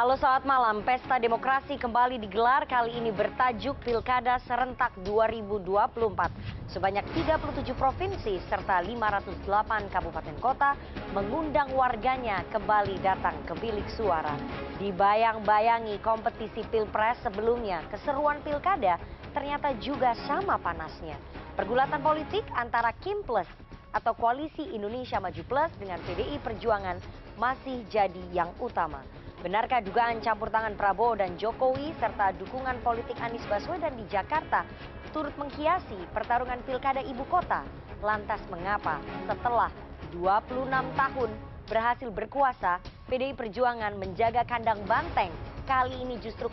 Halo, selamat malam. Pesta Demokrasi kembali digelar, kali ini bertajuk Pilkada Serentak 2024. Sebanyak 37 provinsi serta 508 kabupaten kota mengundang warganya kembali datang ke bilik suara. Dibayang-bayangi kompetisi Pilpres sebelumnya, keseruan Pilkada ternyata juga sama panasnya. Pergulatan politik antara Kim Plus atau Koalisi Indonesia Maju Plus dengan PDI Perjuangan masih jadi yang utama. Benarkah dugaan campur tangan Prabowo dan Jokowi serta dukungan politik Anies Baswedan di Jakarta turut menghiasi pertarungan pilkada ibu kota? Lantas mengapa setelah 26 tahun berhasil berkuasa, PDI Perjuangan menjaga kandang banteng, kali ini justru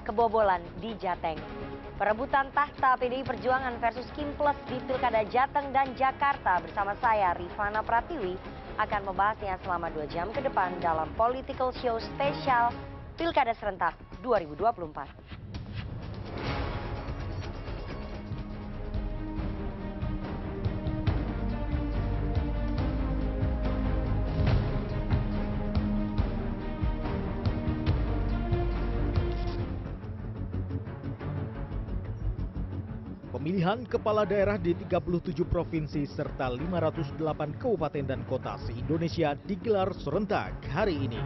kebobolan di Jateng? Perebutan tahta PDI Perjuangan versus Kim Plus di Pilkada Jateng dan Jakarta bersama saya Rifana Pratiwi akan membahasnya selama 2 jam ke depan dalam Political Show spesial Pilkada Serentak 2024. Pemilihan kepala daerah di 37 provinsi serta 508 kabupaten dan kota se-Indonesia digelar serentak hari ini.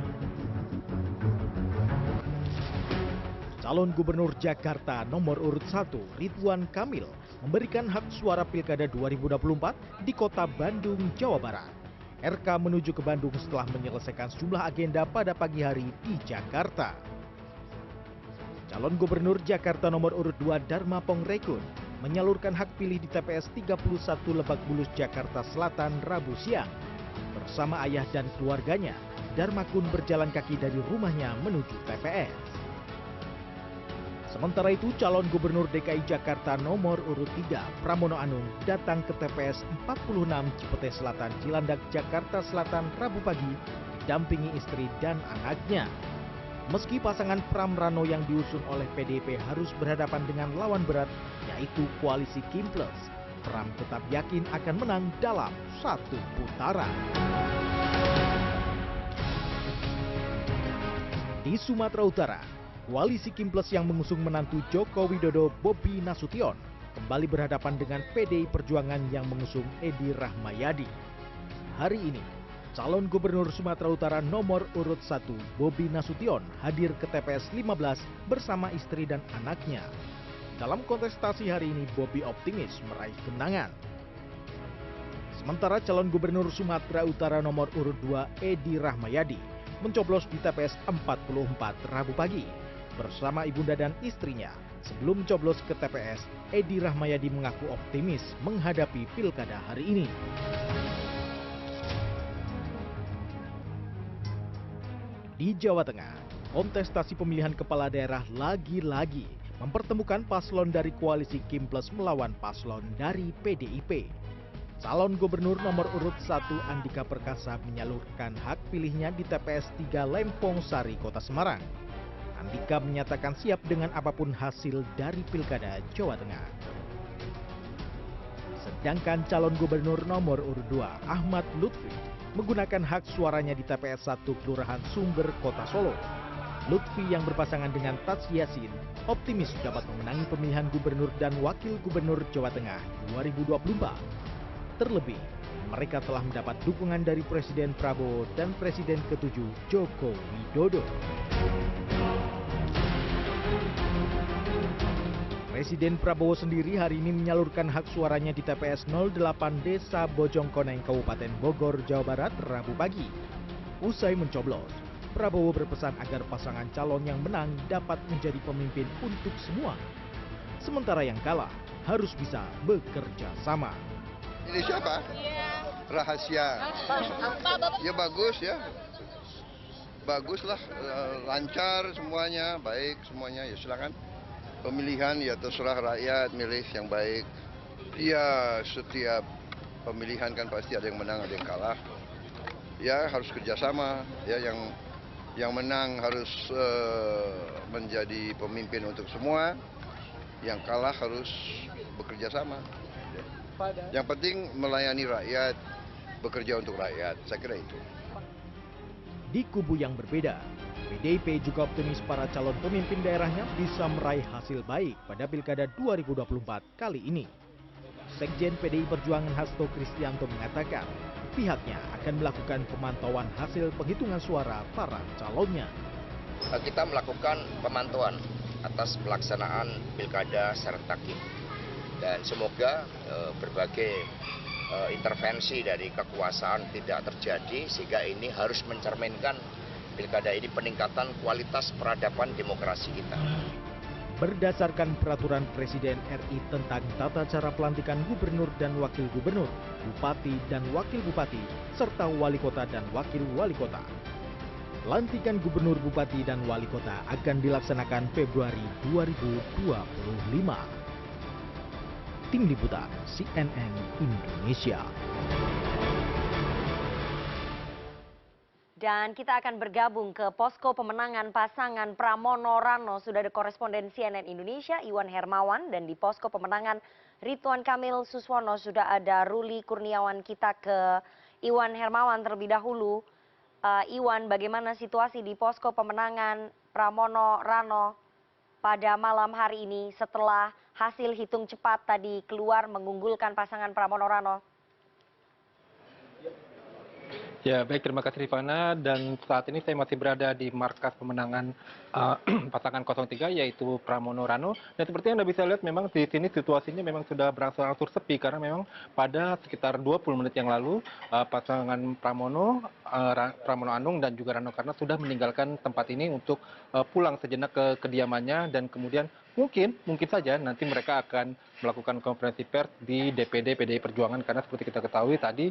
Calon Gubernur Jakarta nomor urut 1 Ridwan Kamil memberikan hak suara Pilkada 2024 di kota Bandung, Jawa Barat. RK menuju ke Bandung setelah menyelesaikan sejumlah agenda pada pagi hari di Jakarta. Calon Gubernur Jakarta nomor urut 2 Dharma Pongrekun menyalurkan hak pilih di TPS 31 Lebak Bulus, Jakarta Selatan, Rabu siang. Bersama ayah dan keluarganya, Dharma Kun berjalan kaki dari rumahnya menuju TPS. Sementara itu, calon Gubernur DKI Jakarta nomor urut 3 Pramono Anung datang ke TPS 46 Cipete Selatan, Cilandak, Jakarta Selatan, Rabu pagi, didampingi istri dan anaknya. Meski pasangan Pram Rano yang diusung oleh PDIP harus berhadapan dengan lawan berat, yaitu Koalisi Kim Plus, Pram tetap yakin akan menang dalam satu putaran. Di Sumatera Utara, Koalisi Kim Plus yang mengusung menantu Joko Widodo Bobi Nasution kembali berhadapan dengan PDI Perjuangan yang mengusung Edi Rahmayadi. Hari ini, calon Gubernur Sumatera Utara nomor urut 1 Bobi Nasution hadir ke TPS 15 bersama istri dan anaknya. Dalam kontestasi hari ini, Bobi optimis meraih kemenangan. Sementara calon Gubernur Sumatera Utara nomor urut 2 Edi Rahmayadi mencoblos di TPS 44 Rabu pagi bersama ibunda dan istrinya. Sebelum mencoblos ke TPS, Edi Rahmayadi mengaku optimis menghadapi pilkada hari ini. Di Jawa Tengah, kontestasi pemilihan kepala daerah lagi-lagi mempertemukan paslon dari Koalisi Kim Plus melawan paslon dari PDIP. Calon Gubernur nomor urut 1 Andika Perkasa menyalurkan hak pilihnya di TPS 3 Lempong Sari, Kota Semarang. Andika menyatakan siap dengan apapun hasil dari Pilkada Jawa Tengah. Sedangkan calon Gubernur nomor urut 2 Ahmad Lutfi menggunakan hak suaranya di TPS 1 Kelurahan Sumber, Kota Solo. Lutfi yang berpasangan dengan Tats Yassin optimis dapat memenangi pemilihan gubernur dan wakil gubernur Jawa Tengah 2024. Terlebih, mereka telah mendapat dukungan dari Presiden Prabowo dan Presiden ke-7 Joko Widodo. Presiden Prabowo sendiri hari ini menyalurkan hak suaranya di TPS 08 Desa Bojongkoneng, Kabupaten Bogor, Jawa Barat, Rabu pagi. Usai mencoblos, Prabowo berpesan agar pasangan calon yang menang dapat menjadi pemimpin untuk semua. Sementara yang kalah harus bisa bekerja sama. Ini siapa? Rahasia. Ya bagus ya. Baguslah, lancar semuanya, baik semuanya, ya silakan. Pemilihan ya terserah rakyat milih yang baik. Ya setiap pemilihan kan pasti ada yang menang, ada yang kalah. Ya harus kerjasama. Ya yang menang harus menjadi pemimpin untuk semua. Yang kalah harus bekerja sama. Yang penting melayani rakyat, bekerja untuk rakyat. Saya kira itu. Di kubu yang berbeda, PDIP juga optimis para calon pemimpin daerahnya bisa meraih hasil baik pada Pilkada 2024 kali ini. Sekjen PDI Perjuangan Hasto Kristianto mengatakan pihaknya akan melakukan pemantauan hasil penghitungan suara para calonnya. Kita melakukan pemantauan atas pelaksanaan pilkada serentak ini. Dan semoga berbagai intervensi dari kekuasaan tidak terjadi sehingga ini harus mencerminkan pilkada ini peningkatan kualitas peradaban demokrasi kita. Berdasarkan peraturan Presiden RI tentang tata cara pelantikan gubernur dan wakil gubernur, bupati dan wakil bupati, serta wali kota dan wakil wali kota. Pelantikan gubernur, bupati, dan wali kota akan dilaksanakan Februari 2025. Tim Liputan CNN Indonesia. Dan kita akan bergabung ke posko pemenangan pasangan Pramono Rano. Sudah ada koresponden CNN Indonesia Iwan Hermawan, dan di posko pemenangan Ridwan Kamil Suswono sudah ada Ruli Kurniawan. Kita ke Iwan Hermawan terlebih dahulu. Iwan, bagaimana situasi di posko pemenangan Pramono Rano pada malam hari ini setelah hasil hitung cepat tadi keluar mengunggulkan pasangan Pramono Rano? Ya, baik, terima kasih Rifana, dan saat ini saya masih berada di markas pemenangan pasangan 03 yaitu Pramono Rano, dan seperti yang Anda bisa lihat memang di sini situasinya memang sudah berangsur-angsur sepi karena memang pada sekitar 20 menit yang lalu pasangan Pramono Anung dan juga Rano Karno sudah meninggalkan tempat ini untuk pulang sejenak ke kediamannya, dan kemudian mungkin saja nanti mereka akan melakukan konferensi pers di DPD PDI Perjuangan, karena seperti kita ketahui tadi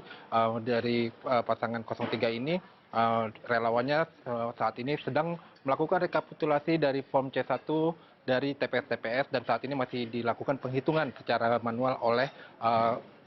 dari pasangan 03 ini relawannya saat ini sedang melakukan rekapitulasi dari form C1 dari TPS-TPS, dan saat ini masih dilakukan penghitungan secara manual oleh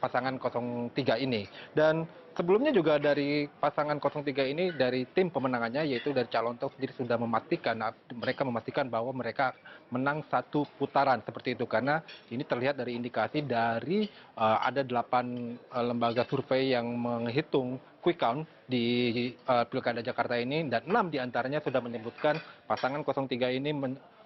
pasangan 03 ini. Dan sebelumnya juga dari pasangan 03 ini, dari tim pemenangannya yaitu dari calon sendiri sudah memastikan bahwa mereka menang satu putaran seperti itu, karena ini terlihat dari indikasi dari ada 8 lembaga survei yang menghitung quick count di Pilkada Jakarta ini, dan 6 diantaranya sudah menyebutkan pasangan 03 ini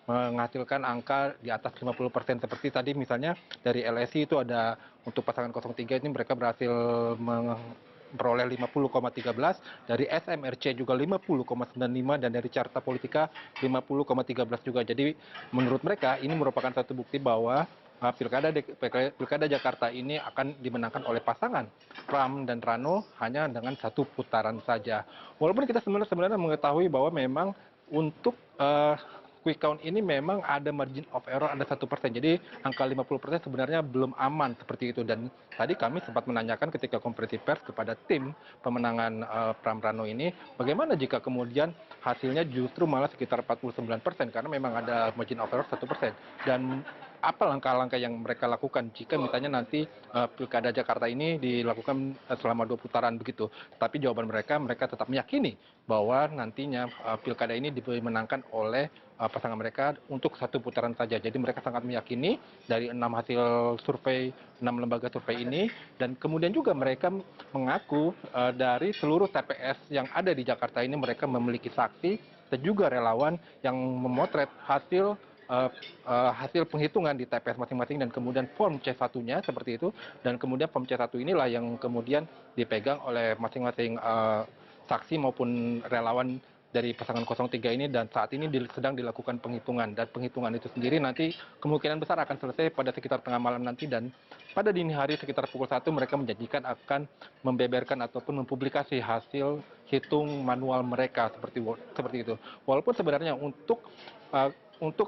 menghasilkan angka di atas 50%. Seperti tadi misalnya dari LSI itu ada untuk pasangan 03 ini mereka berhasil memperoleh 50,13, dari SMRC juga 50,95, dan dari Carta Politika 50,13 juga. Jadi menurut mereka ini merupakan satu bukti bahwa Pilkada Jakarta ini akan dimenangkan oleh pasangan Pram dan Rano hanya dengan satu putaran saja. Walaupun kita sebenarnya mengetahui bahwa memang untuk quick count ini memang ada margin of error ada 1%. Jadi angka 50% sebenarnya belum aman seperti itu. Dan tadi kami sempat menanyakan ketika konferensi pers kepada tim pemenangan Pram Rano ini, bagaimana jika kemudian hasilnya justru malah sekitar 49%, karena memang ada margin of error 1%. Dan apa langkah-langkah yang mereka lakukan jika misalnya nanti Pilkada Jakarta ini dilakukan selama 2 putaran begitu. Tapi jawaban mereka tetap meyakini bahwa nantinya Pilkada ini dimenangkan oleh pasangan mereka untuk satu putaran saja. Jadi mereka sangat meyakini dari 6 hasil survei, 6 lembaga survei ini, dan kemudian juga mereka mengaku dari seluruh TPS yang ada di Jakarta ini mereka memiliki saksi dan juga relawan yang memotret hasil penghitungan di TPS masing-masing, dan kemudian form C1-nya seperti itu, dan kemudian form C1 inilah yang kemudian dipegang oleh masing-masing saksi maupun relawan dari pasangan 03 ini, dan saat ini sedang dilakukan penghitungan, dan penghitungan itu sendiri nanti kemungkinan besar akan selesai pada sekitar tengah malam nanti, dan pada dini hari sekitar pukul 1 mereka menjanjikan akan membeberkan ataupun mempublikasi hasil hitung manual mereka seperti itu. Walaupun sebenarnya untuk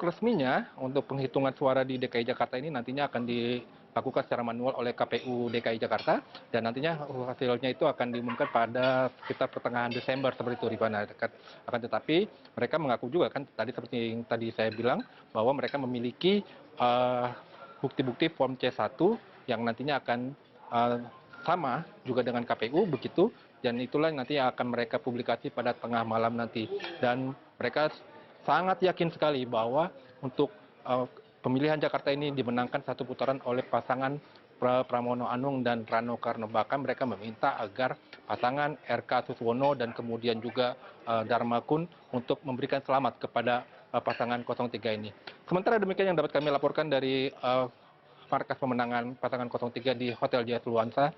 resminya, untuk penghitungan suara di DKI Jakarta ini nantinya akan dilakukan secara manual oleh KPU DKI Jakarta, dan nantinya hasilnya itu akan diumumkan pada sekitar pertengahan Desember seperti itu, Rifana. Akan tetapi mereka mengaku juga kan tadi seperti yang tadi saya bilang bahwa mereka memiliki bukti-bukti form C1 yang nantinya akan sama juga dengan KPU begitu, dan itulah nanti akan mereka publikasi pada tengah malam nanti. Dan mereka sangat yakin sekali bahwa untuk pemilihan Jakarta ini dimenangkan satu putaran oleh pasangan Pramono Anung dan Rano Karno. Bahkan mereka meminta agar pasangan RK Suswono dan kemudian juga Dharma Kun untuk memberikan selamat kepada pasangan 03 ini. Sementara demikian yang dapat kami laporkan dari markas pemenangan pasangan 03 di Hotel Jaya Luansa.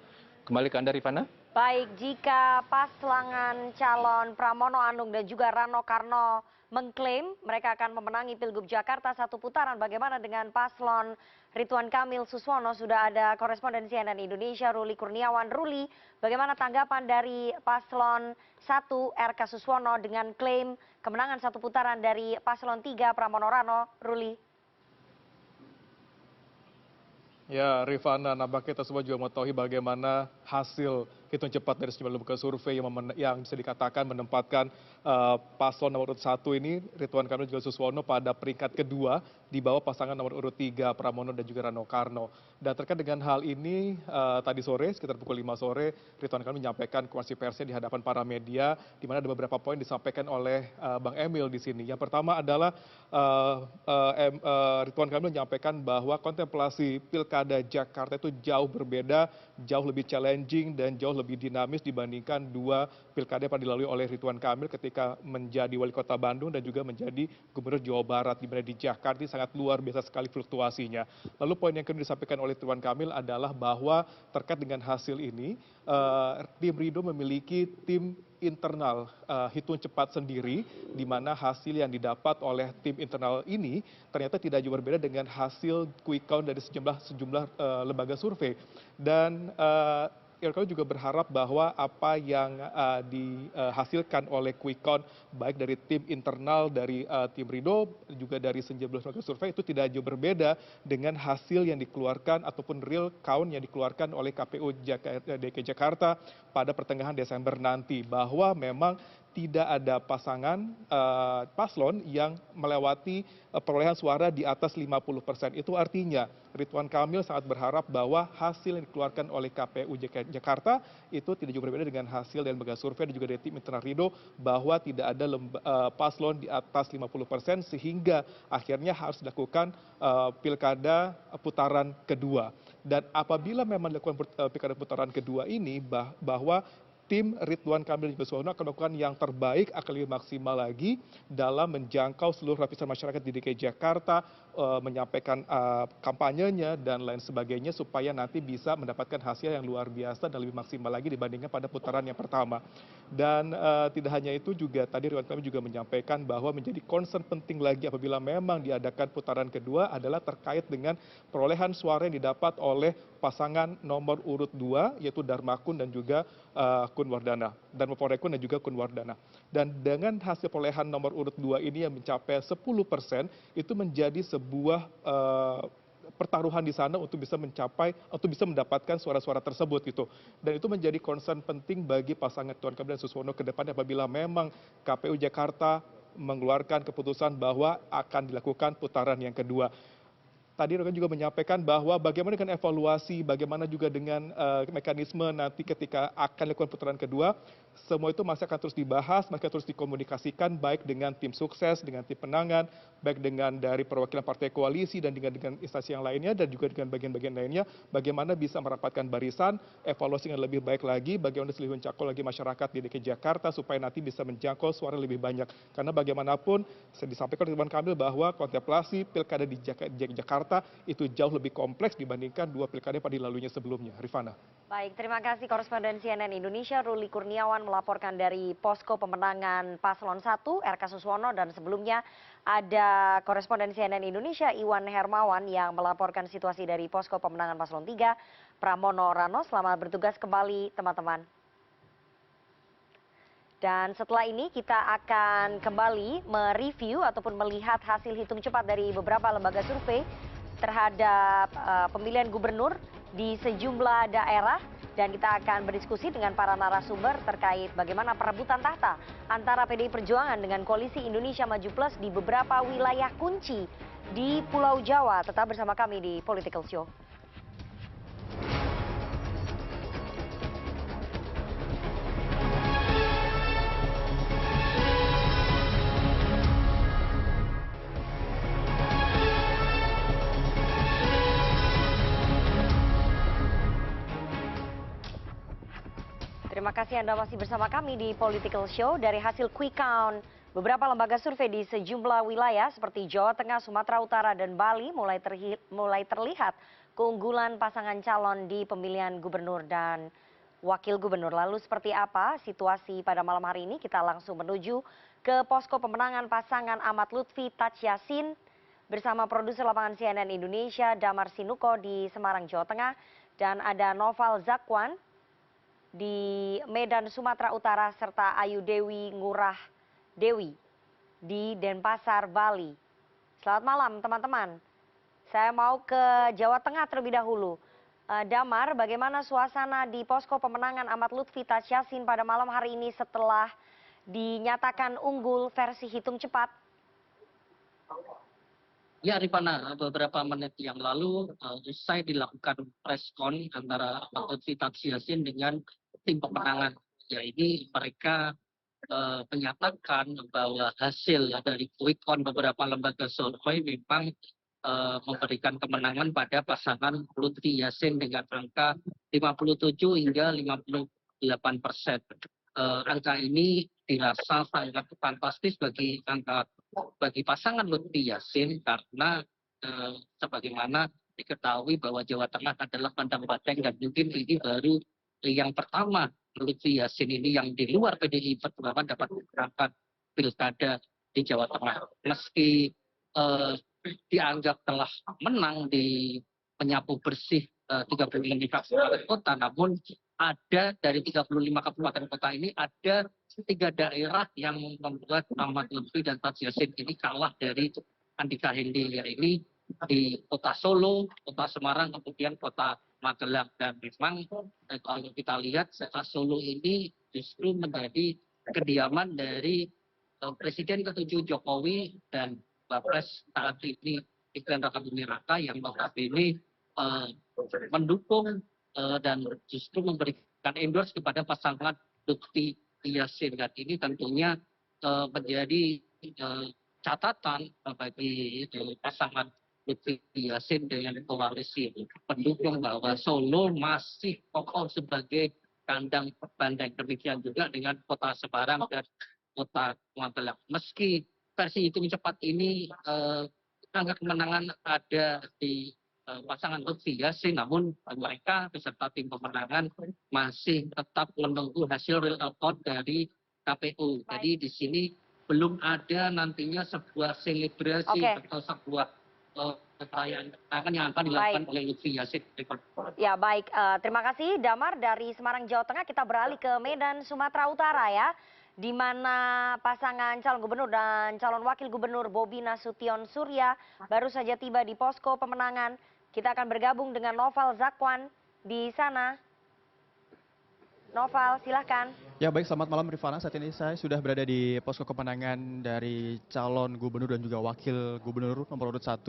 Kembali ke Anda, Rifana. Baik, jika pasangan calon Pramono Anung dan juga Rano Karno mengklaim mereka akan memenangi Pilgub Jakarta satu putaran, bagaimana dengan paslon Ridwan Kamil Suswono? Sudah ada koresponden CNN Indonesia Ruli Kurniawan. Ruli, bagaimana tanggapan dari paslon 1 RK Suswono dengan klaim kemenangan satu putaran dari paslon 3 Pramono Rano? Ruli. Ya, Rifana, nampaknya kita semua juga mengetahui bagaimana hasil hitung cepat dari sejumlah lembaga survei yang bisa dikatakan menempatkan paslon nomor urut 1 ini, Ridwan Kamil juga Suswono, pada peringkat kedua di bawah pasangan nomor urut 3 Pramono dan juga Rano Karno. Dan terkait dengan hal ini, tadi sore, sekitar pukul 5 sore, Ridwan Kamil menyampaikan konferensi persnya di hadapan para media, di mana ada beberapa poin disampaikan oleh Bang Emil di sini. Yang pertama adalah Ridwan Kamil menyampaikan bahwa kontemplasi Pilkada Jakarta itu jauh berbeda, jauh lebih challenging dan jauh lebih dinamis dibandingkan dua pilkada yang pernah dilalui oleh Ridwan Kamil ketika menjadi wali kota Bandung dan juga menjadi gubernur Jawa Barat, di mana di Jakarta ini sangat luar biasa sekali fluktuasinya. Lalu poin yang kedua disampaikan oleh Ridwan Kamil adalah bahwa terkait dengan hasil ini, tim Ridho memiliki tim internal hitung cepat sendiri, di mana hasil yang didapat oleh tim internal ini ternyata tidak jauh berbeda dengan hasil quick count dari sejumlah lembaga survei. Dan kami juga berharap bahwa apa yang dihasilkan oleh quick count baik dari tim internal dari tim Ridho juga dari sejumlah lembaga survei itu tidak jauh berbeda dengan hasil yang dikeluarkan ataupun real count yang dikeluarkan oleh KPU DKI Jakarta pada pertengahan Desember nanti, bahwa memang tidak ada pasangan paslon yang melewati perolehan suara di atas 50%. Itu artinya Ridwan Kamil sangat berharap bahwa hasil yang dikeluarkan oleh KPU Jakarta itu tidak jauh berbeda dengan hasil dari lembaga survei dan juga dari tim internal Ridho, bahwa tidak ada paslon di atas 50% sehingga akhirnya harus dilakukan pilkada putaran kedua. Dan apabila memang dilakukan pilkada putaran kedua ini, bahwa tim Ridwan Kamil dan Suswono akan melakukan yang terbaik, akan lebih maksimal lagi dalam menjangkau seluruh lapisan masyarakat di DKI Jakarta, menyampaikan kampanyenya dan lain sebagainya, supaya nanti bisa mendapatkan hasil yang luar biasa dan lebih maksimal lagi dibandingkan pada putaran yang pertama. Dan tidak hanya itu, juga tadi Ridwan Kamil juga menyampaikan bahwa menjadi concern penting lagi apabila memang diadakan putaran kedua adalah terkait dengan perolehan suara yang didapat oleh pasangan nomor urut 2, yaitu Dharma Kun dan juga Kunwardana, Dharma Porekun dan juga Kunwardana. Dan dengan hasil perolehan nomor urut 2 ini yang mencapai 10%, itu menjadi sebuah pertaruhan di sana untuk bisa mendapatkan suara-suara tersebut gitu. Dan itu menjadi concern penting bagi pasangan Ridwan Kamil dan Suswono ke depannya apabila memang KPU Jakarta mengeluarkan keputusan bahwa akan dilakukan putaran yang kedua. Tadi rekan juga menyampaikan bahwa bagaimana dengan evaluasi, bagaimana juga dengan mekanisme nanti ketika akan dilakukan putaran kedua, semua itu masih akan terus dibahas, masih akan terus dikomunikasikan baik dengan tim sukses, dengan tim penangan, baik dengan dari perwakilan partai koalisi dan dengan instansi yang lainnya, dan juga dengan bagian-bagian lainnya, bagaimana bisa merapatkan barisan, evaluasi yang lebih baik lagi, bagaimana lebih menjangkau lagi masyarakat di DKI Jakarta supaya nanti bisa menjangkau suara lebih banyak. Karena bagaimanapun, disampaikan Ridwan Kamil bahwa kontemplasi pilkada di Jakarta itu jauh lebih kompleks dibandingkan dua pilkada yang pernah dilaluinya sebelumnya. Rifana. Baik, terima kasih koresponden CNN Indonesia Ruli Kurniawan melaporkan dari posko pemenangan paslon 1 RK Suswono, dan sebelumnya ada koresponden CNN Indonesia Iwan Hermawan yang melaporkan situasi dari posko pemenangan paslon 3 Pramono Rano. Selamat bertugas kembali teman-teman. Dan setelah ini kita akan kembali mereview ataupun melihat hasil hitung cepat dari beberapa lembaga survei terhadap pemilihan gubernur di sejumlah daerah, dan kita akan berdiskusi dengan para narasumber terkait bagaimana perebutan tahta antara PDI Perjuangan dengan Koalisi Indonesia Maju Plus di beberapa wilayah kunci di Pulau Jawa. Tetap bersama kami di Political Show. Terima kasih Anda masih bersama kami di Political Show. Dari hasil quick count, beberapa lembaga survei di sejumlah wilayah seperti Jawa Tengah, Sumatera Utara, dan Bali mulai terlihat keunggulan pasangan calon di pemilihan gubernur dan wakil gubernur. Lalu seperti apa situasi pada malam hari ini? Kita langsung menuju ke posko pemenangan pasangan Ahmad Lutfi Taj Yassin bersama produser lapangan CNN Indonesia Damar Sinuko di Semarang, Jawa Tengah, dan ada Noval Zakwan di Medan, Sumatera Utara, serta Ayu Dewi Ngurah Dewi di Denpasar, Bali. Selamat malam teman-teman. Saya mau ke Jawa Tengah terlebih dahulu. Damar, bagaimana suasana di posko pemenangan Ahmad Lutfi Taj Yassin pada malam hari ini setelah dinyatakan unggul versi hitung cepat? Ya, Rifana, beberapa menit yang lalu usai dilakukan preskon antara Ahmad Lutfi Taj Yassin dengan tim pemenangan. Ya, ini mereka menyatakan bahwa hasil dari quick count beberapa lembaga survei memang memberikan kemenangan pada pasangan Lutfi Yassin dengan angka 57 hingga 58%. Angka ini dirasa sangat fantastis bagi pasangan Lutfi Yassin karena sebagaimana diketahui bahwa Jawa Tengah adalah kandang banteng dan mungkin ini baru yang pertama Lutfi Yassin ini yang di luar PDI Perjuangan dapat berangkat pilkada di Jawa Tengah. Meski dianggap telah menang di penyapu bersih 35 kabupaten kota, namun ada dari 35 kabupaten kota ini ada 3 daerah yang membuat Ahmad Lutfi dan Taj Yassin ini kalah dari Andika Hindi, yaitu di kota Solo, kota Semarang, kemudian kota Magelang. Dan memang kalau kita lihat kota Solo ini justru menjadi kediaman dari Presiden ke-7 Jokowi dan Wapres saat ini Gibran Rakabuming Raka yang notabene mendukung dan justru memberikan endorse kepada pasangan Lutfi Yassin. Dan ini tentunya menjadi catatan bagi pasangan Lutfi Yassin dengan koalisi pendukung bahwa Solo masih kokoh sebagai kandang banteng. Demikian juga dengan kota Semarang dan kota Magelang. Meski versi hitung cepat ini angka kemenangan ada di pasangan Lutfi Yassin, namun mereka beserta tim pemenangan masih tetap menunggu hasil real count dari KPU. Jadi di sini belum ada nantinya sebuah selebrasi atau sebuah perayaan yang akan dilakukan oleh Lutfi Yassin. Ya baik, terima kasih Damar dari Semarang, Jawa Tengah. Kita beralih ke Medan, Sumatera Utara ya, di mana pasangan calon gubernur dan calon wakil gubernur Bobi Nasution Surya baru saja tiba di posko pemenangan. Kita akan bergabung dengan Noval Zakwan di sana. Noval, silahkan. Ya baik, selamat malam Rifana. Saat ini saya sudah berada di posko kemenangan dari calon gubernur dan juga wakil gubernur nomor urut 1,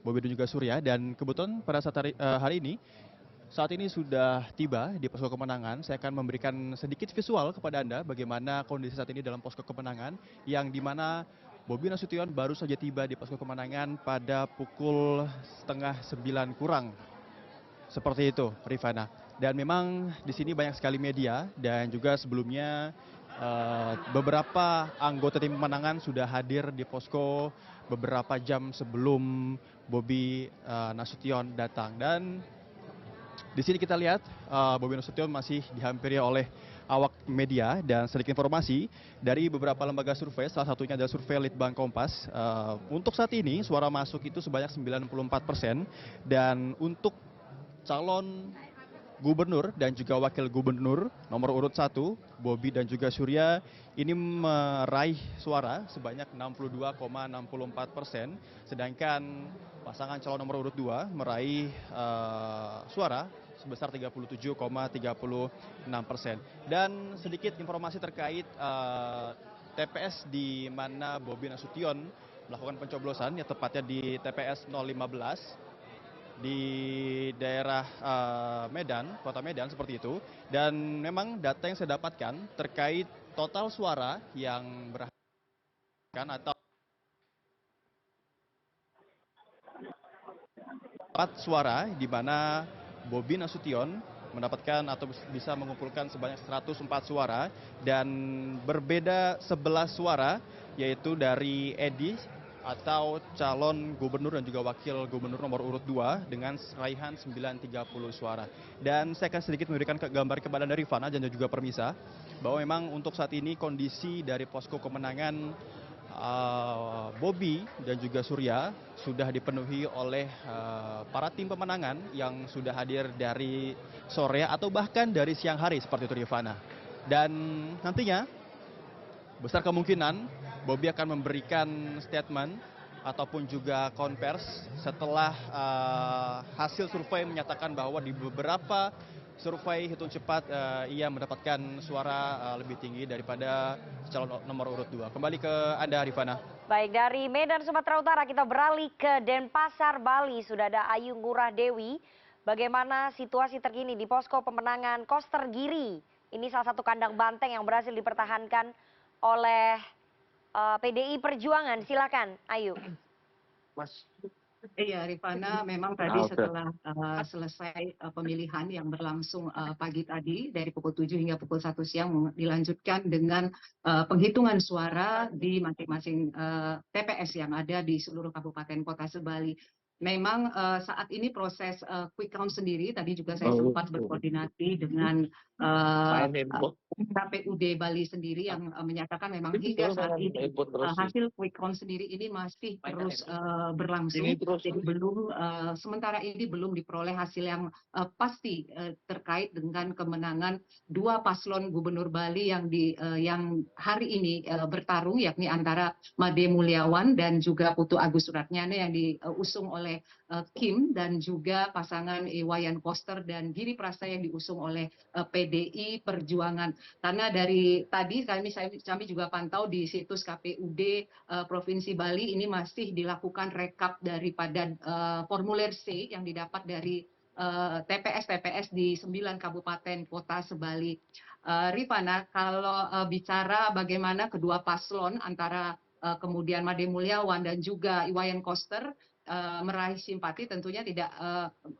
Bobi dan juga Surya. Dan kebetulan pada saat hari ini, saat ini sudah tiba di posko kemenangan. Saya akan memberikan sedikit visual kepada Anda bagaimana kondisi saat ini dalam posko kemenangan, yang dimana Bobi Nasution baru saja tiba di posko kemenangan pada pukul 8:30 kurang. Seperti itu, Rifana. Dan memang di sini banyak sekali media dan juga sebelumnya beberapa anggota tim pemenangan sudah hadir di posko beberapa jam sebelum Bobi Nasution datang. Dan di sini kita lihat Bobi Nasution masih dihampiri oleh awak media. Dan sedikit informasi dari beberapa lembaga survei, salah satunya adalah survei Litbang Kompas. Untuk saat ini suara masuk itu sebanyak 94%, dan untuk calon gubernur dan juga wakil gubernur nomor urut 1, Bobi dan juga Surya, ini meraih suara sebanyak 62,64%, sedangkan pasangan calon nomor urut 2 meraih suara sebesar 37,36%. Dan sedikit informasi terkait TPS di mana Bobi Nasution melakukan pencoblosan, ya tepatnya di TPS 015 di daerah Medan, kota Medan seperti itu. Dan memang data yang saya dapatkan terkait total suara yang berhasil atau 4 suara, di mana Bobi Nasution mendapatkan atau bisa mengumpulkan sebanyak 104 suara dan berbeda 11 suara yaitu dari Edi atau calon gubernur dan juga wakil gubernur nomor urut 2 dengan raihan 930 suara. Dan saya akan sedikit memberikan gambar kepada Rifana dan juga Permisa bahwa memang untuk saat ini kondisi dari posko kemenangan Bobi dan juga Surya sudah dipenuhi oleh para tim pemenangan yang sudah hadir dari sore atau bahkan dari siang hari seperti itu Rifana. Dan nantinya besar kemungkinan Bobi akan memberikan statement ataupun juga konversi setelah hasil survei menyatakan bahwa di beberapa survei hitung cepat ia mendapatkan suara lebih tinggi daripada calon nomor urut 2. Kembali ke Anda Rifana. Baik, dari Medan, Sumatera Utara kita beralih ke Denpasar, Bali. Sudah ada Ayu Ngurah Dewi. Bagaimana situasi terkini di posko pemenangan Koster Giri? Ini salah satu kandang banteng yang berhasil dipertahankan oleh PDI Perjuangan. Silakan, Ayu. Iya, Rifana, memang tadi setelah selesai pemilihan yang berlangsung pagi tadi dari pukul 7 hingga pukul 1 siang dilanjutkan dengan penghitungan suara di masing-masing TPS yang ada di seluruh kabupaten kota Sebali. Memang saat ini proses quick count sendiri, tadi juga saya sempat berkoordinasi dengan KPUD Bali sendiri yang menyatakan memang hingga saat ini hasil quick count sendiri ini masih terus berlangsung. Jadi belum sementara ini belum diperoleh hasil yang pasti terkait dengan kemenangan dua paslon Gubernur Bali yang hari ini bertarung, yakni antara Made Mulyawan dan juga Putu Agus Suratnyana yang diusung oleh Kim, dan juga pasangan Iwayan Koster dan Giri Prasta yang diusung oleh PDI Perjuangan. Karena dari tadi kami juga pantau di situs KPUD Provinsi Bali ini masih dilakukan rekap daripada formulir C yang didapat dari TPS-TPS di 9 kabupaten kota Sebali. Rifana, kalau bicara bagaimana kedua paslon antara kemudian Made Mulyawan dan juga Iwayan Koster meraih simpati, tentunya tidak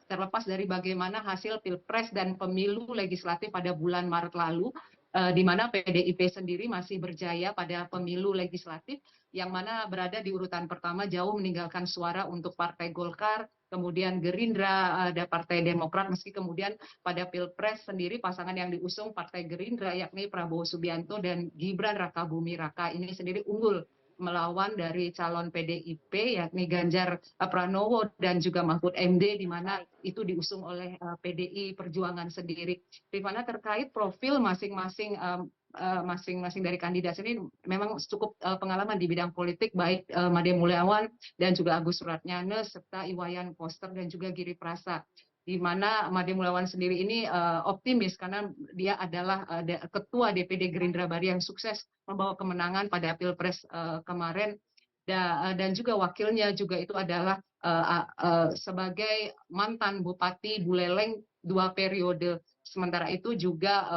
terlepas dari bagaimana hasil Pilpres dan pemilu legislatif pada bulan Maret lalu, di mana PDIP sendiri masih berjaya pada pemilu legislatif, yang mana berada di urutan pertama jauh meninggalkan suara untuk Partai Golkar, kemudian Gerindra, ada Partai Demokrat, meski kemudian pada Pilpres sendiri pasangan yang diusung Partai Gerindra yakni Prabowo Subianto dan Gibran Rakabuming Raka ini sendiri unggul melawan dari calon PDIP yakni Ganjar Pranowo dan juga Mahfud MD, di mana itu diusung oleh PDI Perjuangan sendiri. Di mana terkait profil masing-masing dari kandidat ini memang cukup pengalaman di bidang politik, baik Made Mulyawan dan juga Agus Suratnyana serta Iwayan Koster dan juga Giri Prasta. Di mana Made Mulyawan sendiri ini optimis karena dia adalah ketua DPD Gerindra Bali yang sukses membawa kemenangan pada Pilpres kemarin, dan juga wakilnya juga itu adalah sebagai mantan Bupati Buleleng 2 periode. Sementara itu juga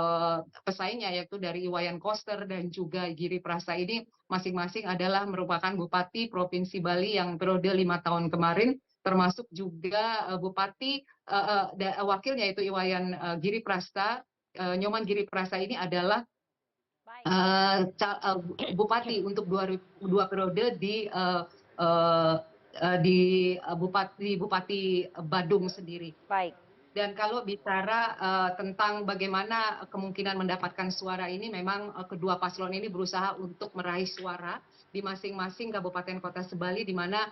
pesaingnya yaitu dari Iwayan Koster dan juga Giri Prasta ini masing-masing adalah merupakan Bupati Provinsi Bali yang periode 5 tahun kemarin, termasuk juga Bupati wakilnya yaitu Iwayan Giri Prasta. Nyoman Giri Prasta ini adalah Bupati untuk 2 periode di Bupati Badung sendiri. Baik. Dan kalau bicara tentang bagaimana kemungkinan mendapatkan suara ini, memang kedua paslon ini berusaha untuk meraih suara di masing-masing kabupaten kota Sebali, di mana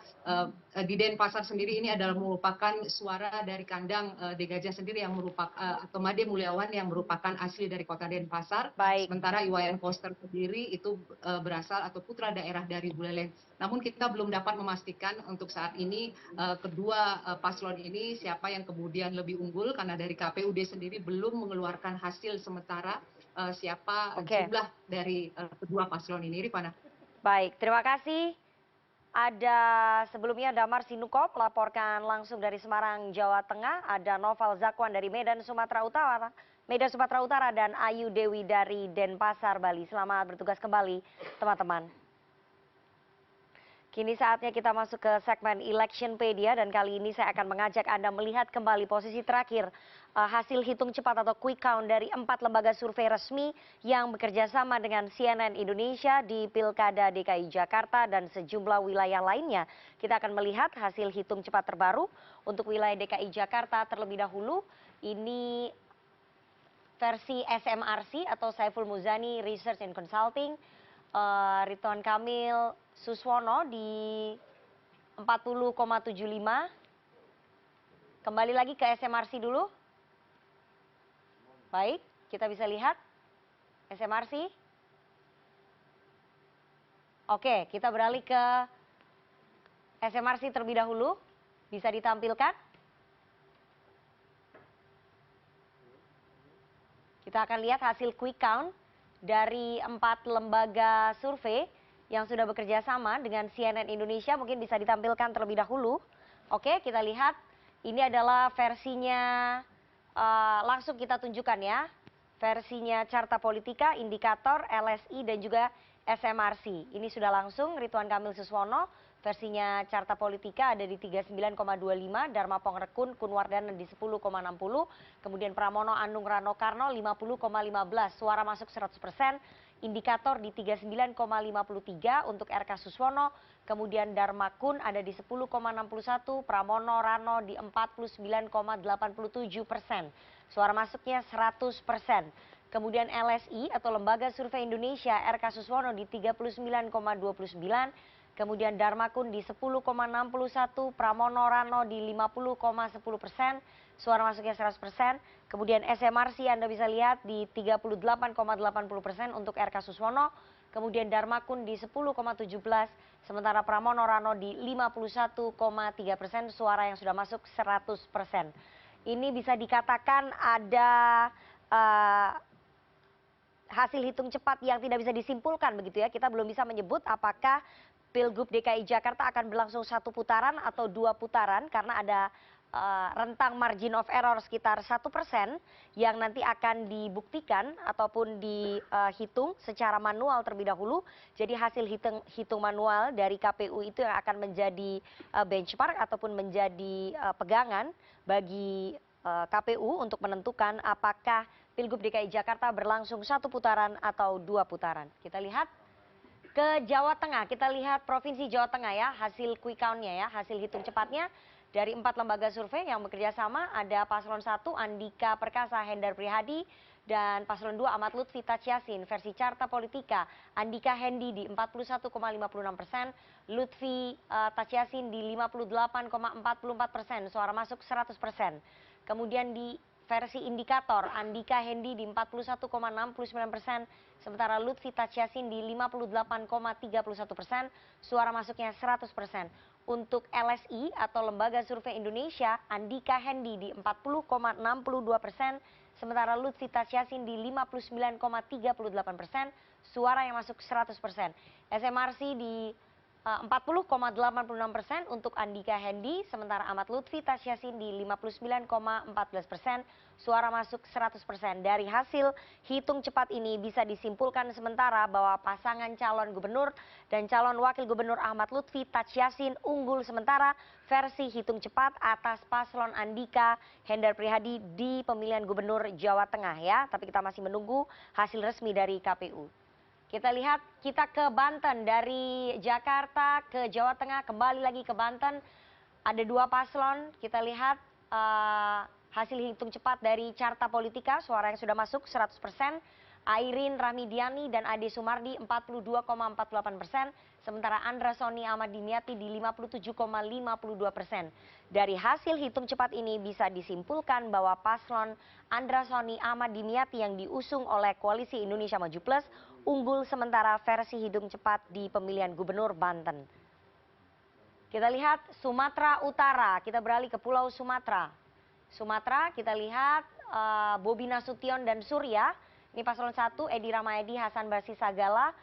di Denpasar sendiri ini adalah merupakan suara dari kandang Degajah sendiri yang merupakan atau Made Mulyawan yang merupakan asli dari kota Denpasar. Baik. Sementara Iwayan Koster sendiri itu berasal atau putra daerah dari Buleleng. Namun kita belum dapat memastikan untuk saat ini kedua paslon ini siapa yang kemudian lebih unggul, karena dari KPUD sendiri belum mengeluarkan hasil sementara siapa jumlah dari kedua paslon ini. Rifana. Baik, terima kasih. Ada sebelumnya Damar Sinuko melaporkan langsung dari Semarang, Jawa Tengah. Ada Noval Zakwan dari Medan, Sumatera Utara, dan Ayu Dewi dari Denpasar, Bali. Selamat bertugas kembali, teman-teman. Kini saatnya kita masuk ke segmen Electionpedia dan kali ini saya akan mengajak Anda melihat kembali posisi terakhir hasil hitung cepat atau quick count dari 4 lembaga survei resmi yang bekerja sama dengan CNN Indonesia di Pilkada DKI Jakarta dan sejumlah wilayah lainnya. Kita akan melihat hasil hitung cepat terbaru untuk wilayah DKI Jakarta terlebih dahulu. Ini versi SMRC atau Saiful Muzani Research and Consulting. Ridwan Kamil Suswono di 40,75. Kembali lagi ke SMRC dulu. Baik, kita bisa lihat SMRC. Oke, kita beralih ke SMRC terlebih dahulu. Bisa ditampilkan. Kita akan lihat hasil quick count dari 4 lembaga survei yang sudah bekerja sama dengan CNN Indonesia. Mungkin bisa ditampilkan terlebih dahulu. Oke, kita lihat ini adalah versinya, langsung kita tunjukkan ya. Versinya Carta Politika, Indikator, LSI dan juga SMRC. Ini sudah langsung Ridwan Kamil Suswono. Versinya Carta Politika ada di 39,25, Dharma Pongrekun Kunwardana di 10,60, kemudian Pramono Anung Rano Karno 50,15, suara masuk 100%, Indikator di 39,53 untuk RK Suswono, kemudian Dharma Kun ada di 10,61, Pramono Rano di 49,87%, suara masuknya 100%. Kemudian LSI atau Lembaga Survei Indonesia RK Suswono di 39,29, kemudian Dharma Kun di 10,61, Pramono Rano di 50,10%, suara masuknya 100%. Kemudian SMRC Anda bisa lihat di 38,80% untuk RK Suswono, kemudian Dharma Kun di 10,17, sementara Pramono Rano di 51,3%, suara yang sudah masuk 100%. Ini bisa dikatakan ada hasil hitung cepat yang tidak bisa disimpulkan begitu ya. Kita belum bisa menyebut apakah Pilgub DKI Jakarta akan berlangsung 1 putaran atau 2 putaran karena ada rentang margin of error sekitar 1% yang nanti akan dibuktikan ataupun dihitung secara manual terlebih dahulu. Jadi hasil hitung manual dari KPU itu yang akan menjadi benchmark ataupun menjadi pegangan bagi KPU untuk menentukan apakah Pilgub DKI Jakarta berlangsung 1 putaran atau 2 putaran. Kita lihat ke Jawa Tengah, kita lihat Provinsi Jawa Tengah ya, hasil quick count-nya ya, hasil hitung cepatnya dari 4 lembaga survei yang bekerja sama. Ada Paslon 1 Andika Perkasa Hendar Prihadi dan Paslon 2 Ahmad Lutfi Tachiasin. Versi Carta Politika Andika Hendi di 41,56%, Lutfi Tachiasin di 58,44%, suara masuk 100%. Kemudian di versi Indikator Andika Hendi di 41,69%, sementara Lutfi Tachiasin di 58,31%, suara masuknya 100%. Untuk LSI atau Lembaga Survei Indonesia, Andika Hendi di 40,62%, sementara Lutfi Tachiasin di 59,38%, suara yang masuk 100%. SMRC di 40,86% untuk Andika Hendi, sementara Ahmad Lutfi Tachiasin di 59,14%, suara masuk 100%. Dari hasil hitung cepat ini bisa disimpulkan sementara bahwa pasangan calon gubernur dan calon wakil gubernur Ahmad Lutfi Tachiasin unggul sementara versi hitung cepat atas paslon Andika Hendar Prihadi di pemilihan gubernur Jawa Tengah ya. Tapi kita masih menunggu hasil resmi dari KPU. Kita lihat, kita ke Banten, dari Jakarta ke Jawa Tengah, kembali lagi ke Banten. Ada 2 paslon, kita lihat hasil hitung cepat dari Carta Politika, suara yang sudah masuk 100%. Airin Rahmidiani dan Ade Sumardi 42,48%, sementara Andra Soni Ahmad Dimyati di 57,52%. Dari hasil hitung cepat ini bisa disimpulkan bahwa paslon Andra Soni Ahmad Dimyati yang diusung oleh Koalisi Indonesia Maju Plus unggul sementara versi hitung cepat di pemilihan gubernur Banten. Kita lihat Sumatera Utara, kita beralih ke Pulau Sumatera. Sumatera kita lihat Bobi Nasution dan Surya. Ini paslon 1 Edi Rahmayadi Hasan Basri Sagala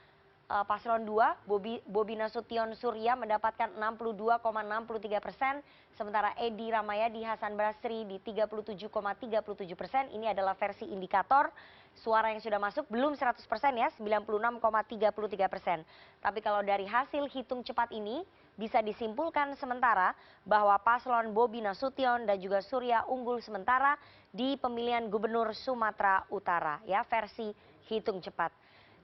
paslon 2, Bobi Nasution Surya mendapatkan 62,63%, sementara Edi Ramayadi Hasan Basri di 37,37%. Ini adalah versi indikator suara yang sudah masuk, belum 100% ya, 96,33%. Tapi kalau dari hasil hitung cepat ini, bisa disimpulkan sementara bahwa paslon Bobi Nasution dan juga Surya unggul sementara di pemilihan Gubernur Sumatera Utara, ya, versi hitung cepat.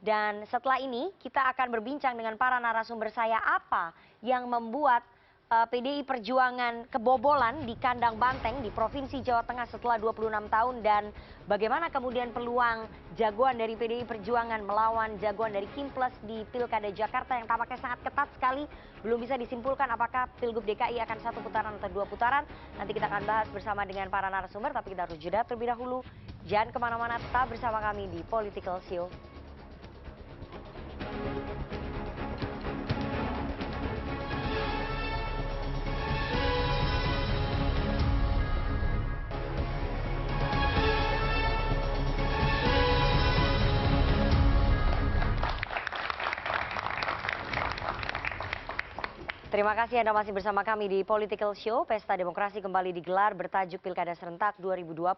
Dan setelah ini kita akan berbincang dengan para narasumber saya apa yang membuat PDI Perjuangan kebobolan di kandang banteng di Provinsi Jawa Tengah setelah 26 tahun dan bagaimana kemudian peluang jagoan dari PDI Perjuangan melawan jagoan dari Kim Plus di Pilkada Jakarta yang tampaknya sangat ketat sekali. Belum bisa disimpulkan apakah Pilgub DKI akan 1 putaran atau 2 putaran. Nanti kita akan bahas bersama dengan para narasumber, tapi kita harus jeda terlebih dahulu. Jangan kemana-mana, tetap bersama kami di Political Show. Terima kasih Anda masih bersama kami di Political Show. Pesta Demokrasi kembali digelar bertajuk Pilkada Serentak 2024.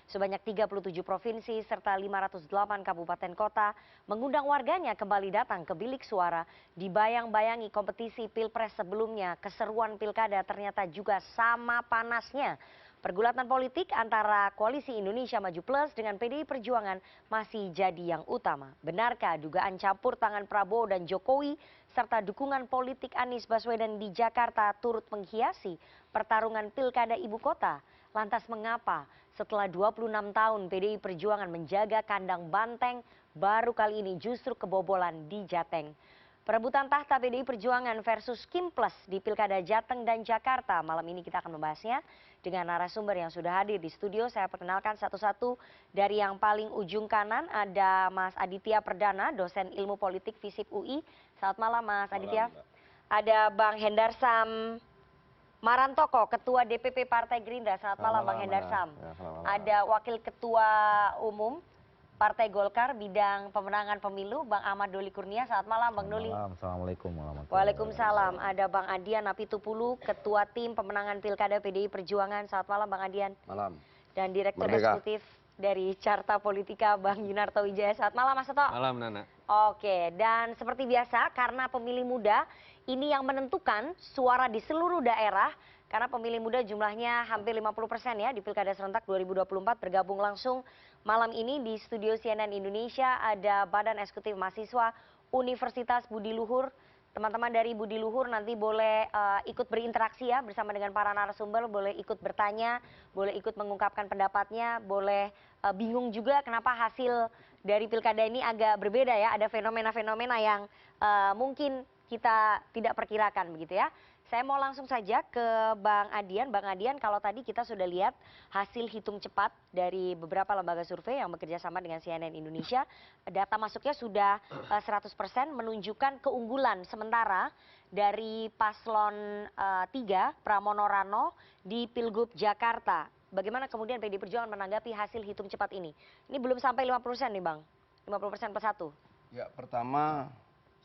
Sebanyak 37 provinsi serta 508 kabupaten kota mengundang warganya kembali datang ke bilik suara. Dibayang-bayangi kompetisi Pilpres sebelumnya, keseruan Pilkada ternyata juga sama panasnya. Pergulatan politik antara Koalisi Indonesia Maju Plus dengan PDI Perjuangan masih jadi yang utama. Benarkah dugaan campur tangan Prabowo dan Jokowi serta dukungan politik Anies Baswedan di Jakarta turut menghiasi pertarungan Pilkada Ibu Kota? Lantas mengapa setelah 26 tahun PDI Perjuangan menjaga kandang banteng, baru kali ini justru kebobolan di Jateng? Perebutan tahta PDI Perjuangan versus Kim Plus di Pilkada Jateng dan Jakarta. Malam ini kita akan membahasnya dengan narasumber yang sudah hadir di studio. Saya perkenalkan satu-satu. Dari yang paling ujung kanan ada Mas Aditya Perdana, dosen ilmu politik FISIP UI. Selamat malam Mas Aditya. Ada Bang Hendarsam Marantoko, Ketua DPP Partai Gerindra. Selamat malam Bang Hendarsam. Ada Wakil Ketua Umum Partai Golkar bidang pemenangan pemilu, Bang Ahmad Doli Kurnia. Selamat malam Bang Doli. Assalamualaikum warahmatullahi wabarakatuh. Waalaikumsalam. Ada Bang Adian Apitupulu, Ketua Tim Pemenangan Pilkada PDI Perjuangan. Selamat malam Bang Adian. Malam. Dan Direktur Merdeka. Eksekutif dari Carta Politika Bang Yunarto Wijaya. Selamat malam Mas Seto. Malam Nana. Oke, dan seperti biasa karena pemilih muda ini yang menentukan suara di seluruh daerah. Karena pemilih muda jumlahnya hampir 50% ya di Pilkada Serentak 2024, bergabung langsung malam ini di studio CNN Indonesia ada Badan Eksekutif Mahasiswa Universitas Budi Luhur. Teman-teman dari Budi Luhur nanti boleh ikut berinteraksi ya bersama dengan para narasumber, boleh ikut bertanya, boleh ikut mengungkapkan pendapatnya, boleh bingung juga kenapa hasil dari pilkada ini agak berbeda ya, ada fenomena-fenomena yang mungkin kita tidak perkirakan begitu ya. Saya mau langsung saja ke Bang Adian. Bang Adian, kalau tadi kita sudah lihat hasil hitung cepat dari beberapa lembaga survei yang bekerja sama dengan CNN Indonesia, data masuknya sudah 100% menunjukkan keunggulan sementara dari paslon 3 Pramono Rano di Pilgub Jakarta. Bagaimana kemudian PDI Perjuangan menanggapi hasil hitung cepat ini? Ini belum sampai 50% nih Bang, 50% plus 1. Ya, pertama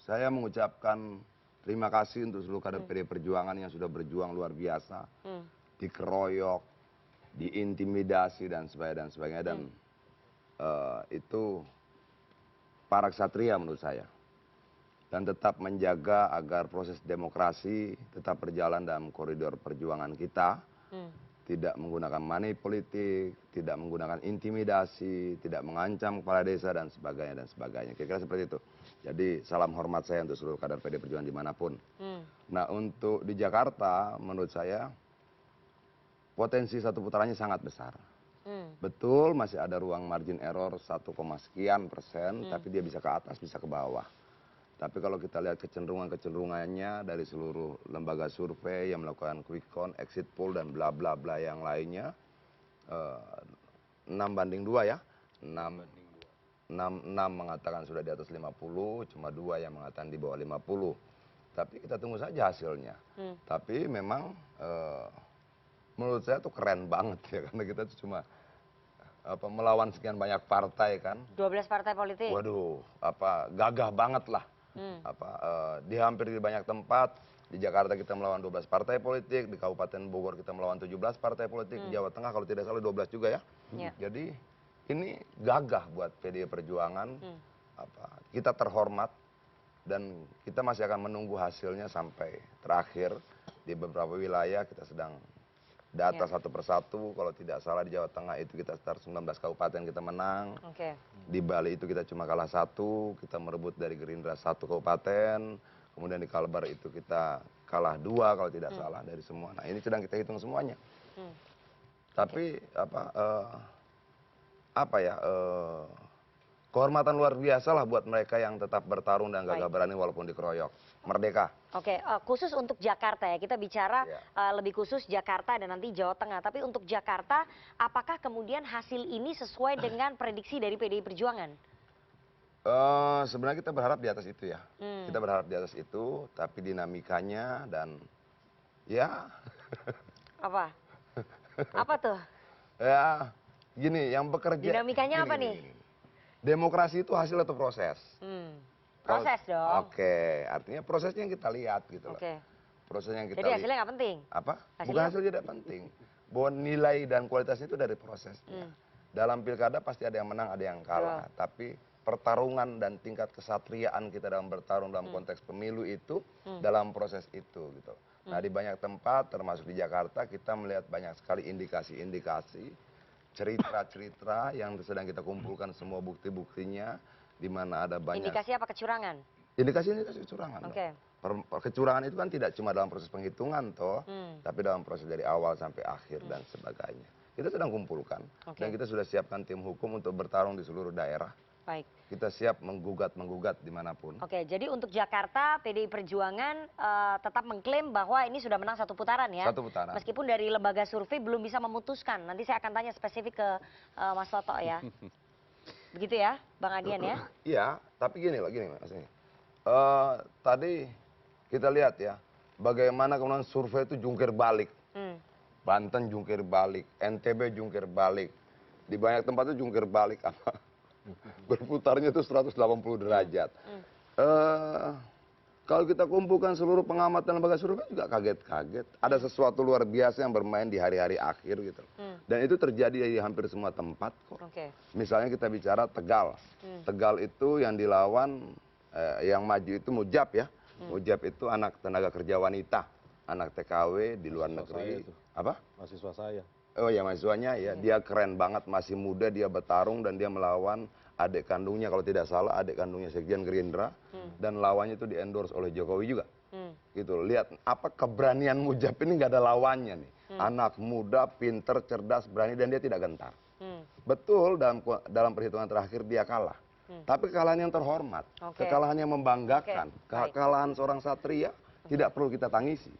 saya mengucapkan terima kasih untuk seluruh kader PDI Perjuangan yang sudah berjuang luar biasa, dikeroyok, diintimidasi dan sebagainya. Dan itu para ksatria menurut saya. Dan tetap menjaga agar proses demokrasi tetap berjalan dalam koridor perjuangan kita. Tidak menggunakan money politik, tidak menggunakan intimidasi, tidak mengancam kepala desa dan sebagainya. Kira-kira seperti itu. Jadi salam hormat saya untuk seluruh kader PDI Perjuangan dimanapun. Nah untuk di Jakarta menurut saya potensi 1 putarannya sangat besar. Betul masih ada ruang margin error 1, sekian %, tapi dia bisa ke atas bisa ke bawah. Tapi kalau kita lihat kecenderungannya dari seluruh lembaga survei yang melakukan quick count, exit poll dan bla bla bla yang lainnya 6-2 ya. 6 mengatakan sudah di atas 50, cuma 2 yang mengatakan di bawah 50. Tapi kita tunggu saja hasilnya. Tapi memang menurut saya tuh keren banget ya, karena kita tuh cuma melawan sekian banyak partai kan. 12 partai politik. Waduh, gagah banget lah. Di hampir di banyak tempat. Di Jakarta kita melawan 12 partai politik, di Kabupaten Bogor kita melawan 17 partai politik, di Jawa Tengah kalau tidak salah 12 juga ya. Jadi ini gagah buat PDI Perjuangan. Kita terhormat dan kita masih akan menunggu hasilnya sampai terakhir. Di beberapa wilayah kita sedang data satu persatu. Kalau tidak salah di Jawa Tengah itu kita start 19 kabupaten kita menang. Di Bali itu kita cuma kalah 1, kita merebut dari Gerindra 1 kabupaten. Kemudian di Kalbar itu kita kalah 2 kalau tidak salah dari semua. Nah ini sedang kita hitung semuanya. Tapi kehormatan luar biasa lah buat mereka yang tetap bertarung dan gagah berani walaupun dikeroyok. Merdeka. Khusus untuk Jakarta ya, kita bicara lebih khusus Jakarta dan nanti Jawa Tengah. Tapi untuk Jakarta, apakah kemudian hasil ini sesuai dengan prediksi dari PDI Perjuangan? Sebenarnya kita berharap di atas itu ya. Kita berharap di atas itu, tapi dinamikanya dan ya. Apa tuh? Ya, gini, yang bekerja. Dinamikanya apa nih? Demokrasi itu hasil atau proses? Proses dong. Artinya prosesnya yang kita lihat gitu loh. Prosesnya yang kita lihat. Jadi hasilnya nggak penting? Bukan hasil tidak penting. Bahwa nilai dan kualitasnya itu dari prosesnya. Dalam pilkada pasti ada yang menang, ada yang kalah. Tapi pertarungan dan tingkat kesatriaan kita dalam bertarung dalam konteks pemilu itu dalam proses itu gitu. Nah di banyak tempat termasuk di Jakarta kita melihat banyak sekali indikasi-indikasi, cerita-cerita yang sedang kita kumpulkan semua bukti-buktinya di mana ada banyak. Indikasi apa? Kecurangan? Indikasi kecurangan. Kecurangan itu kan tidak cuma dalam proses penghitungan toh, tapi dalam proses dari awal sampai akhir dan sebagainya. Kita sedang kumpulkan dan kita sudah siapkan tim hukum untuk bertarung di seluruh daerah. Baik. Kita siap menggugat dimanapun. Jadi untuk Jakarta, PDI Perjuangan tetap mengklaim bahwa ini sudah menang 1 putaran ya. 1 putaran. Meskipun dari lembaga survei belum bisa memutuskan. Nanti saya akan tanya spesifik ke Mas Toto ya. Begitu ya, Bang Adian ya? Iya, tapi gini Mas. Tadi kita lihat ya, bagaimana kemudian survei itu jungkir balik. Banten jungkir balik, NTB jungkir balik. Di banyak tempat itu jungkir balik berputarnya itu 180 derajat. Kalau kita kumpulkan seluruh pengamat dan lembaga survei juga kaget-kaget. Ada sesuatu luar biasa yang bermain di hari-hari akhir gitu. Dan itu terjadi di hampir semua tempat kok. Misalnya kita bicara Tegal. Tegal itu yang dilawan, yang maju itu Mujab ya. Mujab itu anak tenaga kerja wanita, anak TKW di luar negeri. Mahasiswa saya. Oh ya mahasiswanya ya, dia keren banget, masih muda, dia bertarung dan dia melawan adik kandungnya kalau tidak salah, adik kandungnya Sekjen Gerindra dan lawannya itu di-endorse oleh Jokowi juga. Gitu, lihat apa keberanian Mujab ini nggak ada lawannya nih. Anak muda, pinter, cerdas, berani dan dia tidak gentar. Betul dalam perhitungan terakhir dia kalah. Tapi kekalahan yang terhormat, kekalahan yang membanggakan, kekalahan seorang satria tidak perlu kita tangisi.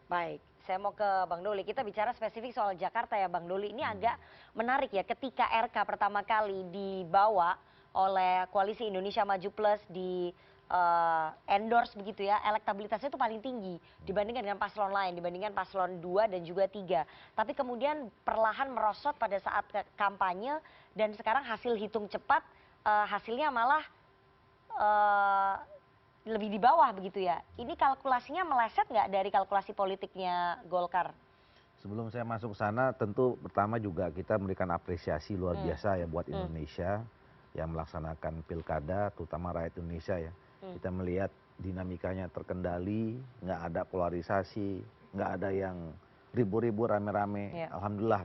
Baik. Saya mau ke Bang Doli, kita bicara spesifik soal Jakarta ya Bang Doli. Ini agak menarik ya, ketika RK pertama kali dibawa oleh Koalisi Indonesia Maju Plus di endorse begitu ya, elektabilitasnya itu paling tinggi dibandingkan dengan paslon lain, dibandingkan paslon 2 dan juga 3. Tapi kemudian perlahan merosot pada saat kampanye dan sekarang hasil hitung cepat hasilnya malah lebih di bawah begitu ya. Ini kalkulasinya meleset nggak dari kalkulasi politiknya Golkar? Sebelum saya masuk ke sana, tentu pertama juga kita memberikan apresiasi luar biasa ya buat Indonesia yang melaksanakan pilkada, terutama rakyat Indonesia ya. Kita melihat dinamikanya terkendali, nggak ada polarisasi, nggak ada yang ribu-ribu rame-rame, alhamdulillah.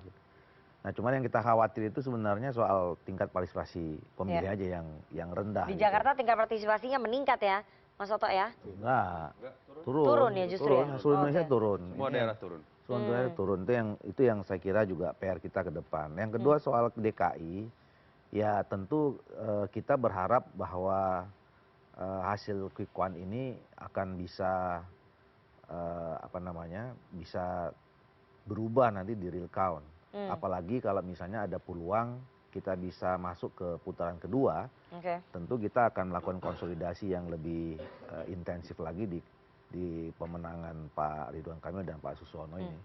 Nah cuman yang kita khawatir itu sebenarnya soal tingkat partisipasi pemilih aja yang rendah. Di Jakarta tingkat partisipasinya meningkat ya, Mas Toto ya? Enggak, turun. Turun ya justru ya? Seluruh Indonesia turun. Semua daerah turun. Semua daerah turun, itu yang saya kira juga PR kita ke depan. Yang kedua soal DKI, ya tentu kita berharap bahwa hasil quick count ini akan bisa bisa berubah nanti di real count. Apalagi kalau misalnya ada peluang kita bisa masuk ke putaran kedua, tentu kita akan melakukan konsolidasi yang lebih intensif lagi di pemenangan Pak Ridwan Kamil dan Pak Susono ini.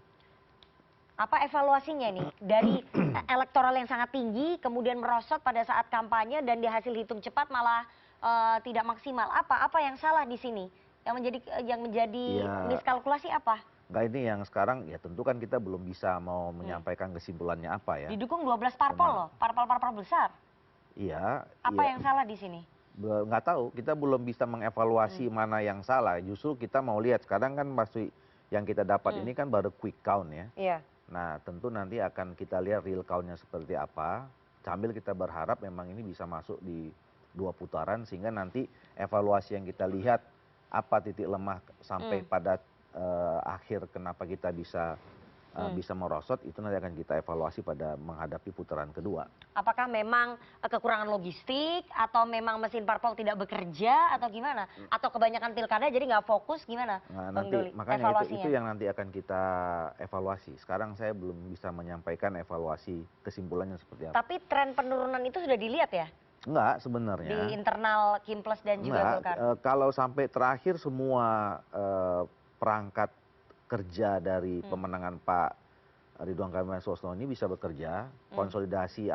Apa evaluasinya nih dari elektoral yang sangat tinggi kemudian merosot pada saat kampanye dan di hasil hitung cepat malah tidak maksimal? Apa yang salah di sini? Yang menjadi miskalkulasi apa? Enggak, ini yang sekarang ya tentu kan kita belum bisa mau menyampaikan kesimpulannya apa ya. Didukung 12 parpol loh, parpol-parpol besar. Iya. Apa yang salah di sini? Nggak tahu, kita belum bisa mengevaluasi mana yang salah. Justru kita mau lihat, sekarang kan masih yang kita dapat ini kan baru quick count ya. Iya. Nah tentu nanti akan kita lihat real count-nya seperti apa. Sambil kita berharap memang ini bisa masuk di 2 putaran sehingga nanti evaluasi yang kita lihat apa titik lemah sampai pada akhir kenapa kita bisa merosot, itu nanti akan kita evaluasi pada menghadapi putaran kedua. Apakah memang kekurangan logistik atau memang mesin parpol tidak bekerja atau gimana? Atau kebanyakan pilkada jadi nggak fokus gimana? Nah, nanti makanya itu yang nanti akan kita evaluasi. Sekarang saya belum bisa menyampaikan evaluasi kesimpulannya seperti apa. Tapi tren penurunan itu sudah dilihat ya? Enggak sebenarnya. Di internal Kimples dan juga Golkar? Kalau sampai terakhir semua perangkat kerja dari pemenangan Pak Ridwan Kamil Sosno ini bisa bekerja, koordinasi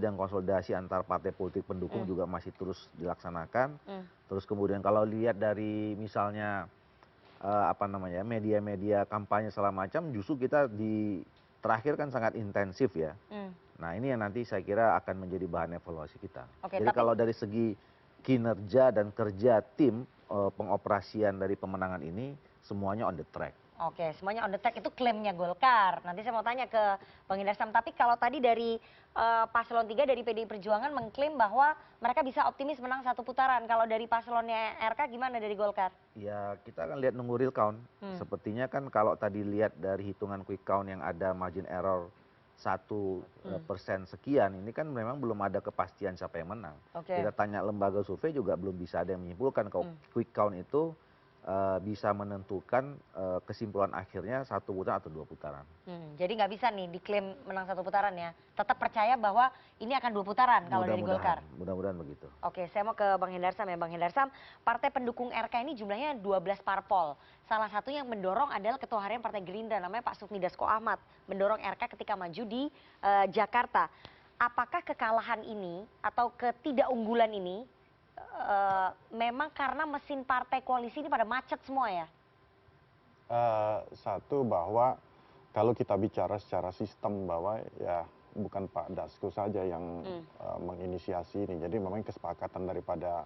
dan konsolidasi antar partai politik pendukung juga masih terus dilaksanakan. Terus kemudian kalau lihat dari misalnya media-media kampanye segala macam, justru kita di terakhir kan sangat intensif ya. Nah ini yang nanti saya kira akan menjadi bahan evaluasi kita. Jadi kalau dari segi kinerja dan kerja tim pengoperasian dari pemenangan ini semuanya on the track. Oke, semuanya on the track itu klaimnya Golkar. Nanti saya mau tanya ke Bang Indra Sam. Tapi kalau tadi dari paslon 3 dari PDI Perjuangan mengklaim bahwa mereka bisa optimis menang 1 putaran. Kalau dari paslonnya RK gimana dari Golkar? Ya kita akan lihat nunggu real count. Sepertinya kan kalau tadi lihat dari hitungan quick count yang ada margin error 1% sekian, ini kan memang belum ada kepastian siapa yang menang. Kita tanya lembaga survei juga belum bisa ada yang menyimpulkan kalau quick count itu bisa menentukan kesimpulan akhirnya 1 putaran atau 2 putaran. Jadi nggak bisa nih diklaim menang 1 putaran ya. Tetap percaya bahwa ini akan 2 putaran kalau dari Golkar. Mudah-mudahan begitu. Oke, saya mau ke Bang Hendar Sam ya. Bang Hendar Sam, partai pendukung RK ini jumlahnya 12 parpol. Salah satu yang mendorong adalah Ketua Harian Partai Gerindra namanya Pak Sufmi Dasko Ahmad. Mendorong RK ketika maju di Jakarta. Apakah kekalahan ini atau ketidakunggulan ini memang karena mesin partai koalisi ini pada macet semua ya? Satu bahwa kalau kita bicara secara sistem bahwa ya bukan Pak Dasko saja yang menginisiasi ini. Jadi memang kesepakatan daripada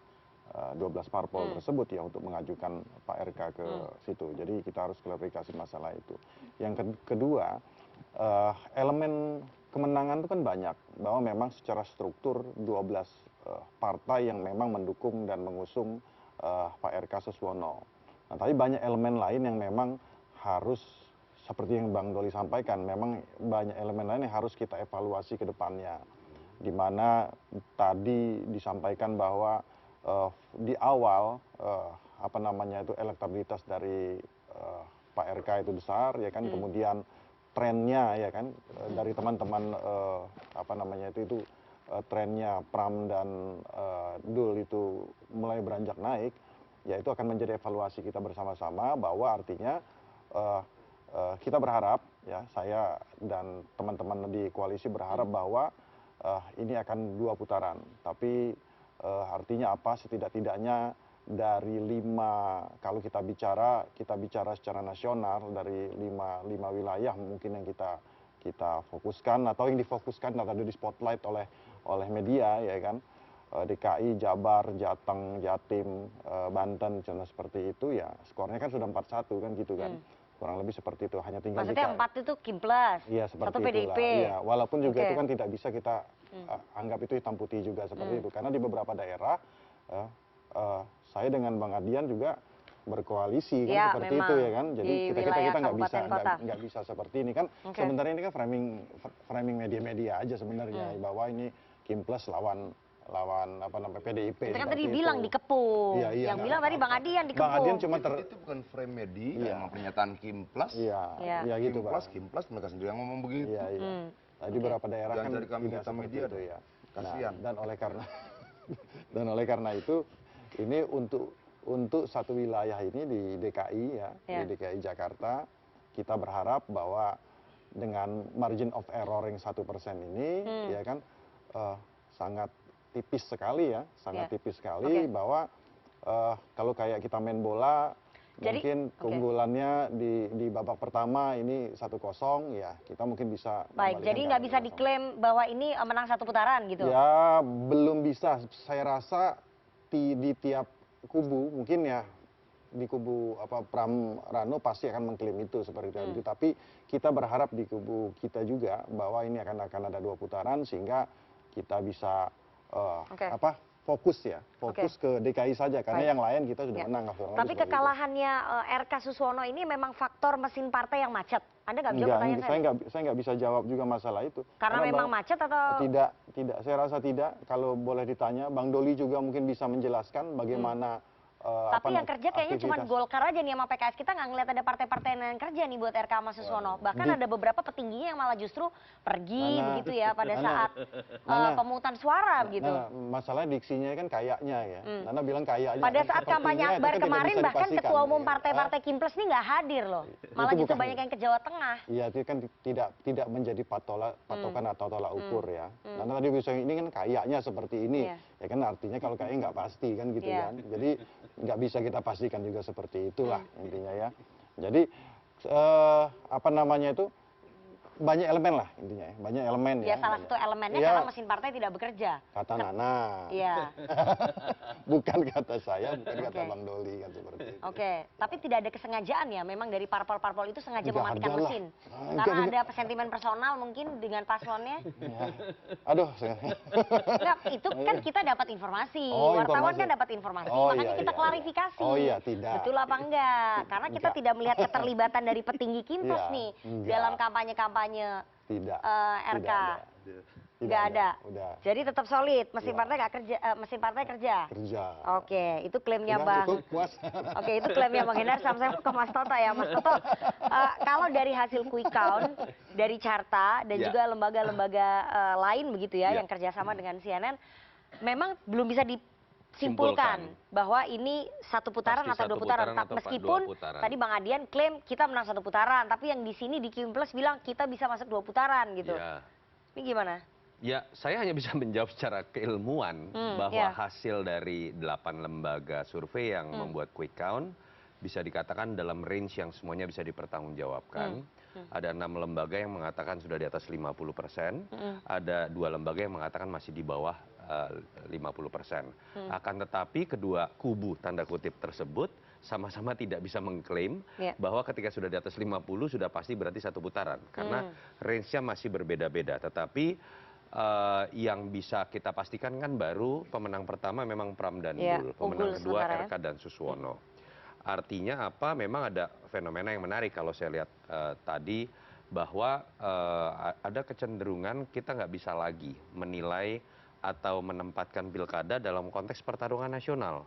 12 parpol tersebut ya untuk mengajukan Pak RK ke situ. Jadi kita harus klarifikasi masalah itu. Yang kedua, elemen kemenangan itu kan banyak. Bahwa memang secara struktur 12 partai yang memang mendukung dan mengusung Pak RK Suswono. Nah, tapi banyak elemen lain yang memang harus seperti yang Bang Doli sampaikan, memang banyak elemen lain yang harus kita evaluasi ke depannya. Di mana tadi disampaikan bahwa di awal elektabilitas dari Pak RK itu besar ya kan, kemudian trennya ya kan dari teman-teman trennya Pram dan Dul itu mulai beranjak naik, ya itu akan menjadi evaluasi kita bersama-sama bahwa artinya kita berharap ya, saya dan teman-teman di koalisi berharap bahwa ini akan 2 putaran. Tapi artinya apa, setidak-tidaknya dari 5, kalau kita bicara secara nasional dari 5 wilayah mungkin yang kita fokuskan atau yang difokuskan atau di spotlight oleh media ya kan, DKI, Jabar, Jateng, Jatim, Banten, seperti itu ya skornya kan sudah 4-1 kan gitu kan. Kurang lebih seperti itu, hanya tinggal maksudnya 4 itu Kimples, iya, seperti 1 PDIP. Iya, walaupun juga itu kan tidak bisa kita anggap itu hitam putih juga seperti itu. Karena di beberapa daerah, saya dengan Bang Adian juga berkoalisi kan ya, seperti itu ya kan. Jadi kita nggak bisa seperti ini kan. Sebenarnya ini kan framing media-media aja sebenarnya bahwa ini Kimples lawan PDIP. Kita kan tadi bilang dikepung. Iya, yang bilang tadi Bang Adian dikepung. Bang Adian cuma itu bukan frame media, emang pernyataan Kimplas. Iya gitu Bang. Kimplas mereka sendiri yang ngomong begitu. Iya. Tadi beberapa daerah kan dari kami kita media itu ya. Kasihan. Dan oleh karena itu ini untuk satu wilayah ini di DKI ya, di DKI Jakarta, kita berharap bahwa dengan margin of error yang 1% ini ya kan sangat tipis sekali ya, sangat tipis sekali bahwa kalau kayak kita main bola, mungkin keunggulannya di babak pertama ini 1-0 ya kita mungkin bisa. Baik, jadi nggak bisa diklaim bahwa ini menang 1 putaran gitu? Ya belum bisa, saya rasa di tiap kubu mungkin ya, di kubu Pram Rano pasti akan mengklaim itu seperti itu. Tapi kita berharap di kubu kita juga bahwa ini akan ada 2 putaran sehingga kita bisa fokus ke DKI saja karena yang lain kita sudah menang. Tapi kekalahannya RK Suswono ini memang faktor mesin partai yang macet. Anda nggak bisa pertanyaan saya nggak bisa jawab juga masalah itu. Karena memang macet atau? Tidak, saya rasa tidak. Kalau boleh ditanya, Bang Doli juga mungkin bisa menjelaskan bagaimana. Tapi yang kerja kayaknya cuma Golkar aja nih sama PKS. Kita nggak ngeliat ada partai-partai yang kerja nih buat RK sama Suswono. Bahkan ada beberapa petingginya yang malah justru pergi begitu ya pada saat pemungutan suara begitu. Masalahnya diksinya kan kayaknya ya. Nana bilang kayaknya. Pada saat kampanye Akbar kemarin bahkan ketua umum partai-partai Kimples ini nggak hadir loh. Malah justru banyak yang ke Jawa Tengah. Iya, itu kan tidak menjadi patokan atau tolak ukur ya. Nana tadi bisa ini kan kayaknya seperti ini. Ya kan artinya kalau kayaknya nggak pasti kan gitu kan. Jadi nggak bisa kita pastikan juga seperti itulah intinya ya. Jadi banyak elemen lah intinya ya, banyak elemen ya. Ya salah satu elemennya karena mesin partai tidak bekerja. Kata Nana. Iya. Bukan kata saya, bukan kata Bang Doli kan seperti itu. Tapi tidak ada kesengajaan ya, memang dari parpol-parpol itu sengaja mematikan mesin. Karena ada sentimen personal mungkin dengan paslonnya. Aduh. Enggak, itu kan kita dapat informasi. Wartawan kan dapat informasi, makanya kita klarifikasi. Oh iya, tidak. Betul apa enggak? Karena kita tidak melihat keterlibatan dari petinggi Kimples nih dalam kampanye-kampanye RK. Nggak ada. Jadi tetap solid, mesin partai nggak kerja, mesin partai kerja. Oke, itu klaimnya Bang. Oke, itu klaimnya Bang Hendar. Saya ke Mas Toto ya, Mas Toto. Kalau dari hasil quick count dari Carta dan juga lembaga-lembaga lain begitu ya, yang kerjasama dengan CNN, memang belum bisa simpulkan bahwa ini 1 putaran atau 2 putaran. Meskipun tadi Bang Adian klaim kita menang 1 putaran, tapi yang di sini di Kimples bilang kita bisa masuk 2 putaran gitu. Ini gimana? Ya, saya hanya bisa menjawab secara keilmuan bahwa hasil dari 8 lembaga survei yang membuat quick count bisa dikatakan dalam range yang semuanya bisa dipertanggungjawabkan. Ada 6 lembaga yang mengatakan sudah di atas 50%, ada 2 lembaga yang mengatakan masih di bawah 50%. Akan tetapi kedua kubu tanda kutip tersebut sama-sama tidak bisa mengklaim bahwa ketika sudah di atas 50 sudah pasti berarti 1 putaran. Karena range-nya masih berbeda-beda. Tetapi yang bisa kita pastikan kan baru pemenang pertama memang Pram dan Dul. Pemenang kedua RK dan Suswono. Artinya apa? Memang ada fenomena yang menarik kalau saya lihat tadi bahwa ada kecenderungan kita nggak bisa lagi menilai atau menempatkan pilkada dalam konteks pertarungan nasional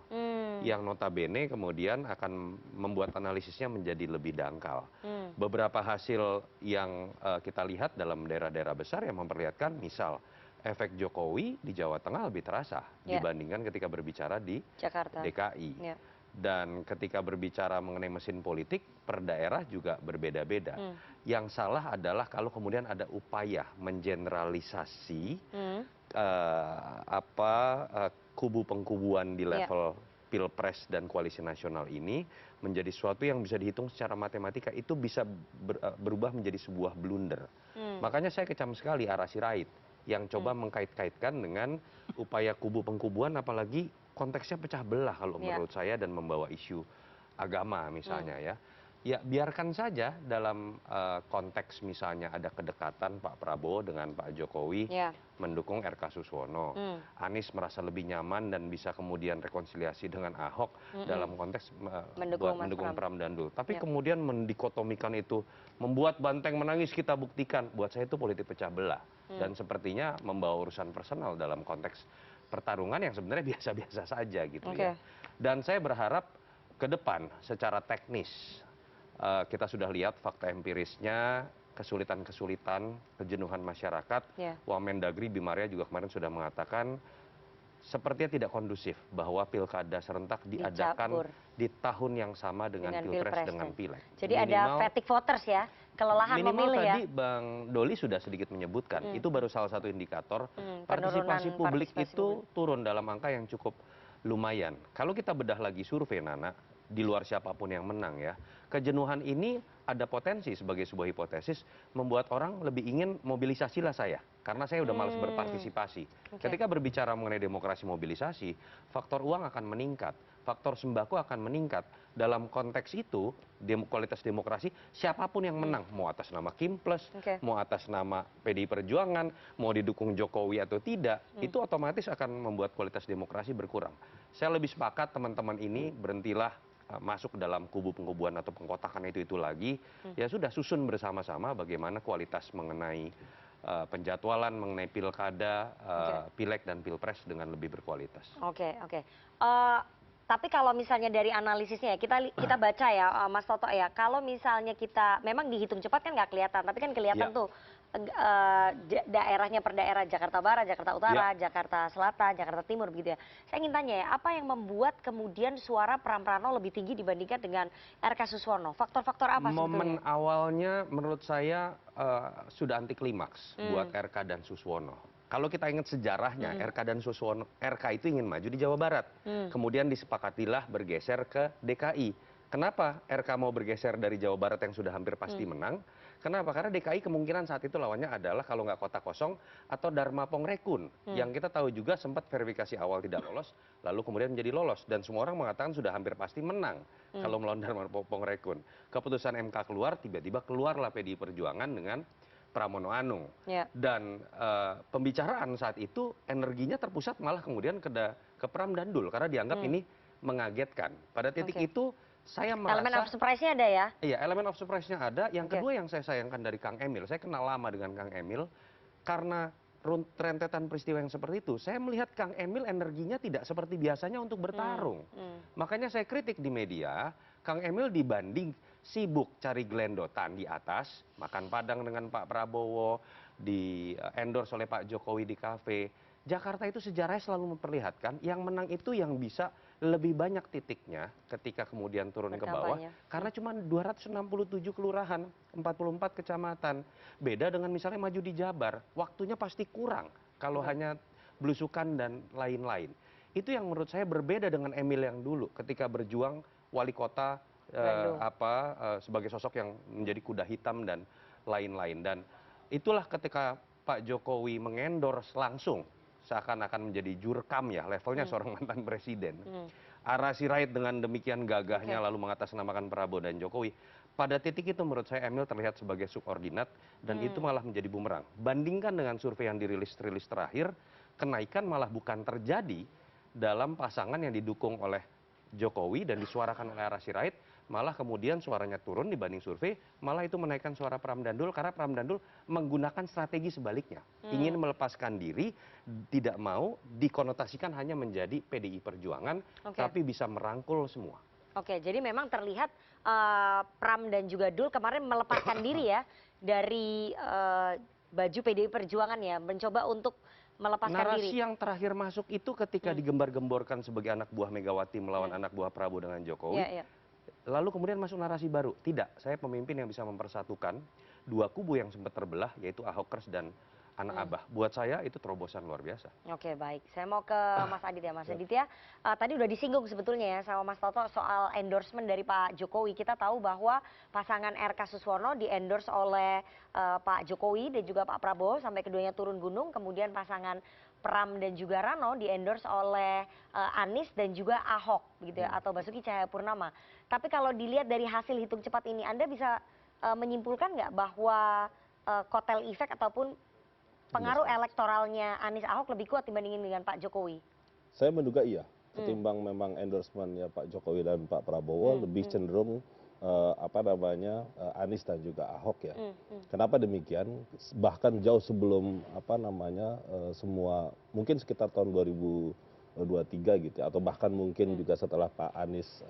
yang notabene kemudian akan membuat analisisnya menjadi lebih dangkal. Beberapa hasil yang kita lihat dalam daerah-daerah besar yang memperlihatkan misal efek Jokowi di Jawa Tengah lebih terasa dibandingkan ketika berbicara di Jakarta. DKI. Dan ketika berbicara mengenai mesin politik per daerah juga berbeda-beda. Yang salah adalah kalau kemudian ada upaya mengeneralisasi kubu pengkubuan di level pilpres dan koalisi nasional ini menjadi sesuatu yang bisa dihitung secara matematika itu bisa berubah menjadi sebuah blunder. Makanya saya kecam sekali Ara Sirait yang coba mengkait-kaitkan dengan upaya kubu pengkubuan apalagi konteksnya pecah belah kalau menurut saya dan membawa isu agama misalnya ya. Ya biarkan saja dalam konteks misalnya ada kedekatan Pak Prabowo dengan Pak Jokowi mendukung RK Suswono. Anies merasa lebih nyaman dan bisa kemudian rekonsiliasi dengan Ahok dalam konteks mendukung Pram dan Dul. Tapi kemudian mendikotomikan itu, membuat banteng menangis kita buktikan. Buat saya itu politik pecah belah. Dan sepertinya membawa urusan personal dalam konteks pertarungan yang sebenarnya biasa-biasa saja gitu ya. Dan saya berharap ke depan secara teknis kita sudah lihat fakta empirisnya, kesulitan-kesulitan, kejenuhan masyarakat. Wamendagri Bimaria juga kemarin sudah mengatakan sepertinya tidak kondusif bahwa pilkada serentak diadakan di tahun yang sama dengan pilpres dengan pileg. Jadi ada fatigue voters ya, kelelahan memilih ya. Tadi Bang Doli sudah sedikit menyebutkan, itu baru salah satu indikator partisipasi publik itu turun dalam angka yang cukup lumayan. Kalau kita bedah lagi survei Nana, di luar siapapun yang menang ya, kejenuhan ini ada potensi sebagai sebuah hipotesis membuat orang lebih ingin mobilisasi lah saya, karena saya udah malas berpartisipasi. Ketika berbicara mengenai demokrasi mobilisasi, faktor uang akan meningkat, faktor sembako akan meningkat. Dalam konteks itu, kualitas demokrasi siapapun yang menang, mau atas nama Kim Plus, mau atas nama PDI Perjuangan, mau didukung Jokowi atau tidak, itu otomatis akan membuat kualitas demokrasi berkurang. Saya lebih sepakat teman-teman ini berhentilah masuk dalam kubu-pengkubuan atau pengkotakan itu lagi, ya sudah susun bersama-sama bagaimana kualitas mengenai penjadwalan mengenai pilkada, pileg dan pilpres dengan lebih berkualitas. Oke. Tapi kalau misalnya dari analisisnya ya, kita baca ya Mas Toto ya, kalau misalnya kita memang dihitung cepat kan nggak kelihatan, tapi kan kelihatan tuh daerahnya per daerah, Jakarta Barat, Jakarta Utara, Jakarta Selatan, Jakarta Timur begitu ya. Saya ingin tanya ya, apa yang membuat kemudian suara Pram Prano lebih tinggi dibandingkan dengan RK Suswono? Faktor-faktor apa sebetulnya? Momen awalnya menurut saya sudah anti klimaks buat RK dan Suswono. Kalau kita ingat sejarahnya, RK dan Suswono, RK itu ingin maju di Jawa Barat. Kemudian disepakatilah bergeser ke DKI. Kenapa RK mau bergeser dari Jawa Barat yang sudah hampir pasti menang? Kenapa? Karena DKI kemungkinan saat itu lawannya adalah kalau nggak Kota Kosong atau Dharma Pongrekun. Yang kita tahu juga sempat verifikasi awal tidak lolos, lalu kemudian menjadi lolos. Dan semua orang mengatakan sudah hampir pasti menang kalau melawan Dharma Pongrekun. Keputusan MK keluar, tiba-tiba keluarlah PDI Perjuangan dengan Pramono Anung. Dan pembicaraan saat itu energinya terpusat malah kemudian ke Pram dan Dul karena dianggap ini mengagetkan. Pada titik itu saya merasa elemen of surprise-nya ada ya? Iya, elemen of surprise-nya ada. Yang kedua yang saya sayangkan dari Kang Emil, saya kenal lama dengan Kang Emil, karena rentetan peristiwa yang seperti itu, saya melihat Kang Emil energinya tidak seperti biasanya untuk bertarung. Makanya saya kritik di media, Kang Emil dibanding sibuk cari gelendotan di atas, makan padang dengan Pak Prabowo, di endorse oleh Pak Jokowi di kafe. Jakarta itu sejarahnya selalu memperlihatkan yang menang itu yang bisa lebih banyak titiknya ketika kemudian turun ke bawah. Karena cuma 267 kelurahan, 44 kecamatan. Beda dengan misalnya maju di Jabar, waktunya pasti kurang kalau hanya belusukan dan lain-lain. Itu yang menurut saya berbeda dengan Emil yang dulu ketika berjuang wali kota sebagai sosok yang menjadi kuda hitam dan lain-lain. Dan itulah ketika Pak Jokowi mengendorse langsung seakan-akan menjadi jurkam ya, levelnya seorang mantan presiden. Ara Sirait dengan demikian gagahnya lalu mengatasnamakan Prabowo dan Jokowi. Pada titik itu menurut saya Emil terlihat sebagai subordinat dan itu malah menjadi bumerang. Bandingkan dengan survei yang dirilis terakhir, kenaikan malah bukan terjadi dalam pasangan yang didukung oleh Jokowi dan disuarakan oleh Ara Sirait, malah kemudian suaranya turun dibanding survei, malah itu menaikkan suara Pram dan Dul karena Pram dan Dul menggunakan strategi sebaliknya. Ingin melepaskan diri, tidak mau dikonotasikan hanya menjadi PDI Perjuangan, tapi bisa merangkul semua. Oke, jadi memang terlihat Pram dan juga Dul kemarin melepaskan diri ya dari baju PDI Perjuangan ya, mencoba untuk melepaskan diri. Narasi yang terakhir masuk itu ketika digembar-gemborkan sebagai anak buah Megawati melawan anak buah Prabowo dengan Jokowi. Lalu kemudian masuk narasi baru. Tidak, saya pemimpin yang bisa mempersatukan dua kubu yang sempat terbelah, yaitu Ahokers dan anak Abah. Buat saya itu terobosan luar biasa. Oke, baik. Saya mau ke Mas Aditya. Mas Aditya, tadi udah disinggung sebetulnya ya sama Mas Toto soal endorsement dari Pak Jokowi. Kita tahu bahwa pasangan RK Suswono di-endorse oleh Pak Jokowi dan juga Pak Prabowo sampai keduanya turun gunung. Kemudian pasangan Pram dan juga Rano di-endorse oleh Anies dan juga Ahok begitu ya, atau Basuki Cahayapurnama. Tapi kalau dilihat dari hasil hitung cepat ini, Anda bisa menyimpulkan nggak bahwa kotel efek ataupun pengaruh elektoralnya Anies Ahok lebih kuat dibandingin dengan Pak Jokowi? Saya menduga iya, ketimbang memang endorsementnya Pak Jokowi dan Pak Prabowo lebih cenderung Anies dan juga Ahok ya. Kenapa demikian? Bahkan jauh sebelum semua mungkin sekitar tahun 2019 2023 gitu ya, atau bahkan mungkin juga setelah Pak Anies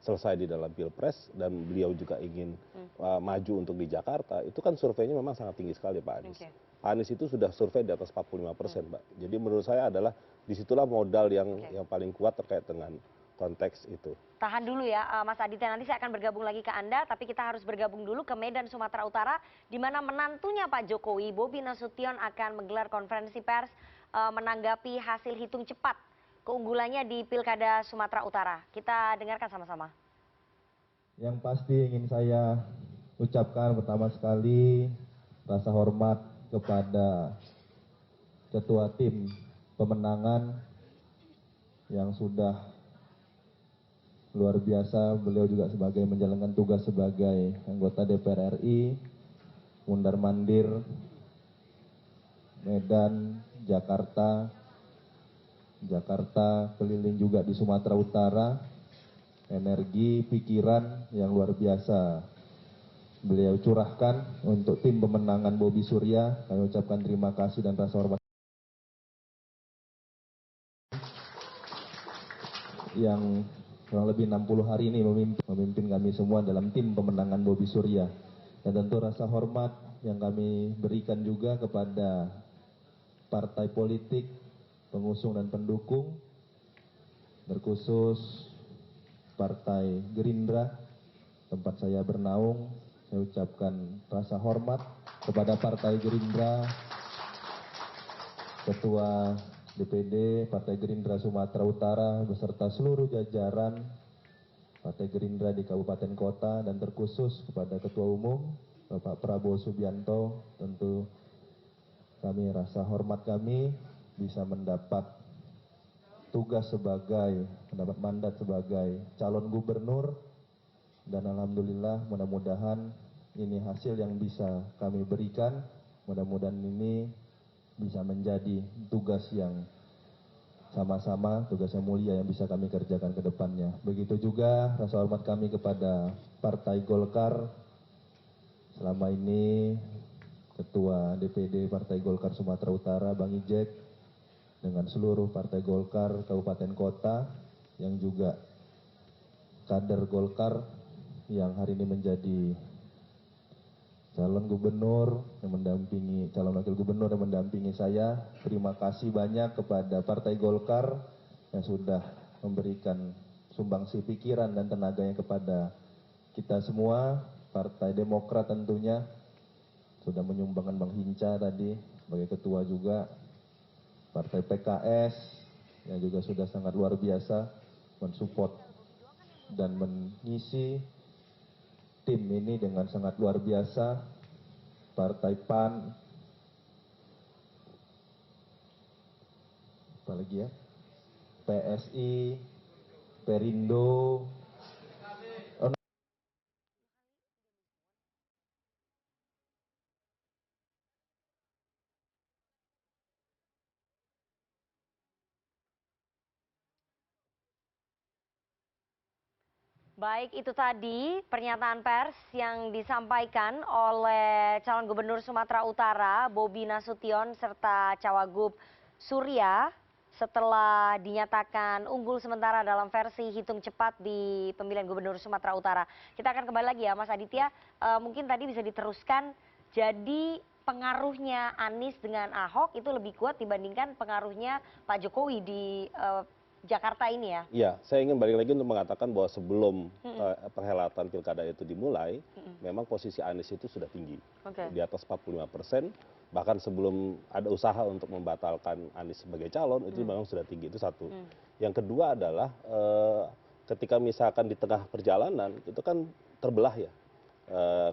selesai di dalam Pilpres dan beliau juga ingin maju untuk di Jakarta, itu kan surveinya memang sangat tinggi sekali Pak Anies. Pak Anies itu sudah survei di atas 45%, Mbak. Jadi menurut saya adalah disitulah modal yang paling kuat terkait dengan konteks itu. Tahan dulu ya, Mas Aditya, nanti saya akan bergabung lagi ke Anda, tapi kita harus bergabung dulu ke Medan, Sumatera Utara, di mana menantunya Pak Jokowi, Bobi Nasution, akan menggelar konferensi pers menanggapi hasil hitung cepat keunggulannya di Pilkada Sumatera Utara. Kita dengarkan sama-sama. Yang pasti ingin saya ucapkan pertama sekali rasa hormat kepada Ketua Tim Pemenangan yang sudah luar biasa, beliau juga sebagai menjalankan tugas sebagai anggota DPR RI, mundar-mandir Medan, Jakarta, keliling juga di Sumatera Utara, energi, pikiran yang luar biasa beliau curahkan untuk tim pemenangan Bobi Surya. Kami ucapkan terima kasih dan rasa hormat yang kurang lebih 60 hari ini memimpin kami semua dalam tim pemenangan Bobi Surya. Dan tentu rasa hormat yang kami berikan juga kepada partai politik, pengusung dan pendukung, terkhusus Partai Gerindra, tempat saya bernaung. Saya ucapkan rasa hormat kepada Partai Gerindra, Ketua DPD Partai Gerindra Sumatera Utara, beserta seluruh jajaran Partai Gerindra di Kabupaten Kota, dan terkhusus kepada Ketua Umum, Bapak Prabowo Subianto. Tentu kami rasa hormat kami bisa mendapat tugas mendapat mandat sebagai calon gubernur, dan alhamdulillah mudah-mudahan ini hasil yang bisa kami berikan, mudah-mudahan ini bisa menjadi tugas yang sama-sama, tugas yang mulia yang bisa kami kerjakan ke depannya. Begitu juga rasa hormat kami kepada Partai Golkar, selama ini Ketua DPD Partai Golkar Sumatera Utara, Bang Ijek, dengan seluruh Partai Golkar Kabupaten Kota, yang juga kader Golkar yang hari ini menjadi calon gubernur yang mendampingi, calon wakil gubernur yang mendampingi saya. Terima kasih banyak kepada Partai Golkar yang sudah memberikan sumbangsi pikiran dan tenaganya kepada kita semua. Partai Demokrat tentunya sudah menyumbangkan Bang Hinca tadi sebagai ketua juga. Partai PKS yang juga sudah sangat luar biasa mensupport dan mengisi tim ini dengan sangat luar biasa. Partai PAN, apalagi ya, PSI, Perindo. Baik, itu tadi pernyataan pers yang disampaikan oleh calon gubernur Sumatera Utara, Bobi Nasution, serta Cawagup Surya setelah dinyatakan unggul sementara dalam versi hitung cepat di pemilihan gubernur Sumatera Utara. Kita akan kembali lagi ya, Mas Aditya. Mungkin tadi bisa diteruskan, jadi pengaruhnya Anies dengan Ahok itu lebih kuat dibandingkan pengaruhnya Pak Jokowi di Jakarta ini ya? Iya, saya ingin balik lagi untuk mengatakan bahwa sebelum perhelatan pilkada itu dimulai, memang posisi Anies itu sudah tinggi, di atas 45%, bahkan sebelum ada usaha untuk membatalkan Anies sebagai calon, itu memang sudah tinggi, itu satu. Yang kedua adalah ketika misalkan di tengah perjalanan, itu kan terbelah ya.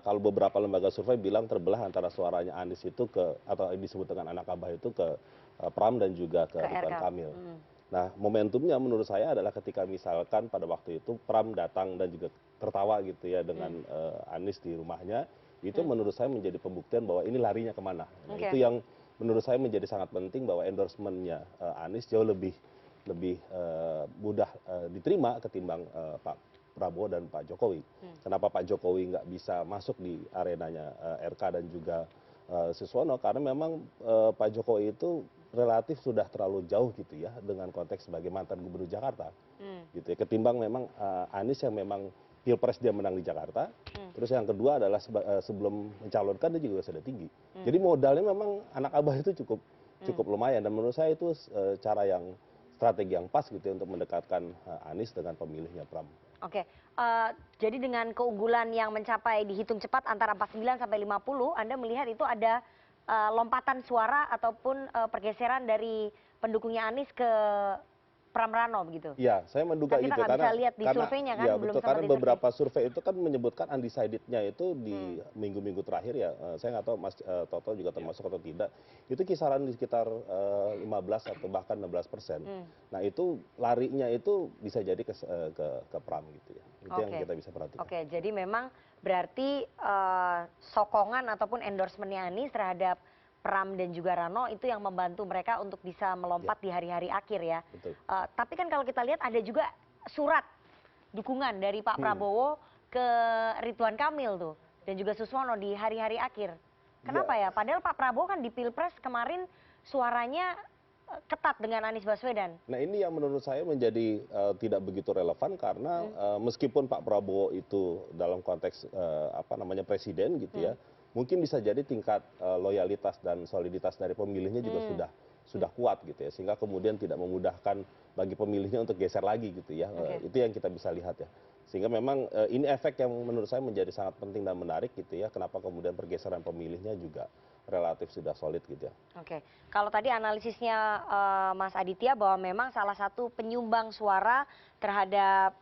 Kalau beberapa lembaga survei bilang terbelah antara suaranya Anies itu ke, atau disebut dengan anak abah itu ke Pram dan juga ke Ridwan Kamil. Nah, momentumnya menurut saya adalah ketika misalkan pada waktu itu Pram datang dan juga tertawa gitu ya dengan Anies di rumahnya, itu menurut saya menjadi pembuktian bahwa ini larinya kemana. Nah, itu yang menurut saya menjadi sangat penting, bahwa endorsementnya Anies jauh lebih mudah diterima ketimbang Pak Prabowo dan Pak Jokowi. Kenapa Pak Jokowi nggak bisa masuk di arenanya RK dan juga Suswono? Karena memang Pak Jokowi itu relatif sudah terlalu jauh gitu ya dengan konteks sebagai mantan gubernur Jakarta. Gitu ya. Ketimbang memang Anies yang memang Pilpres dia menang di Jakarta. Terus yang kedua adalah sebelum mencalonkan dia juga sudah tinggi. Jadi modalnya memang anak abah itu cukup lumayan, dan menurut saya itu cara yang strategi yang pas gitu ya untuk mendekatkan Anies dengan pemilihnya, Pram. Oke, jadi dengan keunggulan yang mencapai dihitung cepat antara 49 sampai 50, Anda melihat itu ada lompatan suara ataupun pergeseran dari pendukungnya Anies ke Pram Rano begitu? Ya, saya menduga kita itu nggak bisa lihat di surveinya kan, ya, belum betul, sempat karena beberapa survei itu kan menyebutkan undecided-nya itu di minggu-minggu terakhir ya. Saya nggak tahu Mas Toto juga termasuk atau tidak. Itu kisaran di sekitar 15 atau bahkan 16%. Nah itu larinya itu bisa jadi ke Pram gitu ya. Itu yang kita bisa perhatikan. Oke, jadi memang berarti sokongan ataupun endorsement-nya Anies terhadap Pram dan juga Rano itu yang membantu mereka untuk bisa melompat di hari-hari akhir ya. Tapi kan kalau kita lihat ada juga surat dukungan dari Pak Prabowo ke Ridwan Kamil tuh dan juga Suswono di hari-hari akhir. Kenapa ya? Padahal Pak Prabowo kan di Pilpres kemarin suaranya ketat dengan Anies Baswedan. Nah ini yang menurut saya menjadi tidak begitu relevan karena meskipun Pak Prabowo itu dalam konteks presiden gitu ya, mungkin bisa jadi tingkat loyalitas dan soliditas dari pemilihnya juga sudah kuat gitu ya, sehingga kemudian tidak memudahkan bagi pemilihnya untuk geser lagi gitu ya. Itu yang kita bisa lihat ya. Sehingga memang ini efek yang menurut saya menjadi sangat penting dan menarik gitu ya, kenapa kemudian pergeseran pemilihnya juga relatif sudah solid gitu ya. Oke, kalau tadi analisisnya Mas Aditya bahwa memang salah satu penyumbang suara terhadap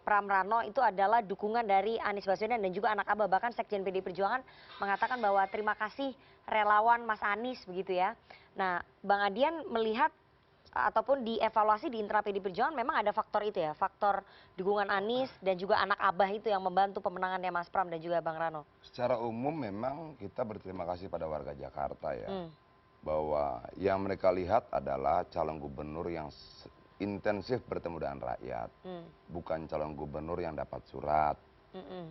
Pram Rano itu adalah dukungan dari Anies Baswedan dan juga anak abah, bahkan Sekjen PDI Perjuangan mengatakan bahwa terima kasih relawan Mas Anies begitu ya. Nah, Bang Adian melihat ataupun dievaluasi di internal PDI Perjuangan memang ada faktor itu ya, faktor dukungan Anies dan juga anak abah itu yang membantu pemenangannya Mas Pram dan juga Bang Rano. Secara umum memang kita berterima kasih pada warga Jakarta ya, bahwa yang mereka lihat adalah calon gubernur yang intensif bertemu dengan rakyat, bukan calon gubernur yang dapat surat,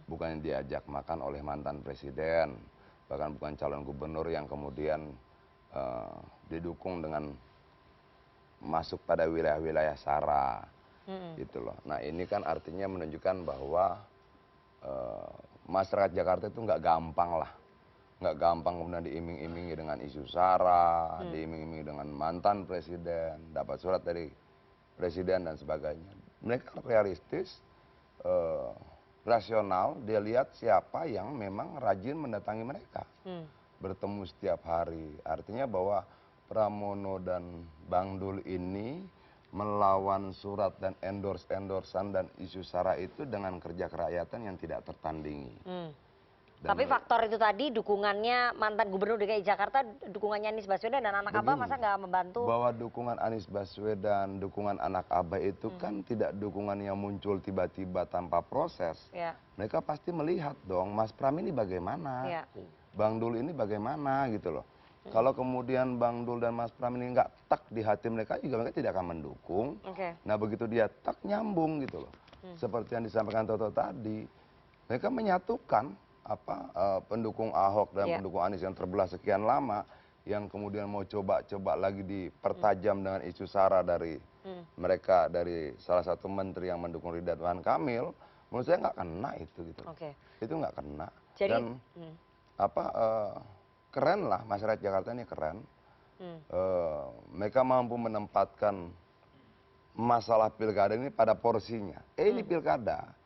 bukan yang diajak makan oleh mantan presiden, bahkan bukan calon gubernur yang kemudian didukung dengan masuk pada wilayah-wilayah SARA, gitu loh. Nah ini kan artinya menunjukkan bahwa masyarakat Jakarta itu nggak gampang lah, nggak gampang kemudian diiming-imingi dengan isu SARA, diiming-imingi dengan mantan presiden, dapat surat dari presiden dan sebagainya. Mereka realistis, rasional, dia lihat siapa yang memang rajin mendatangi mereka, bertemu setiap hari. Artinya bahwa Pramono dan Bang Dul ini melawan surat dan endorse-endorsan dan isu SARA itu dengan kerja kerakyatan yang tidak tertandingi. Tapi faktor itu tadi dukungannya mantan gubernur DKI Jakarta, dukungannya Anies Baswedan dan anak abah masa nggak membantu? Bahwa dukungan Anies Baswedan, dukungan anak abah itu kan tidak dukungan yang muncul tiba-tiba tanpa proses. Mereka pasti melihat dong, Mas Pram ini bagaimana, Bang Dul ini bagaimana gitu loh. Kalau kemudian Bang Dul dan Mas Pram ini nggak tak di hati mereka juga mereka tidak akan mendukung. Nah begitu dia tak nyambung gitu loh. Seperti yang disampaikan Toto tadi, mereka menyatukan pendukung Ahok dan pendukung Anies yang terbelah sekian lama, yang kemudian mau coba-coba lagi dipertajam dengan isu SARA dari mereka, dari salah satu menteri yang mendukung Ridwan Kamil, menurut saya nggak kena itu gitu. Itu nggak kena. Dan keren lah masyarakat Jakarta ini keren. Mereka mampu menempatkan masalah pilkada ini pada porsinya. Ini pilkada.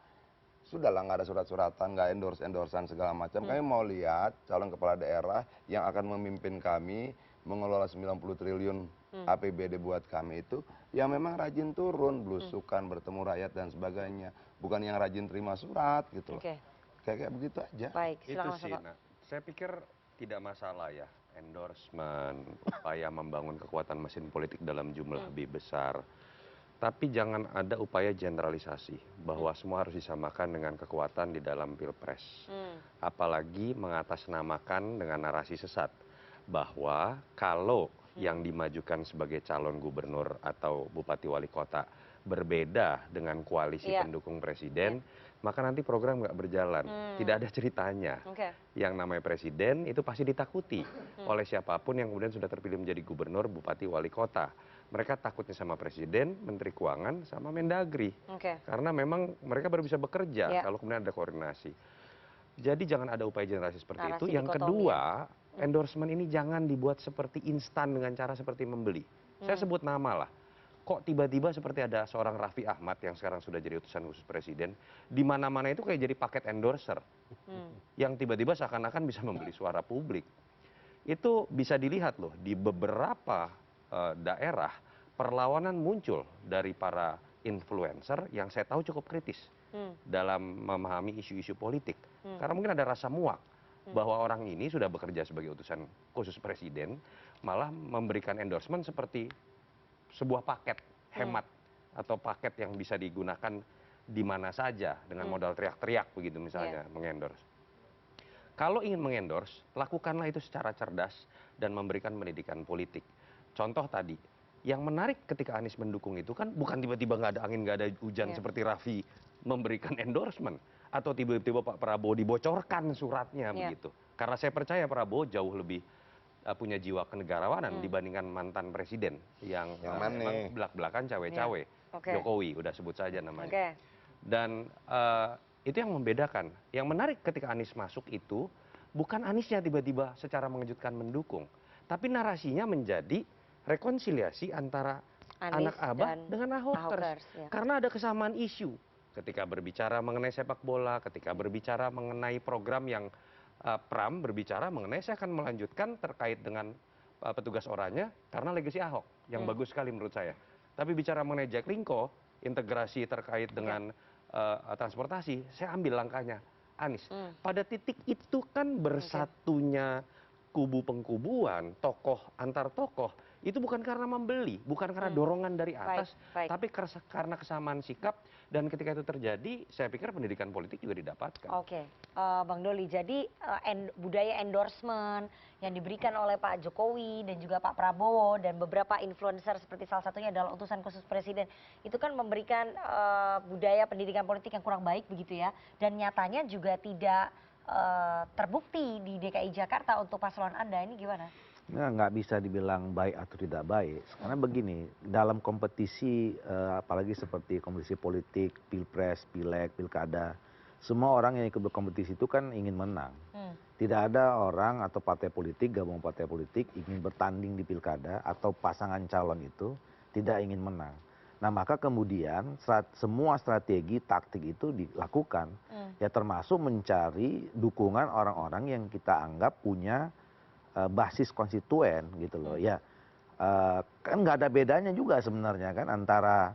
Sudahlah nggak ada surat-suratan, nggak endorse-endorsan segala macam. Kami mau lihat calon kepala daerah yang akan memimpin kami mengelola 90 triliun APBD buat kami itu yang memang rajin turun, belusukan, bertemu rakyat dan sebagainya. Bukan yang rajin terima surat gitu loh. Kayak begitu aja. Baik, itu sih. Nah, saya pikir tidak masalah ya endorsement, upaya membangun kekuatan mesin politik dalam jumlah lebih besar. Tapi jangan ada upaya generalisasi bahwa semua harus disamakan dengan kekuatan di dalam pilpres. Apalagi mengatasnamakan dengan narasi sesat bahwa kalau yang dimajukan sebagai calon gubernur atau bupati wali kota berbeda dengan koalisi pendukung presiden, maka nanti program nggak berjalan. Tidak ada ceritanya. Yang namanya presiden itu pasti ditakuti oleh siapapun yang kemudian sudah terpilih menjadi gubernur, bupati, wali kota. Mereka takutnya sama presiden, menteri keuangan, sama mendagri. Karena memang mereka baru bisa bekerja kalau kemudian ada koordinasi. Jadi jangan ada upaya generasi seperti itu. Yang kedua, endorsement ini jangan dibuat seperti instan dengan cara seperti membeli. Saya sebut nama lah. Kok tiba-tiba seperti ada seorang Raffi Ahmad yang sekarang sudah jadi utusan khusus presiden, di mana-mana itu kayak jadi paket endorser, yang tiba-tiba seakan-akan bisa membeli suara publik. Itu bisa dilihat loh, di beberapa daerah perlawanan muncul dari para influencer yang saya tahu cukup kritis dalam memahami isu-isu politik. Karena mungkin ada rasa muak bahwa orang ini sudah bekerja sebagai utusan khusus presiden, malah memberikan endorsement seperti sebuah paket hemat atau paket yang bisa digunakan di mana saja dengan modal teriak-teriak begitu misalnya mengendorse. Kalau ingin mengendorse, lakukanlah itu secara cerdas dan memberikan pendidikan politik. Contoh tadi, yang menarik ketika Anies mendukung itu kan bukan tiba-tiba nggak ada angin, nggak ada hujan seperti Raffi memberikan endorsement. Atau tiba-tiba Pak Prabowo dibocorkan suratnya begitu. Karena saya percaya Prabowo jauh lebih punya jiwa kenegarawanan dibandingkan mantan presiden yang memang belak-belakan cawe-cawe. Jokowi, udah sebut saja namanya. Dan itu yang membedakan. Yang menarik ketika Anies masuk itu, bukan Aniesnya tiba-tiba secara mengejutkan mendukung. Tapi narasinya menjadi rekonsiliasi antara anak Abah dengan Ahokers. Karena ada kesamaan isu. Ketika berbicara mengenai sepak bola, ketika berbicara mengenai program yang Pram berbicara mengenai saya akan melanjutkan terkait dengan petugas oranye karena legasi Ahok yang bagus sekali menurut saya. Tapi bicara mengenai Jaklingko, integrasi terkait dengan transportasi, saya ambil langkahnya Anies. Pada titik itu kan bersatunya kubu pengkubuan, tokoh antar tokoh, itu bukan karena membeli, bukan karena dorongan dari atas, tapi karena kesamaan sikap. Dan ketika itu terjadi, saya pikir pendidikan politik juga didapatkan. Bang Doli, jadi budaya endorsement yang diberikan oleh Pak Jokowi dan juga Pak Prabowo dan beberapa influencer seperti salah satunya adalah utusan khusus presiden, itu kan memberikan budaya pendidikan politik yang kurang baik begitu ya. Dan nyatanya juga tidak terbukti di DKI Jakarta untuk paslon Anda, ini gimana? Nggak bisa dibilang baik atau tidak baik. Karena begini, dalam kompetisi, apalagi seperti kompetisi politik, pilpres, pileg, pilkada, semua orang yang ikut berkompetisi itu kan ingin menang. Tidak ada orang atau partai politik, gabungan partai politik ingin bertanding di pilkada atau pasangan calon itu tidak ingin menang. Nah maka kemudian semua strategi taktik itu dilakukan, ya termasuk mencari dukungan orang-orang yang kita anggap punya basis konstituen gitu loh ya. Kan nggak ada bedanya juga sebenarnya kan antara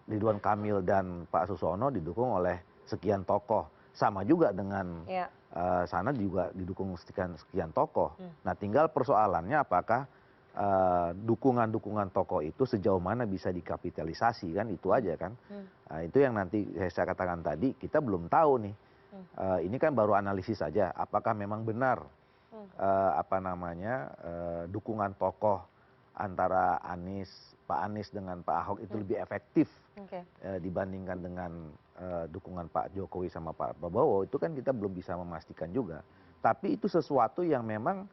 Ridwan Kamil dan Pak Susono didukung oleh sekian tokoh, sama juga dengan sana juga didukung sekian tokoh. Nah tinggal persoalannya apakah dukungan-dukungan tokoh itu sejauh mana bisa dikapitalisasi kan, itu aja kan. Itu yang nanti saya katakan tadi, kita belum tahu nih. Ini kan baru analisis saja, apakah memang benar dukungan tokoh antara Pak Anies dengan Pak Ahok itu lebih efektif dibandingkan dengan dukungan Pak Jokowi sama Pak Prabowo, itu kan kita belum bisa memastikan juga. Tapi itu sesuatu yang memang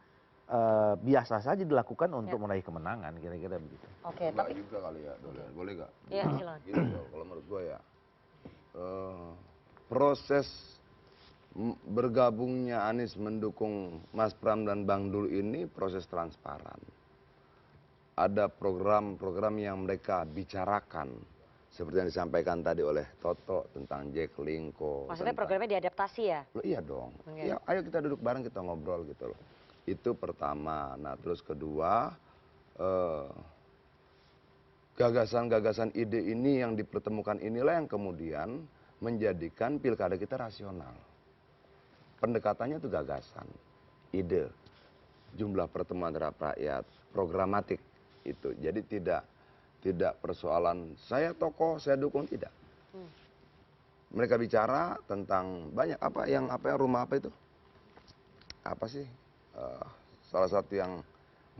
biasa saja dilakukan untuk meraih kemenangan, kira-kira begitu. Tapi juga kali ya, boleh nggak? Iya, silakan. Gitu, kalau menurut gue ya, proses bergabungnya Anies mendukung Mas Pram dan Bang Dul ini proses transparan. Ada program-program yang mereka bicarakan, seperti yang disampaikan tadi oleh Toto tentang Jaklingko. Maksudnya programnya diadaptasi ya? Loh, iya dong. Ya, ayo kita duduk bareng, kita ngobrol gitu loh. Itu pertama. Nah terus kedua, gagasan-gagasan ide ini yang dipertemukan inilah yang kemudian menjadikan pilkada kita rasional. Pendekatannya itu gagasan, ide, jumlah pertemuan terhadap rakyat, programatik itu. Jadi tidak persoalan saya tokoh, saya dukung, tidak. Mereka bicara tentang banyak apa yang rumah apa itu? Apa sih? Salah satu yang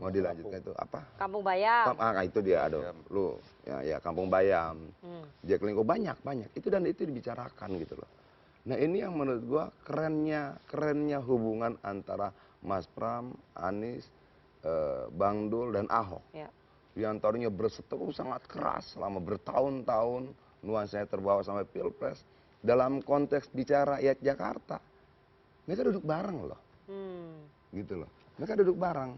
mau dilanjutkan itu apa? Kampung Bayam. Itu dia, aduh, lu ya Kampung Bayam, Jaklingko banyak itu dan itu dibicarakan gitu loh. Nah ini yang menurut gua kerennya hubungan antara Mas Pram, Anies, Bang Dul dan Ahok. Ya. Yang tadinya berseteru sangat keras selama bertahun-tahun, nuansanya terbawa sampai Pilpres. Dalam konteks bicara rakyat Jakarta, mereka duduk bareng loh, gitu loh. Mereka duduk bareng.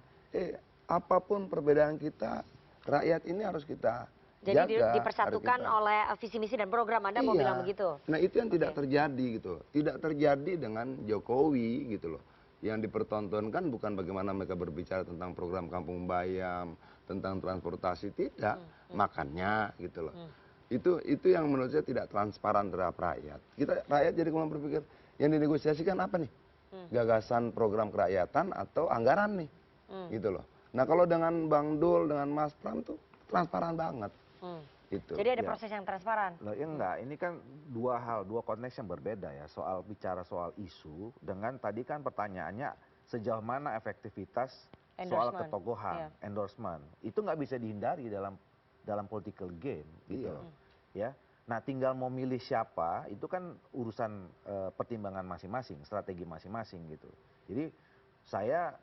Apapun perbedaan kita, rakyat ini harus kita jaga. Jadi dipersatukan oleh visi misi dan program. Anda mau bilang begitu? Nah itu yang tidak terjadi gitu, tidak terjadi dengan Jokowi gitu loh. Yang dipertontonkan bukan bagaimana mereka berbicara tentang program Kampung Bayam, tentang transportasi, tidak, makannya gitu loh. Itu yang menurut saya tidak transparan terhadap rakyat. Rakyat jadi kemudian berpikir yang dinegosiasikan apa nih? Gagasan program kerakyatan atau anggaran nih, gitu loh. Nah kalau dengan Bang Dul, dengan Mas Pram tuh transparan banget. Gitu. Jadi ada proses yang transparan. Loh, ya enggak, ini kan dua konteks yang berbeda ya. Bicara soal isu dengan tadi kan pertanyaannya sejauh mana efektivitas soal ketokohan, endorsement. Itu nggak bisa dihindari dalam political game gitu. Ya. Nah, tinggal mau milih siapa itu kan urusan pertimbangan masing-masing, strategi masing-masing gitu. Jadi saya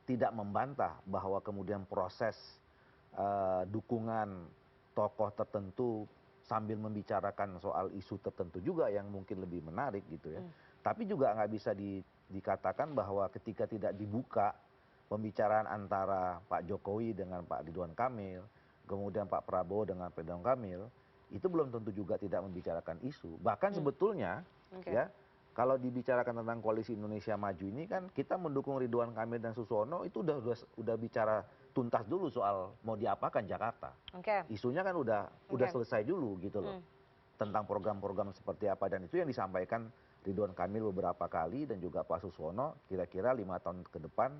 tidak membantah bahwa kemudian proses dukungan tokoh tertentu sambil membicarakan soal isu tertentu juga yang mungkin lebih menarik gitu ya. Tapi juga nggak bisa dikatakan bahwa ketika tidak dibuka pembicaraan antara Pak Jokowi dengan Pak Ridwan Kamil, kemudian Pak Prabowo dengan Pak Ridwan Kamil, itu belum tentu juga tidak membicarakan isu. Bahkan sebetulnya ya kalau dibicarakan tentang koalisi Indonesia Maju ini kan kita mendukung Ridwan Kamil dan Susono itu udah bicara tuntas dulu soal mau diapakan Jakarta. Isunya kan udah selesai dulu gitu loh. Tentang program-program seperti apa dan itu yang disampaikan Ridwan Kamil beberapa kali dan juga Pak Susono kira-kira 5 tahun ke depan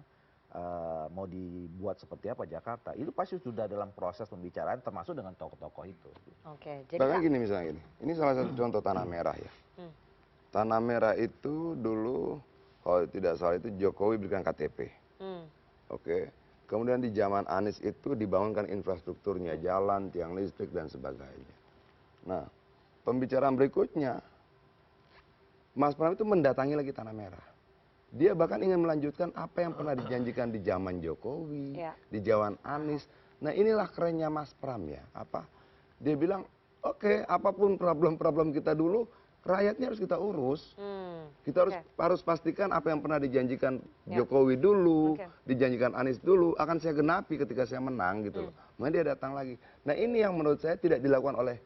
mau dibuat seperti apa Jakarta. Itu pasti sudah dalam proses pembicaraan termasuk dengan tokoh-tokoh itu. Jadi bahkan gini misalnya gini, ini salah satu contoh Tanah Merah ya. Tanah Merah itu dulu kalau tidak salah itu Jokowi berikan KTP. Kemudian di zaman Anies itu dibangunkan infrastrukturnya, jalan, tiang listrik dan sebagainya. Nah, pembicaraan berikutnya Mas Pram itu mendatangi lagi Tanah Merah. Dia bahkan ingin melanjutkan apa yang pernah dijanjikan di zaman Jokowi, di zaman Anies. Nah, inilah kerennya Mas Pram ya. Dia bilang, oke, apapun problem-problem kita dulu, rakyatnya harus kita urus. Kita harus pastikan apa yang pernah dijanjikan Jokowi dulu, dijanjikan Anies dulu, akan saya genapi ketika saya menang gitu loh. Kemudian dia datang lagi. Nah ini yang menurut saya tidak dilakukan oleh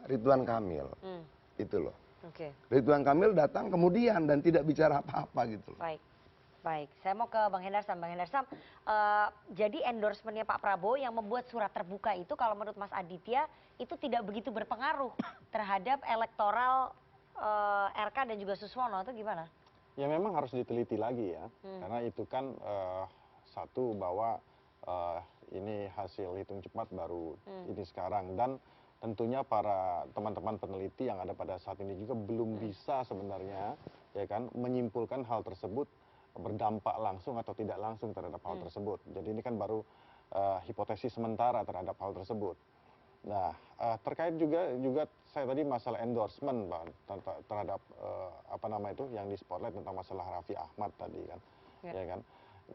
Ridwan Kamil. Itu loh. Ridwan Kamil datang kemudian dan tidak bicara apa-apa gitu loh. Baik. Saya mau ke Bang Hendarsam. Bang Hendarsam, jadi endorsementnya Pak Prabowo yang membuat surat terbuka itu kalau menurut Mas Aditya itu tidak begitu berpengaruh terhadap elektoral RK dan juga Suswono itu gimana? Ya memang harus diteliti lagi ya, karena itu kan satu bahwa ini hasil hitung cepat baru ini sekarang dan tentunya para teman-teman peneliti yang ada pada saat ini juga belum bisa sebenarnya ya kan menyimpulkan hal tersebut berdampak langsung atau tidak langsung terhadap hal tersebut. Jadi ini kan baru hipotesis sementara terhadap hal tersebut. Nah, terkait juga saya tadi masalah endorsement terhadap yang di spotlight tentang masalah Raffi Ahmad tadi kan. Ya kan.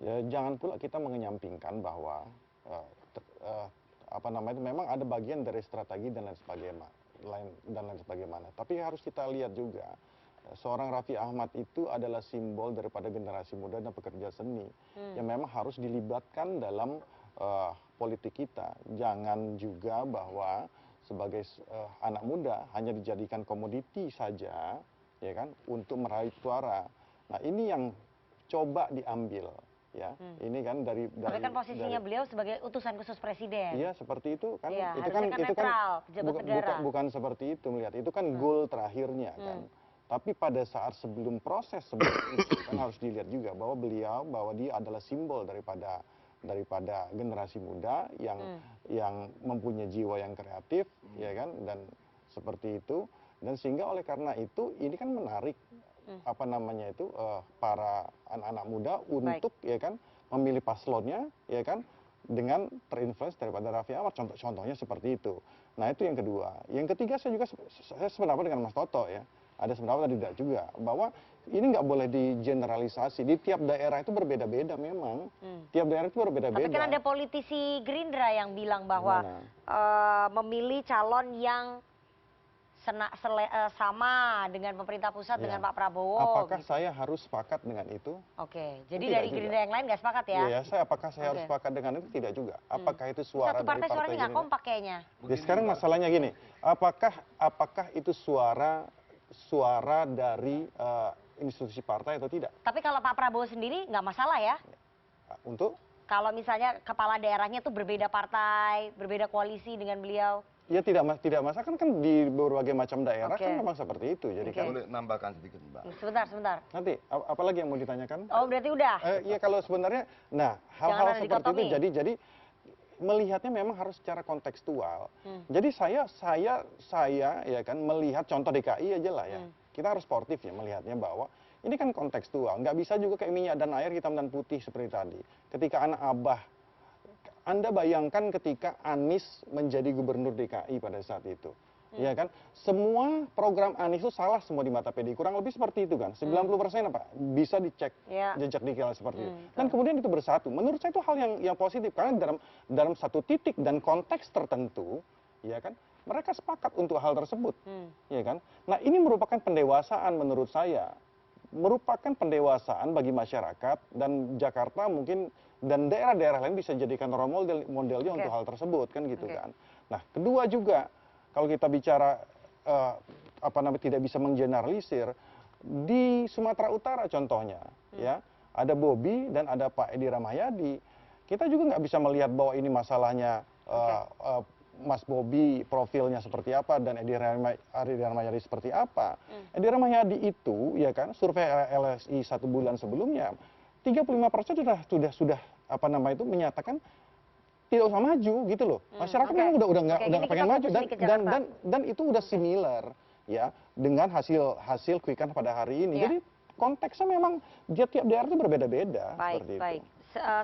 Ya, jangan pula kita mengenyampingkan bahwa memang ada bagian dari strategi dan lain sebagaimana. Tapi harus kita lihat juga seorang Raffi Ahmad itu adalah simbol daripada generasi muda dan pekerja seni yang memang harus dilibatkan dalam politik kita. Jangan juga bahwa sebagai anak muda hanya dijadikan komoditi saja ya kan untuk meraih suara. Nah, ini yang coba diambil. Ya, ini kan dari kan posisinya beliau sebagai utusan khusus presiden. Iya, seperti itu kan. Ya, itu kan netral, pejabat negara. Bukan seperti itu melihat. Itu kan goal terakhirnya kan. Tapi pada saat sebelum itu kan harus dilihat juga bahwa dia adalah simbol daripada generasi muda yang mempunyai jiwa yang kreatif ya kan dan seperti itu dan sehingga oleh karena itu ini kan menarik para anak-anak muda untuk ya kan memilih paslonnya, ya kan, dengan terinfluence daripada Raffi Ahmad, contohnya seperti itu. Nah itu yang kedua. Yang ketiga saya sependapat dengan Mas Toto ya, ada sependapat atau tidak juga, bahwa ini nggak boleh digeneralisasi, di tiap daerah itu berbeda-beda memang, tiap daerah itu berbeda-beda. Tapi kan ada politisi Gerindra yang bilang bahwa memilih calon yang sama dengan pemerintah pusat dengan Pak Prabowo. Apakah saya harus sepakat dengan itu? Oke, jadi dari Gerindra yang lain nggak sepakat ya? Iya, apakah saya harus sepakat dengan itu? Tidak juga. Apakah itu suara satu partai dari suaranya nggak kompak kayaknya. Ya, sekarang masalahnya gini, apakah itu suara dari institusi partai atau tidak? Tapi kalau Pak Prabowo sendiri nggak masalah ya? Untuk? Kalau misalnya kepala daerahnya tuh berbeda partai, berbeda koalisi dengan beliau. Ya tidak masalah, kan di berbagai macam daerah kan memang seperti itu. Jadi kan boleh nambahkan sedikit, Mbak. Sebentar. Nanti apalagi yang mau ditanyakan? Oh, berarti udah. Iya, kalau sebenarnya hal-hal seperti itu jadi melihatnya memang harus secara kontekstual. Jadi saya ya kan melihat contoh DKI aja lah ya. Kita harus sportif ya melihatnya bahwa ini kan kontekstual. Nggak bisa juga kayak minyak dan air, hitam dan putih seperti tadi. Ketika anak abah, Anda bayangkan ketika Anies menjadi gubernur DKI pada saat itu. Ya kan, semua program Anies itu salah semua di mata PDI, kurang lebih seperti itu kan, 90% apa bisa dicek jejak digital seperti itu. Dan kemudian itu bersatu. Menurut saya itu hal yang positif karena dalam satu titik dan konteks tertentu, ya kan, mereka sepakat untuk hal tersebut, ya kan. Nah ini merupakan pendewasaan menurut saya, merupakan pendewasaan bagi masyarakat dan Jakarta mungkin dan daerah-daerah lain bisa jadikan role modelnya untuk hal tersebut kan gitu kan. Nah kedua juga kalau kita bicara tidak bisa menggeneralisir di Sumatera Utara contohnya ya ada Bobi dan ada Pak Edi Rahmayadi, kita juga nggak bisa melihat bahwa ini masalahnya Mas Bobi profilnya seperti apa dan Edi Rahmayadi seperti apa. Edi Rahmayadi itu ya kan survei LSI 1 bulan sebelumnya 35% sudah menyatakan tidak usah maju gitu loh. Masyarakat memang udah nggak pengen maju dan itu udah similar ya dengan hasil quick count pada hari ini. Jadi konteksnya memang tiap daerah itu berbeda-beda. Baik.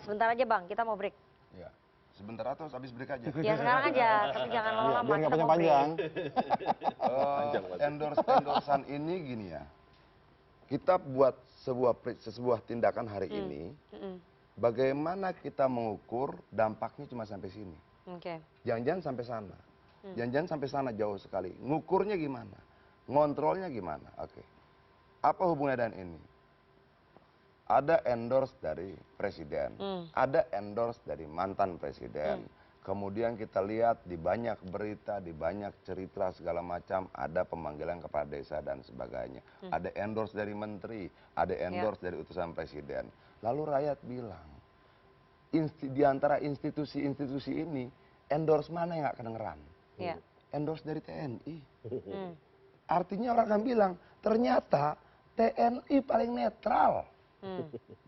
Sebentar aja Bang, kita mau break. Ya. Sebentar atau habis break aja? Ya sekarang aja, tapi jangan lama-lama. Biar nggak panjang-panjang. Endorse-endorsan ini gini ya. Kita buat sebuah tindakan hari ini, bagaimana kita mengukur dampaknya cuma sampai sini. Jangan-jangan sampai sana. Jangan-jangan sampai sana jauh sekali. Ngukurnya gimana? Ngontrolnya gimana? Oke. Apa hubungannya dengan ini? Ada endorse dari presiden, ada endorse dari mantan presiden. Kemudian kita lihat di banyak berita, di banyak cerita segala macam, ada pemanggilan kepala desa dan sebagainya. Ada endorse dari menteri, ada endorse dari utusan presiden. Lalu rakyat bilang, di antara institusi-institusi ini, endorse mana yang nggak kedengeran? Endorse dari TNI. Artinya orang akan bilang, ternyata TNI paling netral.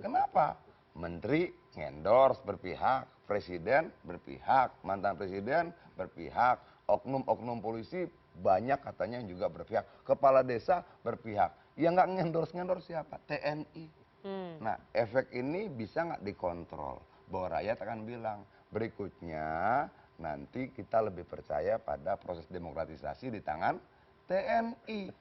Kenapa? Menteri endorse berpihak, presiden berpihak, mantan presiden berpihak, oknum-oknum polisi banyak katanya yang juga berpihak, kepala desa berpihak. Yang nggak ngendorse siapa? TNI. Nah, efek ini bisa nggak dikontrol? Bahwa rakyat akan bilang, berikutnya nanti kita lebih percaya pada proses demokratisasi di tangan TNI.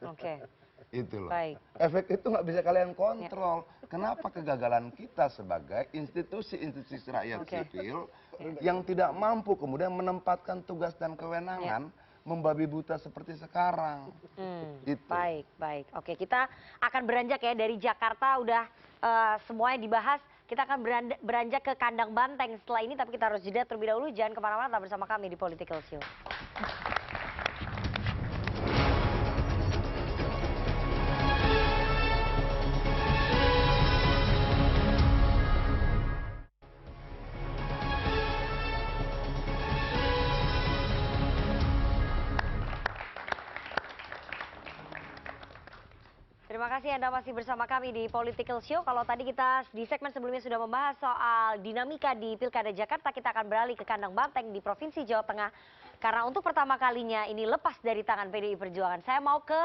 Itu loh. Efek itu nggak bisa kalian kontrol. Kenapa kegagalan kita sebagai institusi-institusi rakyat sipil yang tidak mampu kemudian menempatkan tugas dan kewenangan membabi buta seperti sekarang. Itu. Baik. Oke, kita akan beranjak ya dari Jakarta udah semuanya dibahas. Kita akan beranjak ke kandang banteng setelah ini, tapi kita harus jeda terlebih dahulu. Jangan kemana-mana, tetap bersama kami di Political Show. Terima kasih Anda masih bersama kami di Political Show. Kalau tadi kita di segmen sebelumnya sudah membahas soal dinamika di Pilkada Jakarta, kita akan beralih ke kandang banteng di Provinsi Jawa Tengah. Karena untuk pertama kalinya ini lepas dari tangan PDI Perjuangan. Saya mau ke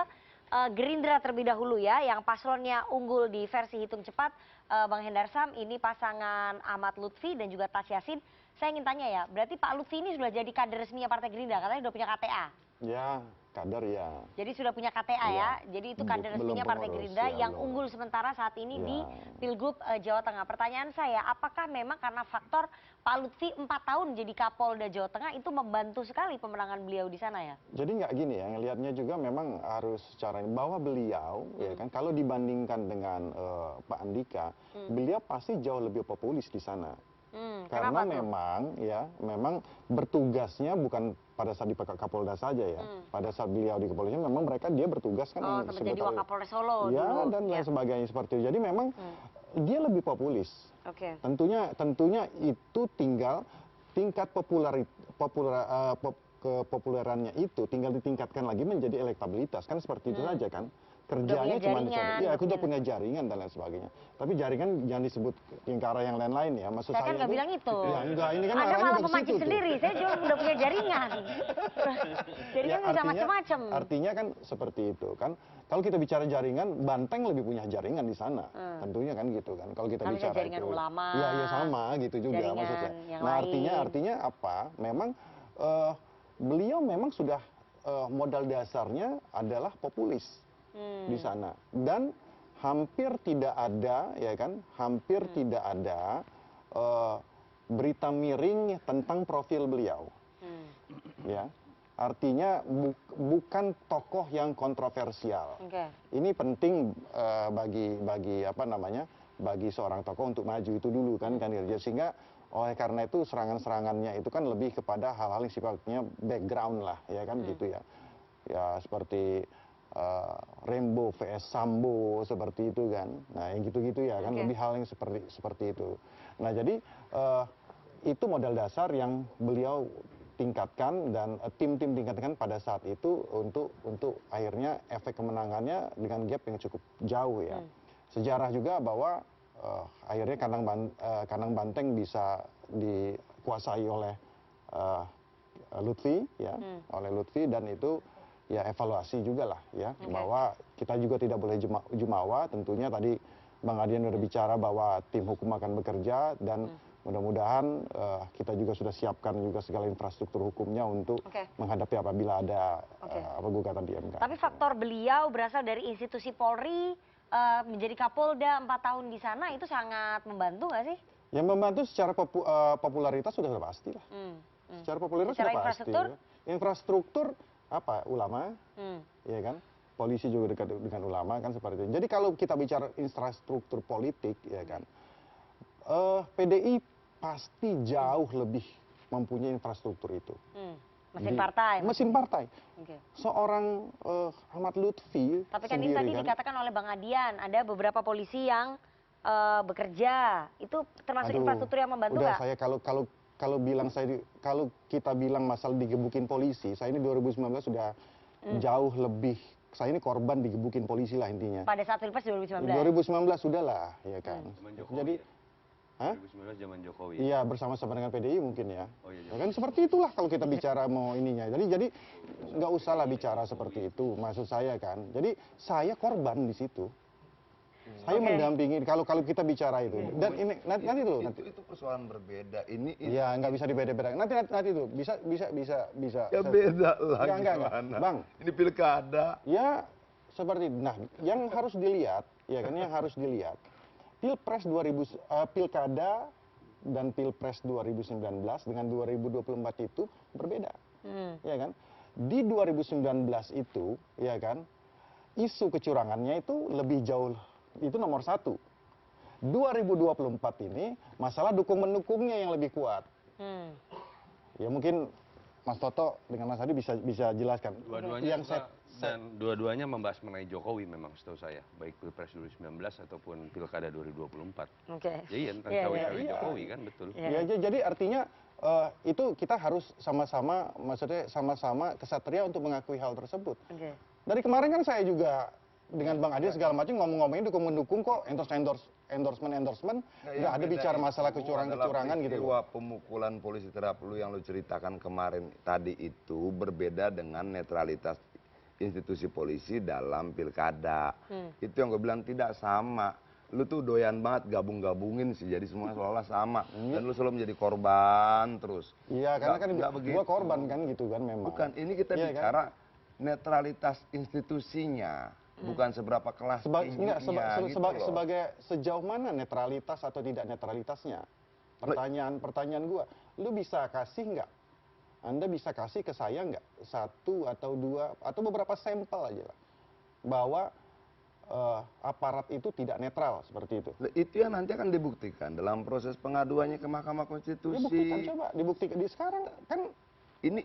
Gerindra terlebih dahulu ya, yang paslonnya unggul di versi hitung cepat. Bang Hendar Sam, ini pasangan Ahmad Lutfi dan juga Tas Yassin. Saya ingin tanya ya, berarti Pak Lutfi ini sudah jadi kader resminya Partai Gerindra, katanya sudah punya KTA. Ya, kader ya. Jadi sudah punya KTA ya, jadi itu kader resminya Partai Gerindra yang unggul sementara saat ini di Pilgub Jawa Tengah. Pertanyaan saya, apakah memang karena faktor Pak Lutfi 4 tahun jadi Kapolda Jawa Tengah itu membantu sekali pemenangan beliau di sana ya? Jadi nggak gini ya, ngelihatnya juga memang harus secara ini, bahwa beliau ya kan kalau dibandingkan dengan Pak Andika, beliau pasti jauh lebih populis di sana. Karena memang bertugasnya bukan pada saat di Kapolda saja ya. Pada saat beliau di kepolisian memang dia bertugas kan menjadi Wakapolres Solo ya dulu. Dan lain sebagainya seperti itu. Jadi memang dia lebih populis. Oke. Tentunya itu tinggal tingkat kepopulerannya itu tinggal ditingkatkan lagi menjadi elektabilitas kan seperti itu saja kan. Kerjanya cuma di sana. Ya, aku udah punya jaringan dan lain sebagainya. Tapi jaringan jangan disebut ke arah yang lain-lain ya. Maksud saya kan nggak bilang itu. Ya, enggak, ini kan Anda malah memancing sendiri. Saya cuma udah punya jaringan. Jaringan bisa macam-macam. Artinya kan seperti itu kan. Kalau kita bicara jaringan, Banteng lebih punya jaringan di sana. Tentunya kan gitu kan. Kalau kita bicara jaringan itu. Ulama. Ya sama gitu juga maksudnya. Nah, artinya apa? Memang beliau memang sudah modal dasarnya adalah populis. Di sana, dan hampir tidak ada tidak ada berita miring tentang profil beliau. Ya, artinya bukan tokoh yang kontroversial. Ini penting bagi seorang tokoh untuk maju itu dulu kan sehingga oleh karena itu serangan-serangannya itu kan lebih kepada hal-hal yang sifatnya background lah ya kan gitu ya. Ya seperti Rembo vs Sambo seperti itu kan. Nah, yang gitu-gitu ya kan lebih hal yang seperti itu. Nah, jadi itu modal dasar yang beliau tingkatkan dan tim-tim tingkatkan pada saat itu untuk akhirnya efek kemenangannya dengan gap yang cukup jauh ya. Sejarah juga bahwa akhirnya kandang Banteng bisa dikuasai oleh Lutfi ya, oleh Lutfi dan itu ya evaluasi juga lah ya bahwa kita juga tidak boleh jumawa. Tentunya tadi Bang Adian sudah bicara bahwa tim hukum akan bekerja dan mudah-mudahan kita juga sudah siapkan juga segala infrastruktur hukumnya untuk menghadapi apabila ada gugatan di MK. Tapi faktor beliau berasal dari institusi Polri menjadi Kapolda 4 tahun di sana itu sangat membantu nggak sih? Yang membantu secara popularitas sudah pasti lah. Secara popularitas sudah pasti. Infrastruktur apa ulama, ya kan, polisi juga dekat dengan ulama kan seperti itu. Jadi kalau kita bicara infrastruktur politik, ya kan, PDI pasti jauh lebih mempunyai infrastruktur itu. Mesin partai. Seorang Ahmad Lutfi. Tapi kan ini tadi dikatakan oleh Bang Adian, ada beberapa polisi yang bekerja, itu termasuk infrastruktur yang membantu nggak? Saya kalau kita bilang masalah digebukin polisi, saya ini 2019 sudah jauh lebih, saya ini korban digebukin polisi lah intinya. Pada saat Pilpres 2019? 2019 sudah lah, ya kan. Jadi, 2019 zaman Jokowi. Iya, bersama-sama dengan PDI mungkin ya. Ya kan seperti itulah kalau kita bicara mau ininya. Jadi nggak usah lah bicara seperti itu, maksud saya kan. Jadi saya korban di situ. Saya mendampingi kalau kita bicara itu dan ini nanti itu persoalan berbeda ini ya nggak bisa dibeda-bedakan nanti itu bisa ya beda lagi enggak. Bang ini pilkada ya seperti yang harus dilihat ya kan pilkada dan pilpres 2019 dengan 2024 itu berbeda ya kan di 2019 itu ya kan isu kecurangannya itu lebih jauh. Itu nomor 1. 2024 ini masalah dukung-mendukungnya yang lebih kuat. Ya mungkin Mas Toto dengan Mas Adi bisa jelaskan. Dua-duanya membahas mengenai Jokowi memang setahu saya, baik Pilpres 2019 ataupun Pilkada 2024. Iya tentang cawe-cawe Jokowi kan betul. Ya jadi artinya itu kita harus sama-sama, maksudnya sama-sama kesatria untuk mengakui hal tersebut. Dari kemarin kan saya juga dengan Bang Adi segala macam ngomong-ngomongin dukung-mendukung kok, endorsement, nggak ada bicara masalah kecurangan gitu loh. Pemukulan polisi terhadap lu yang lu ceritakan kemarin tadi itu berbeda dengan netralitas institusi polisi dalam pilkada. Itu yang gue bilang tidak sama. Lu tuh doyan banget gabung-gabungin sih, jadi semua seolah-olah sama. Dan lu selalu menjadi korban terus. Iya, karena kan gua korban kan gitu kan memang. Bukan, ini kita bicara netralitas institusinya, bukan seberapa kelas tingginya. Sebagai sejauh mana netralitas atau tidak netralitasnya? Pertanyaan gua, lu bisa kasih nggak? Anda bisa kasih ke saya nggak 1 atau 2 atau beberapa sampel aja lah, bahwa aparat itu tidak netral seperti itu. Itu yang nanti akan dibuktikan dalam proses pengaduannya ke Mahkamah Konstitusi. Ya buktikan, coba dibuktikan di sekarang kan. Ini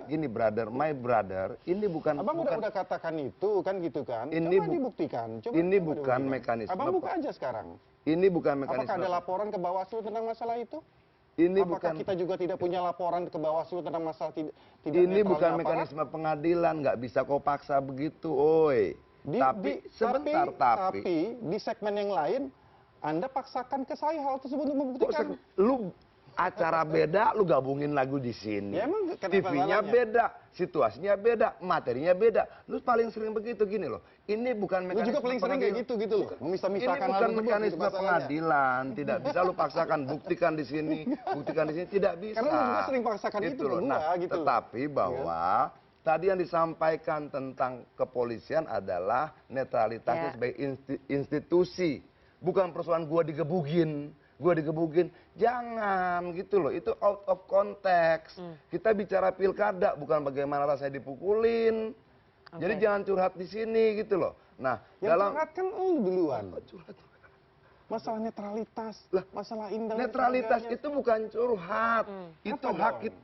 gini, brother, my brother, ini bukan. Abang udah katakan itu kan gitu kan. Ini coba dibuktikan. Ini bukan mekanisme. Abang buka aja sekarang. Ini bukan mekanisme. Apakah ada laporan ke Bawaslu tentang masalah itu? Apakah kita juga tidak punya laporan ke Bawaslu tentang masalah tidak ini bukan mekanisme pengadilan, nggak bisa kau paksa begitu, oi. Tapi di segmen yang lain Anda paksakan ke saya hal tersebut untuk membuktikan. Lu acara beda, lu gabungin lagu di sini. Ya, TV-nya beda, situasinya beda, materinya beda. Lu paling sering begitu gini loh. Ini bukan mekanisme. Lu juga paling sering kayak gitu loh. Memisah-misahkan ini bukan mekanisme pengadilan, tidak bisa lu paksakan buktikan di sini, tidak bisa. Karena lu juga sering paksakan itu loh. Gitu. Tetapi bahwa tadi yang disampaikan tentang kepolisian adalah netralitasnya sebagai institusi. Bukan persoalan gua digebugin, jangan gitu loh, itu out of context. Kita bicara pilkada, bukan bagaimana rasanya dipukulin. Jadi jangan curhat di sini gitu loh. Nah, yang curhat kan lu duluan. Masalah netralitas, masalah indah. Netralitas itu bukan curhat, itu hak kita.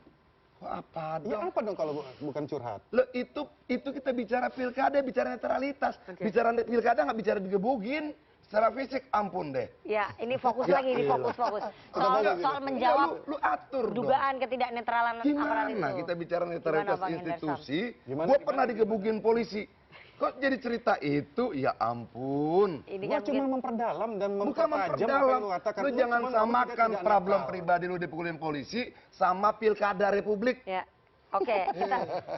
Apa dong? Ya apa dong kalau bukan curhat? Loh, itu kita bicara pilkada, bicara netralitas. Bicara pilkada nggak bicara digebugin. Secara fisik ampun deh. Ya, ini fokus lagi, ini fokus. Soal menjawab lu atur dugaan ketidaknetralan aparat itu. Gimana kita bicara netralitas institusi? Gue pernah digebugin polisi. Kok jadi cerita itu? Ya ampun. Gua cuma memperdalam dan mempertajam apa yang lu katakan. Lu jangan samakan problem pribadi lu dipukulin polisi sama pilkada republik. Ya. Oke,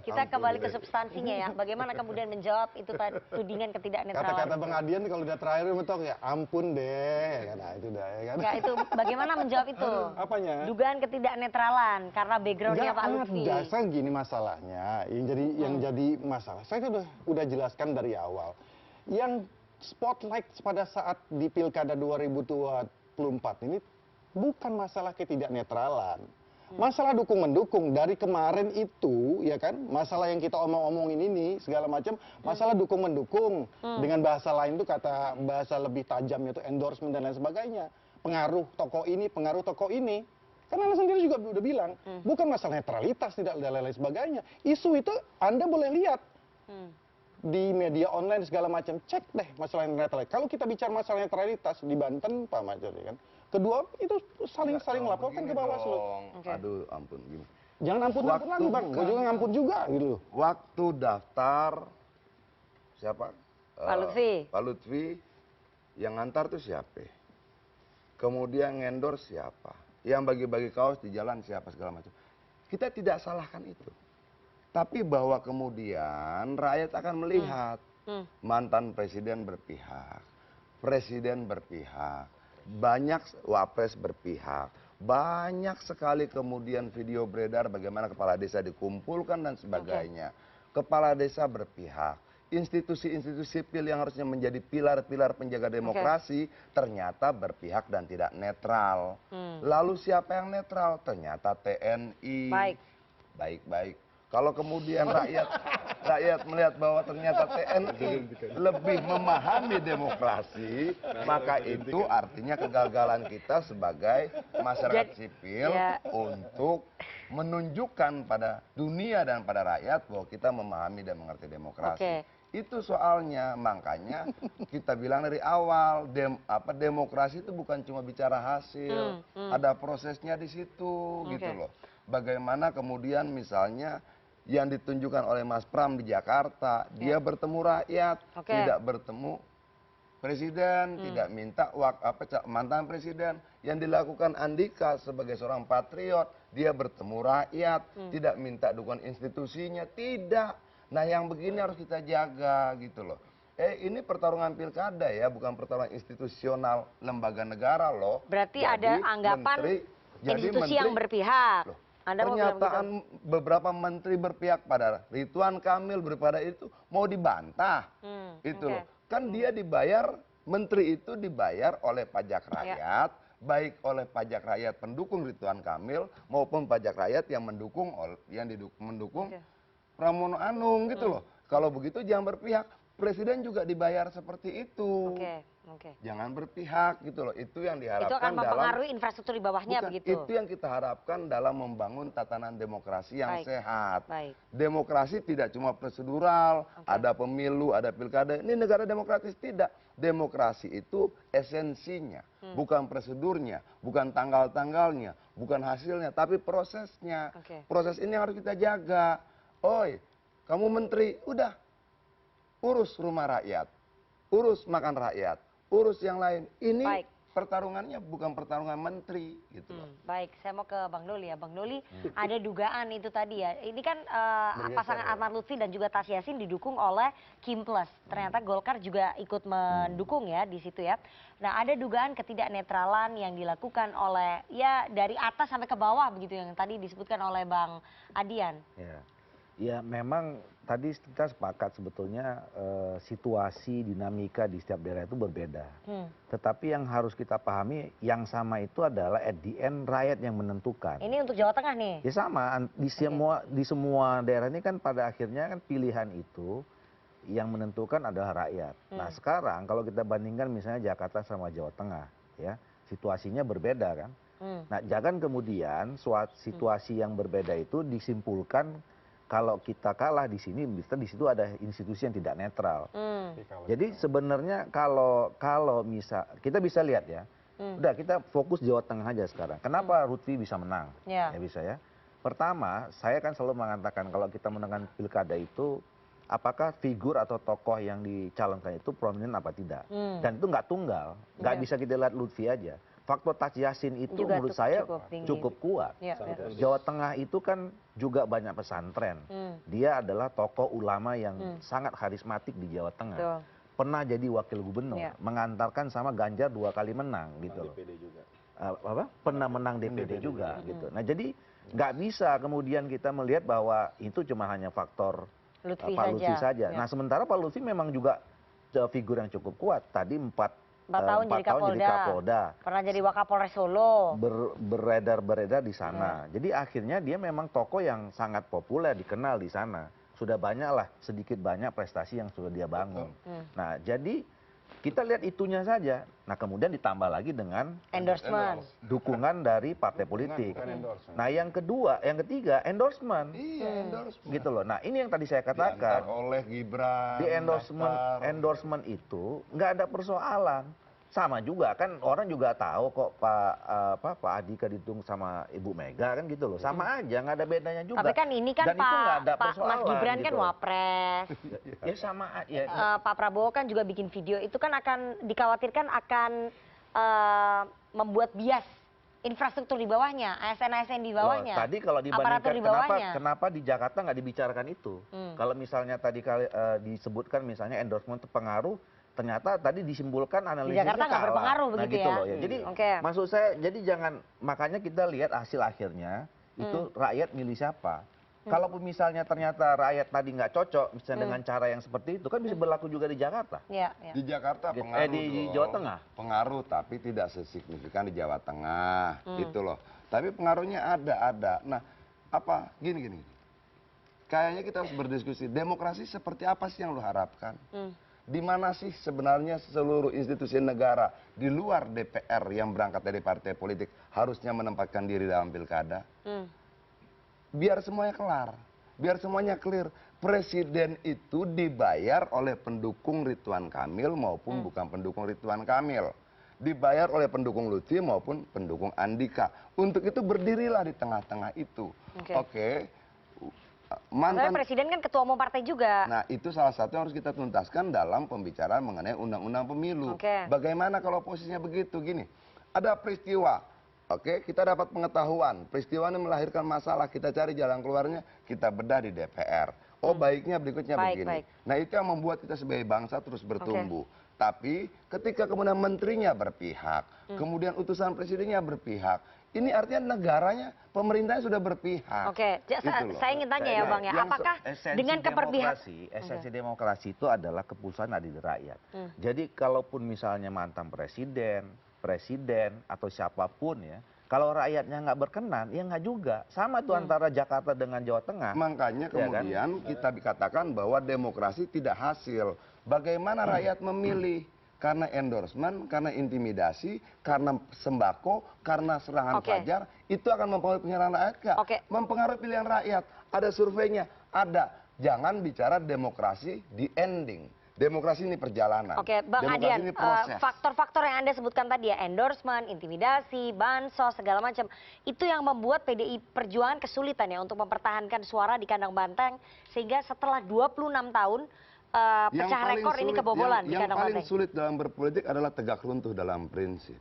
kita kembali ke substansinya ya. Bagaimana kemudian menjawab itu tudingan ketidaknetralan? Kata-kata Bang Adian kalau udah terakhir mentok ya ampun deh, nah itu dah ya kan. Ya itu bagaimana menjawab itu? Apanya? Dugaan ketidaknetralan karena backgroundnya Pak Lutfi. Dasar gini masalahnya, yang jadi masalah. Saya udah jelaskan dari awal. Yang spotlight pada saat di Pilkada 2024 ini bukan masalah ketidaknetralan. Masalah dukung-mendukung dari kemarin itu, ya kan, masalah yang kita omongin ini segala macam, masalah dukung-mendukung dengan bahasa lain itu kata bahasa lebih tajam itu endorsement dan lain sebagainya, pengaruh tokoh ini, karena Anda sendiri juga udah bilang, bukan masalah netralitas tidak dan lain sebagainya, isu itu Anda boleh lihat di media online segala macam, cek deh masalah netralitas. Kalau kita bicara masalah netralitas di Banten, Pak Major, ya kan. Kedua itu saling melaporkan ke Bawaslu. Aduh, ampun gini. Jangan ampun lagi, Bang. Gue juga ngampun juga gitu. Waktu daftar siapa? Pak Lutfi yang ngantar tuh siapa? Kemudian endorse siapa? Yang bagi-bagi kaos di jalan siapa segala macam. Kita tidak salahkan itu. Tapi bahwa kemudian rakyat akan melihat mantan presiden berpihak, presiden berpihak, banyak wapres berpihak, banyak sekali kemudian video beredar bagaimana kepala desa dikumpulkan dan sebagainya. Kepala desa berpihak, institusi-institusi sipil yang harusnya menjadi pilar-pilar penjaga demokrasi ternyata berpihak dan tidak netral. Lalu siapa yang netral? Ternyata TNI. Baik-baik. Kalau kemudian rakyat melihat bahwa ternyata TNI lebih memahami demokrasi, maka itu artinya kegagalan kita sebagai masyarakat sipil untuk menunjukkan pada dunia dan pada rakyat bahwa kita memahami dan mengerti demokrasi. Itu soalnya, makanya kita bilang dari awal demokrasi itu bukan cuma bicara hasil, ada prosesnya di situ gitu loh. Bagaimana kemudian misalnya yang ditunjukkan oleh Mas Pram di Jakarta, dia bertemu rakyat, tidak bertemu presiden, tidak minta mantan presiden. Yang dilakukan Andika sebagai seorang patriot, dia bertemu rakyat, tidak minta dukungan institusinya, tidak. Nah yang begini harus kita jaga gitu loh. Ini pertarungan pilkada ya, bukan pertarungan institusional lembaga negara loh. Berarti ada anggapan institusi yang berpihak. Loh, Anda pernyataan beberapa menteri berpihak pada Ridwan Kamil berpada itu mau dibantah. Itu loh. Kan dia dibayar, menteri itu dibayar oleh pajak rakyat, baik oleh pajak rakyat pendukung Ridwan Kamil maupun pajak rakyat yang mendukung Pramono Anung gitu loh. Kalau begitu jangan berpihak. Presiden juga dibayar seperti itu. Jangan berpihak gitu loh. Itu yang diharapkan. Itu akan mempengaruhi infrastruktur di bawahnya begitu. Itu yang kita harapkan dalam membangun tatanan demokrasi yang sehat. Demokrasi tidak cuma prosedural, ada pemilu, ada pilkada. Ini negara demokratis tidak. Demokrasi itu esensinya, bukan prosedurnya, bukan tanggal-tanggalnya, bukan hasilnya, tapi prosesnya. Proses ini harus kita jaga. Oi, kamu menteri, udah urus rumah rakyat, urus makan rakyat, urus yang lain. Ini pertarungannya bukan pertarungan menteri gitu loh. Baik, saya mau ke Bang Doli ya. Bang Doli, ada dugaan itu tadi ya. Ini kan pasangan Ahmad Lutfi dan juga Tas Yassin didukung oleh Kim Plus. Ternyata Golkar juga ikut mendukung ya di situ ya. Nah, ada dugaan ketidaknetralan yang dilakukan oleh ya dari atas sampai ke bawah begitu yang tadi disebutkan oleh Bang Adian. Ya memang tadi kita sepakat sebetulnya situasi dinamika di setiap daerah itu berbeda. Tetapi yang harus kita pahami yang sama itu adalah at the end rakyat yang menentukan. Ini untuk Jawa Tengah nih? Ya sama, di semua daerah ini kan pada akhirnya kan pilihan itu yang menentukan adalah rakyat. Nah sekarang kalau kita bandingkan misalnya Jakarta sama Jawa Tengah ya situasinya berbeda kan. Nah jangan kemudian situasi yang berbeda itu disimpulkan kalau kita kalah di sini, di situ ada institusi yang tidak netral. Jadi sebenarnya kalau misal kita bisa lihat ya, udah kita fokus Jawa Tengah aja sekarang. Kenapa Lutfi bisa menang? Ya bisa ya. Pertama, saya kan selalu mengatakan kalau kita menangkan pilkada itu, apakah figur atau tokoh yang dicalonkan itu prominent apa tidak? Dan itu nggak tunggal, nggak bisa kita lihat Lutfi aja. Faktor Tas Yassin itu juga menurut saya cukup kuat. Jawa Tengah itu kan juga banyak pesantren. Dia adalah tokoh ulama yang sangat karismatik di Jawa Tengah. Pernah jadi wakil gubernur, mengantarkan sama Ganjar 2 kali menang gitu loh. Pernah menang DPD juga gitu. Nah jadi nggak bisa kemudian kita melihat bahwa itu cuma hanya faktor Pak Lutfi saja. Nah sementara Pak Lutfi memang juga figur yang cukup kuat. Tadi 4 tahun jadi Kapolda, pernah jadi Wakapolres Solo, beredar di sana. Jadi akhirnya dia memang tokoh yang sangat populer, dikenal di sana. Sudah banyaklah sedikit banyak prestasi yang sudah dia bangun. Nah jadi kita lihat itunya saja. Nah kemudian ditambah lagi dengan endorsement, dukungan dari partai politik. Nah yang ketiga endorsement. Gitu loh. Nah ini yang tadi saya katakan. Oleh Gibran. Di endorsement itu nggak ada persoalan. Sama juga kan orang juga tahu kok Pak Andika didukung sama Ibu Mega kan gitu loh. Sama aja nggak ada bedanya juga. Tapi kan ini kan Pak Mas Gibran kan gitu. Wapres. Ya sama ya. Pak Prabowo kan juga bikin video itu kan akan dikhawatirkan akan membuat bias infrastruktur di bawahnya, ASN di bawahnya. Tadi kalau dibandingkan kenapa di Jakarta nggak dibicarakan itu? Kalau misalnya tadi disebutkan misalnya endorsement pengaruh, ternyata tadi disimpulkan analisisnya di Jakarta nggak berpengaruh begitu gitu ya. Loh, ya. Jadi maksud saya jadi jangan makanya kita lihat hasil akhirnya itu rakyat milih siapa. Kalaupun misalnya ternyata rakyat tadi nggak cocok misalnya dengan cara yang seperti itu kan bisa berlaku juga di Jakarta. Di Jakarta pengaruh di Jawa Tengah. Pengaruh tapi tidak sesignifikan di Jawa Tengah gitu loh. Tapi pengaruhnya ada. Nah apa gini. Kayaknya kita harus berdiskusi demokrasi seperti apa sih yang lo harapkan? Di mana sih sebenarnya seluruh institusi negara di luar DPR yang berangkat dari partai politik harusnya menempatkan diri dalam pilkada? Biar semuanya kelar, biar semuanya clear. Presiden itu dibayar oleh pendukung Ridwan Kamil maupun bukan pendukung Ridwan Kamil. Dibayar oleh pendukung Lutfi maupun pendukung Andika. Untuk itu berdirilah di tengah-tengah itu. Oke. Mantan presiden kan ketua umum partai juga. Nah itu salah satu yang harus kita tuntaskan dalam pembicaraan mengenai undang-undang pemilu. Bagaimana kalau posisinya begitu? Gini, ada peristiwa Oke, kita dapat pengetahuan, peristiwa ini melahirkan masalah, kita cari jalan keluarnya, kita bedah di DPR. Oh baiknya berikutnya begini. Nah itu yang membuat kita sebagai bangsa terus bertumbuh. Tapi ketika kemudian menterinya berpihak, kemudian utusan presidennya berpihak, ini artinya negaranya, pemerintahnya sudah berpihak. Oke, saya ingin tanya ya Bang ya, apakah dengan keperpihakan esensi demokrasi itu adalah keputusan ada di rakyat. Jadi kalaupun misalnya mantan presiden atau siapapun ya, kalau rakyatnya nggak berkenan, ya nggak juga. Sama tuh antara Jakarta dengan Jawa Tengah. Makanya kemudian kita dikatakan bahwa demokrasi tidak hasil. Bagaimana rakyat memilih? Karena endorsement, karena intimidasi, karena sembako, karena serangan fajar, itu akan mempengaruhi pilihan rakyat. Mempengaruhi pilihan rakyat. Ada surveinya, ada. Jangan bicara demokrasi di ending. Demokrasi ini perjalanan. Oke, Bang Adian, faktor-faktor yang Anda sebutkan tadi ya, endorsement, intimidasi, bansos, segala macam, itu yang membuat PDI Perjuangan kesulitan ya untuk mempertahankan suara di kandang banteng, sehingga setelah 26 tahun pecah rekor ini kebobolan di kandang banteng. Yang paling sulit dalam berpolitik adalah tegak runtuh dalam prinsip.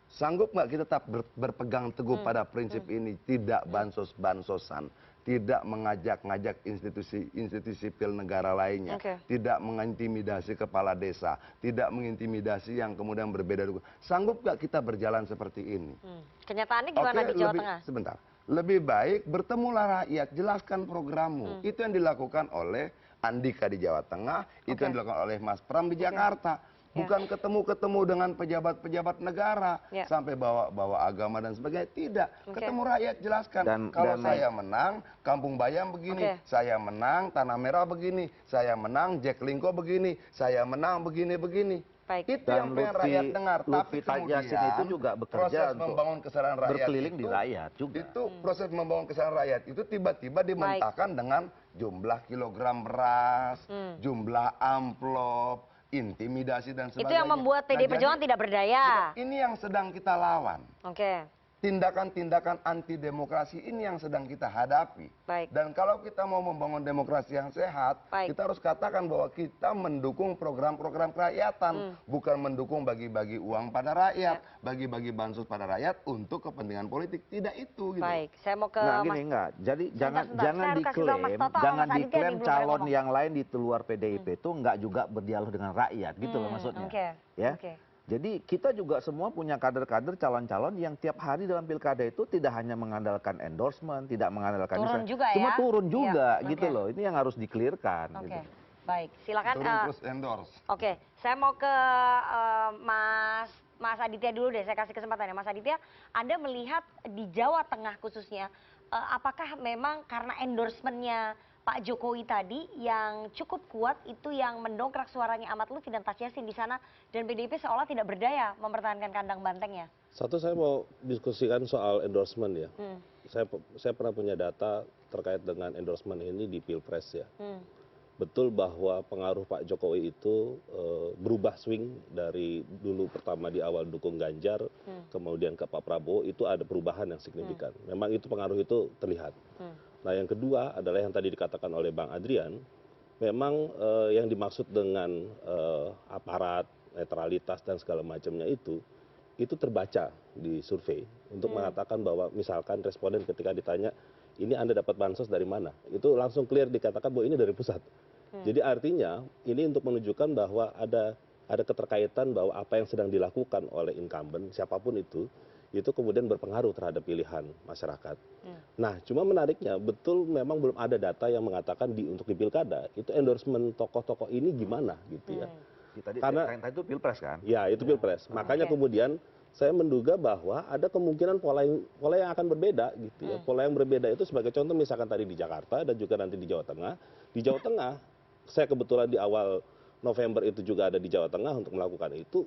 Sanggup nggak kita tetap berpegang teguh pada prinsip ini, tidak bansos-bansosan, tidak mengajak-ngajak institusi sipil negara lainnya, tidak mengintimidasi kepala desa, tidak mengintimidasi yang kemudian berbeda. Sanggup nggak kita berjalan seperti ini? Kenyataannya gimana di Jawa Tengah? Sebentar, lebih baik bertemulah rakyat, jelaskan programmu. Itu yang dilakukan oleh Andika di Jawa Tengah, itu yang dilakukan oleh Mas Pram di Jakarta. Bukan ketemu-ketemu dengan pejabat-pejabat negara sampai bawa agama dan sebagainya. Tidak, ketemu rakyat, jelaskan. Kalau saya menang, Kampung Bayam begini, saya menang Tanah Merah begini, saya menang Jack Linko begini, saya menang begini-begini. Itu yang pengen rakyat dengar. Tapi kemudian itu juga bekerja proses membangun kesadaran rakyat berkeliling di rakyat juga. Itu proses membangun kesadaran rakyat itu tiba-tiba dimentahkan dengan jumlah kilogram beras, jumlah amplop, intimidasi dan sebagainya. Itu yang membuat PDI Perjuangan tidak berdaya. Ini yang sedang kita lawan. Tindakan-tindakan anti demokrasi ini yang sedang kita hadapi. Dan kalau kita mau membangun demokrasi yang sehat, kita harus katakan bahwa kita mendukung program-program kerakyatan, bukan mendukung bagi-bagi uang pada rakyat, bagi-bagi bansos pada rakyat untuk kepentingan politik. Tidak itu. Gitu. Baik, saya mau ke Gini jadi jangan diklaim calon yang lain di luar PDIP itu nggak juga berdialog dengan rakyat, gitu loh maksudnya. Ya. Jadi kita juga semua punya kader-kader calon-calon yang tiap hari dalam pilkada itu tidak hanya mengandalkan endorsement, tidak mengandalkan cuma turun juga gitu loh. Ini yang harus di-clearkan. Gitu. Baik, silakan. Turun plus endorse. Oke, saya mau ke Mas Aditya dulu deh. Saya kasih kesempatan ya, Mas Aditya. Anda melihat di Jawa Tengah khususnya, apakah memang karena endorsementnya Pak Jokowi tadi yang cukup kuat itu yang mendongkrak suaranya Ahmad Lutfi dan Tas Yassin di sana, dan PDIP seolah tidak berdaya mempertahankan kandang bantengnya? Satu, saya mau diskusikan soal endorsement ya. Saya pernah punya data terkait dengan endorsement ini di Pilpres ya. Betul bahwa pengaruh Pak Jokowi itu berubah swing dari dulu pertama di awal dukung Ganjar, kemudian ke Pak Prabowo, itu ada perubahan yang signifikan. Memang itu pengaruh itu terlihat. Nah yang kedua adalah yang tadi dikatakan oleh Bang Adrian, memang yang dimaksud dengan aparat, netralitas dan segala macamnya itu terbaca di survei untuk mengatakan bahwa misalkan responden ketika ditanya, ini Anda dapat bansos dari mana? Itu langsung clear dikatakan bahwa ini dari pusat. Jadi artinya ini untuk menunjukkan bahwa ada keterkaitan bahwa apa yang sedang dilakukan oleh incumbent siapapun itu kemudian berpengaruh terhadap pilihan masyarakat. Nah, cuma menariknya betul memang belum ada data yang mengatakan untuk di pilkada itu endorsement tokoh-tokoh ini gimana gitu ya. Karena itu Pilpres kan? Ya, itu Pilpres. Makanya kemudian saya menduga bahwa ada kemungkinan pola yang akan berbeda gitu ya. Pola yang berbeda itu sebagai contoh misalkan tadi di Jakarta dan juga nanti di Jawa Tengah. Di Jawa Tengah, saya kebetulan di awal November itu juga ada di Jawa Tengah untuk melakukan itu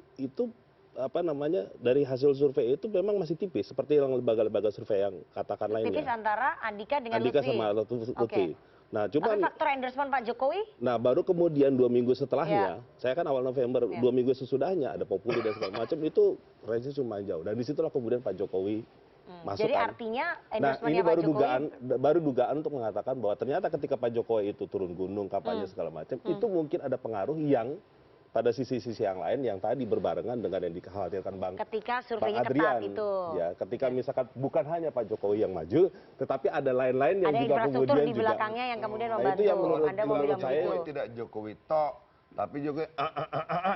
dari hasil survei itu memang masih tipis seperti yang lembaga-lembaga survei yang katakan lainnya. Tipis antara Andika dengan Andika Lutfi. sama Lutfi. Nah, cuma faktor endorsement Pak Jokowi? Nah, baru kemudian 2 minggu setelahnya, saya kan awal November, 2 minggu sesudahnya ada Populi dan segala macam itu range cuma jauh. Dan disitulah kemudian Pak Jokowi masuk. Jadi artinya ini endorsementnya Pak Jokowi baru dugaan untuk mengatakan bahwa ternyata ketika Pak Jokowi itu turun gunung kampanye segala macam, itu mungkin ada pengaruh yang pada sisi-sisi yang lain yang tadi berbarengan dengan yang dikhawatirkan ketika Bang surveinya Adrian, ketat itu. ya, ketika misalkan bukan hanya Pak Jokowi yang maju, tetapi ada lain-lain yang ada juga infrastruktur kemudian di belakangnya yang kemudian Nah, membantu. itu yang Anda mau bilang saya begitu. Tidak Jokowi tok, tapi juga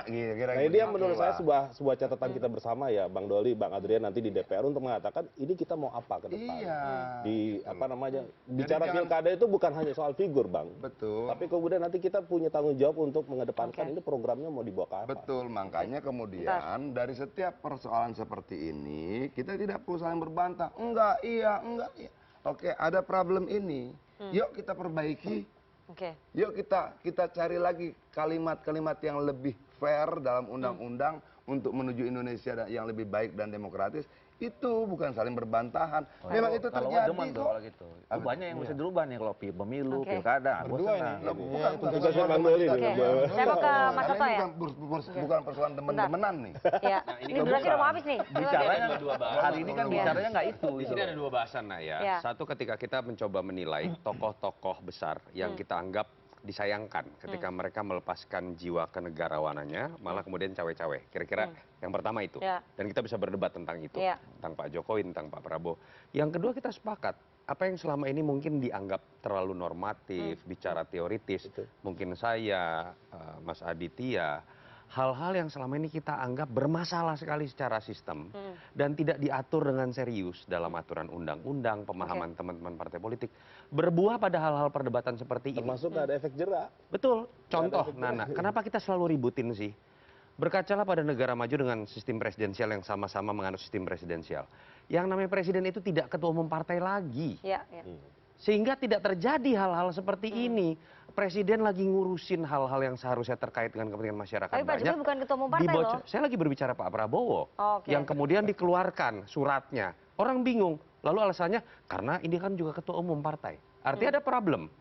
kira-kira. Nah, ini yang menurut saya sebuah catatan kita bersama ya, Bang Doli, Bang Adrian nanti di DPR untuk mengatakan ini kita mau apa ke depan. Iya. Di apa namanya, bicara jangan- pilkada itu bukan hanya soal figur, Bang. Betul. Tapi kemudian nanti kita punya tanggung jawab untuk mengedepankan ini programnya mau dibawa ke apa. Betul, makanya kemudian dari setiap persoalan seperti ini kita tidak perlu saling berbantah. Enggak, iya. Oke, ada problem ini. Yuk kita perbaiki. Yuk kita cari lagi kalimat-kalimat yang lebih fair dalam undang-undang untuk menuju Indonesia yang lebih baik dan demokratis. Itu bukan saling berbantahan. Memang itu terjadi kok. Kalau gitu. Banyak yang bisa dirubah nih kalau pemilu, pilkada. Berdua ini. Bukan Bang Doli. Saya mau ke Mas Soto ya. Bukan persoalan demen-demenan nih. Ya. Ini durasi udah mau habis nih. Bicaranya hari ini kan bicaranya nggak itu. Di sini ada dua bahasan, ya. Satu, ketika kita mencoba menilai tokoh-tokoh besar yang kita anggap disayangkan ketika mereka melepaskan jiwa kenegarawanannya, malah kemudian cawe-cawe. Kira-kira yang pertama itu. Dan kita bisa berdebat tentang itu. Tentang Pak Jokowi, tentang Pak Prabowo. Yang kedua, kita sepakat. Apa yang selama ini mungkin dianggap terlalu normatif, bicara teoritis. Mungkin saya, Mas Aditya, hal-hal yang selama ini kita anggap bermasalah sekali secara sistem dan tidak diatur dengan serius dalam aturan undang-undang, pemahaman teman-teman partai politik, berbuah pada hal-hal perdebatan seperti ini. Termasuk ada efek jerak. Betul. Contoh, Nana, kenapa kita selalu ributin sih? Berkacalah pada negara maju dengan sistem presidensial yang sama-sama menganut sistem presidensial. Yang namanya presiden itu tidak ketua umum partai lagi. Sehingga tidak terjadi hal-hal seperti ini. Presiden lagi ngurusin hal-hal yang seharusnya terkait dengan kepentingan masyarakat. Tapi Pak Jokowi bukan ketua umum partai loh. Saya lagi berbicara Pak Prabowo. Yang kemudian dikeluarkan suratnya. Orang bingung. Lalu alasannya karena ini kan juga ketua umum partai. Artinya ada problem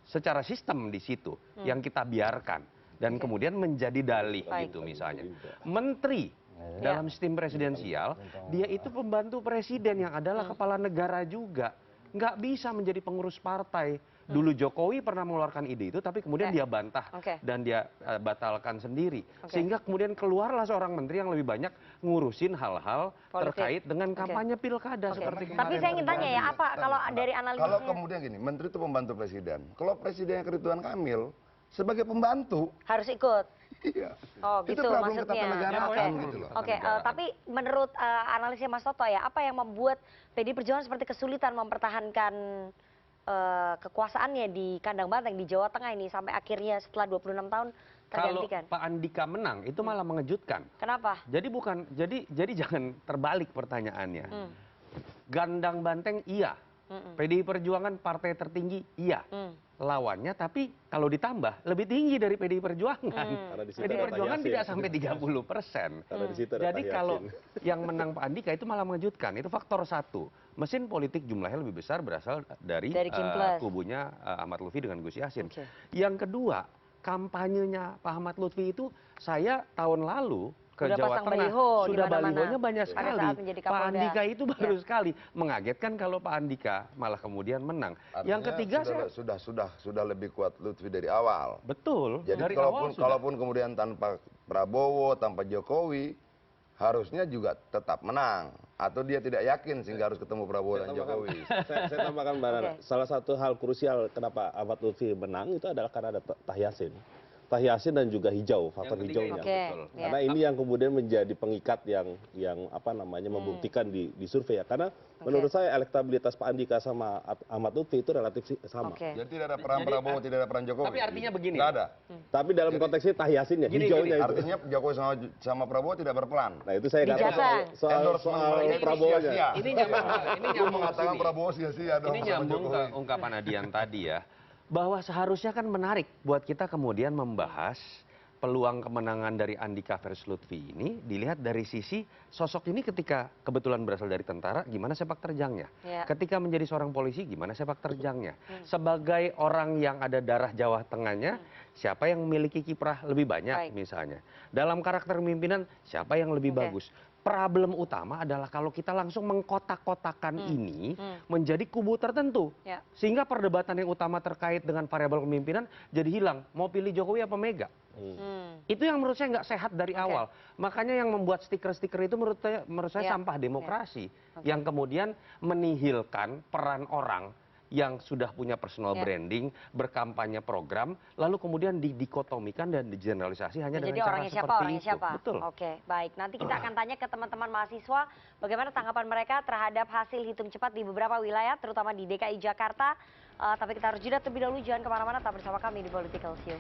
secara sistem di situ yang kita biarkan. Dan kemudian menjadi dalih gitu misalnya. Menteri dalam sistem presidensial, dia itu pembantu presiden yang adalah kepala negara juga. Nggak bisa menjadi pengurus partai. Dulu Jokowi pernah mengeluarkan ide itu, tapi kemudian dia bantah dan dia batalkan sendiri. Sehingga kemudian keluarlah seorang menteri yang lebih banyak ngurusin hal-hal terkait dengan kampanye pilkada seperti kemarin. Tapi saya ingin tanya ya, apa kalau dari analisisnya? Kalau kemudian gini, menteri itu pembantu presiden. Kalau presidennya Ridwan Kamil, sebagai pembantu harus ikut. Iya. Oh gitu itu maksudnya. ketatanegaraan gitu loh. Oke, tapi menurut analisnya Mas Toto ya, apa yang membuat PDI Perjuangan seperti kesulitan mempertahankan kekuasaannya di kandang banteng di Jawa Tengah ini sampai akhirnya setelah 26 tahun tergantikan? Kalau Pak Andika menang itu malah mengejutkan. Kenapa? Jadi jangan terbalik pertanyaannya. Gandang banteng iya. PDI Perjuangan partai tertinggi iya. Lawannya tapi kalau ditambah lebih tinggi dari PDI Perjuangan. PDI Perjuangan tidak sampai 30%. Jadi kalau yang menang Pak Andika itu malah mengejutkan. Itu faktor satu. Mesin politik jumlahnya lebih besar berasal dari kubunya Ahmad Lutfi dengan Gus Yassin. Yang kedua, kampanyenya Pak Ahmad Lutfi itu saya tahun lalu ke Jawa Tengah sudah balihonya banyak sekali. Pak Andika itu baru sekali. Mengagetkan kalau Pak Andika malah kemudian menang. Artinya yang ketiga sudah lebih kuat Lutfi dari awal. Betul. Jadi dari kalaupun kemudian tanpa Prabowo, tanpa Jokowi, harusnya juga tetap menang. Atau dia tidak yakin sehingga harus ketemu Prabowo dan Jokowi. Saya tambahkan Mbak Nana, salah satu hal krusial kenapa Ahmad Lutfi menang itu adalah karena ada Tah Yassin. Tah Yassin dan juga hijau, faktor hijaunya. Karena ini yang kemudian menjadi pengikat yang apa namanya membuktikan di survei ya. Karena menurut saya elektabilitas Pak Andika sama Ahmad Lutfi itu relatif sama. Jadi tidak ada peran Prabowo, tidak ada peran Jokowi. Tapi artinya begini. Tidak ada. Tapi dalam konteksnya Tah Yassinnya, hijaunya itu. Artinya Jokowi sama Prabowo tidak berperan. Nah itu saya katakan soal Prabowo-nya. Ini nyambung mengatakan Prabowo sia-sia dong. Ini nyambung ke ungkapan Adian tadi ya. Bahwa seharusnya kan menarik buat kita kemudian membahas peluang kemenangan dari Andika versus Lutfi ini dilihat dari sisi sosok ini ketika kebetulan berasal dari tentara, gimana sepak terjangnya. Ketika menjadi seorang polisi, gimana sepak terjangnya. Sebagai orang yang ada darah Jawa Tengahnya, siapa yang memiliki kiprah lebih banyak misalnya. Dalam karakter pemimpinan, siapa yang lebih bagus. problem utama adalah kalau kita langsung mengkotak-kotakan ini menjadi kubu tertentu. Sehingga perdebatan yang utama terkait dengan variabel kepemimpinan jadi hilang. Mau pilih Jokowi apa Mega? Itu yang menurut saya nggak sehat dari awal. Makanya yang membuat stiker-stiker itu menurut saya sampah demokrasi. Yang kemudian menihilkan peran orang yang sudah punya personal branding, berkampanye program, lalu kemudian didikotomikan dan digeneralisasi hanya dengan cara seperti itu. Betul. Oke, baik. Nanti kita akan tanya ke teman-teman mahasiswa bagaimana tanggapan mereka terhadap hasil hitung cepat di beberapa wilayah, terutama di DKI Jakarta. Tapi kita harus jeda terlebih dahulu, jangan kemana-mana, tetap bersama kami di Political Show.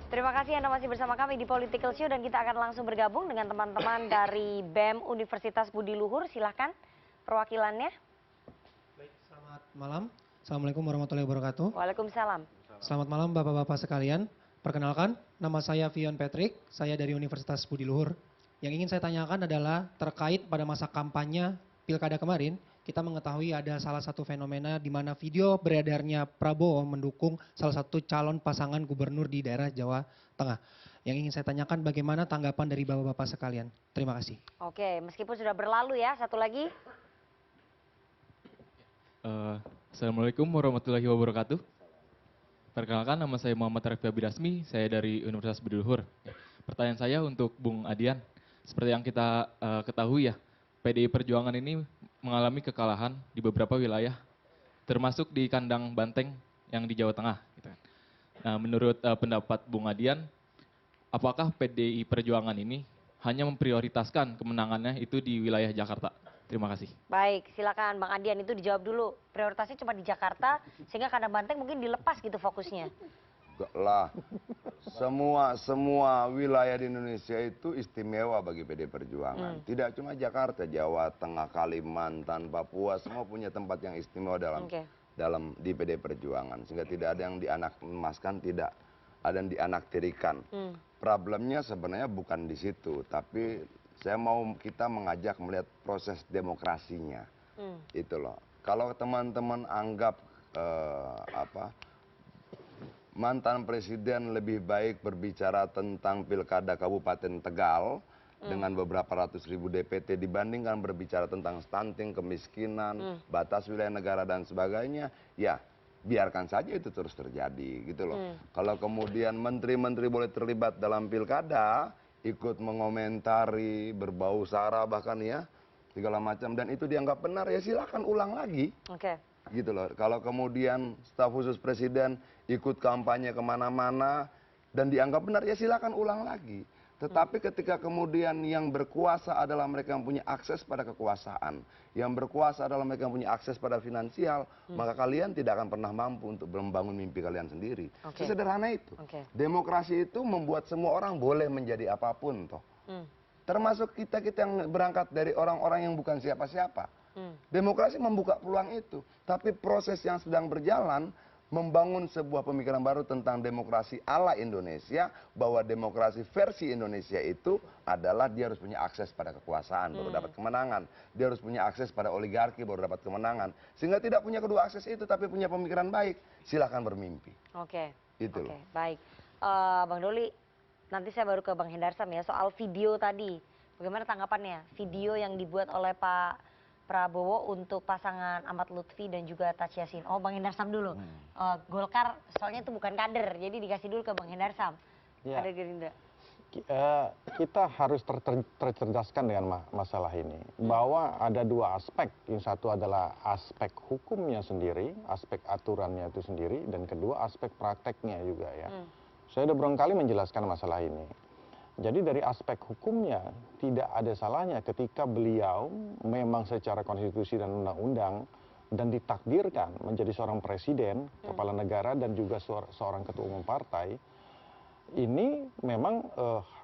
Terima kasih Anda masih bersama kami di Political Show dan kita akan langsung bergabung dengan teman-teman dari BEM Universitas Budi Luhur. Silahkan perwakilannya. Baik, selamat malam. Assalamualaikum warahmatullahi wabarakatuh. Waalaikumsalam. Selamat malam Bapak-Bapak sekalian. Perkenalkan, nama saya Vion Patrick, saya dari Universitas Budi Luhur. Yang ingin saya tanyakan adalah terkait pada masa kampanye Pilkada kemarin, kita mengetahui ada salah satu fenomena di mana video beredarnya Prabowo mendukung salah satu calon pasangan gubernur di daerah Jawa Tengah. Yang ingin saya tanyakan bagaimana tanggapan dari Bapak-Bapak sekalian. Terima kasih. Oke, meskipun sudah berlalu ya, satu lagi. Assalamualaikum warahmatullahi wabarakatuh. Perkenalkan, nama saya Muhammad Raffi Abidasmi, saya dari Universitas Budi Luhur. Pertanyaan saya untuk Bung Adian, seperti yang kita ketahui ya, PDI Perjuangan ini mengalami kekalahan di beberapa wilayah, termasuk di kandang Banteng yang di Jawa Tengah. Nah, menurut pendapat Bung Adian, apakah PDI Perjuangan ini hanya memprioritaskan kemenangannya itu di wilayah Jakarta? Terima kasih. Baik, silakan Bang Adian, itu dijawab dulu. Prioritasnya cuma di Jakarta, sehingga kandang Banteng mungkin dilepas gitu fokusnya. Enggak lah, semua wilayah di Indonesia itu istimewa bagi PD Perjuangan. Tidak cuma Jakarta, Jawa Tengah, Kalimantan, Papua, semua punya tempat yang istimewa dalam di PD Perjuangan. Sehingga tidak ada yang dianak emaskan, tidak ada yang dianaktirikan. Problemnya sebenarnya bukan di situ, tapi kita mengajak melihat proses demokrasinya. Itu loh. Kalau teman-teman anggap mantan presiden lebih baik berbicara tentang pilkada Kabupaten Tegal dengan beberapa ratus ribu DPT dibandingkan berbicara tentang stunting, kemiskinan, batas wilayah negara dan sebagainya, ya biarkan saja itu terus terjadi gitu loh. Kalau kemudian menteri-menteri boleh terlibat dalam pilkada, ikut mengomentari, berbau sara bahkan ya, segala macam, dan itu dianggap benar, ya silakan ulang lagi. Gitu loh. Kalau kemudian staf khusus presiden ikut kampanye kemana-mana dan dianggap benar, ya silakan ulang lagi. Tetapi ketika kemudian yang berkuasa adalah mereka yang punya akses pada kekuasaan, yang berkuasa adalah mereka yang punya akses pada finansial, maka kalian tidak akan pernah mampu untuk membangun mimpi kalian sendiri. Sesederhana itu. Demokrasi itu membuat semua orang boleh menjadi apapun toh. Termasuk kita-kita yang berangkat dari orang-orang yang bukan siapa-siapa. Demokrasi membuka peluang itu, tapi proses yang sedang berjalan membangun sebuah pemikiran baru tentang demokrasi ala Indonesia, bahwa demokrasi versi Indonesia itu adalah dia harus punya akses pada kekuasaan baru dapat kemenangan, dia harus punya akses pada oligarki baru dapat kemenangan, sehingga tidak punya kedua akses itu tapi punya pemikiran baik, silahkan bermimpi. Itu loh. Baik, Bang Doli, nanti saya baru ke Bang Hendarsam ya, soal video tadi, bagaimana tanggapannya video yang dibuat oleh Pak Prabowo untuk pasangan Ahmad Lutfi dan juga Taj Yassin. Oh, Bang Hendarsam dulu. Golkar soalnya itu bukan kader, jadi dikasih dulu ke Bang Hendarsam. Kader Gerindra. Kita harus tercerdaskan dengan masalah ini. Bahwa ada dua aspek. Yang satu adalah aspek hukumnya sendiri, aspek aturannya itu sendiri, dan kedua aspek prakteknya juga ya. Saya sudah berkali menjelaskan masalah ini. Jadi dari aspek hukumnya tidak ada salahnya ketika beliau memang secara konstitusi dan undang-undang dan ditakdirkan menjadi seorang presiden, kepala negara dan juga seorang ketua umum partai. Ini memang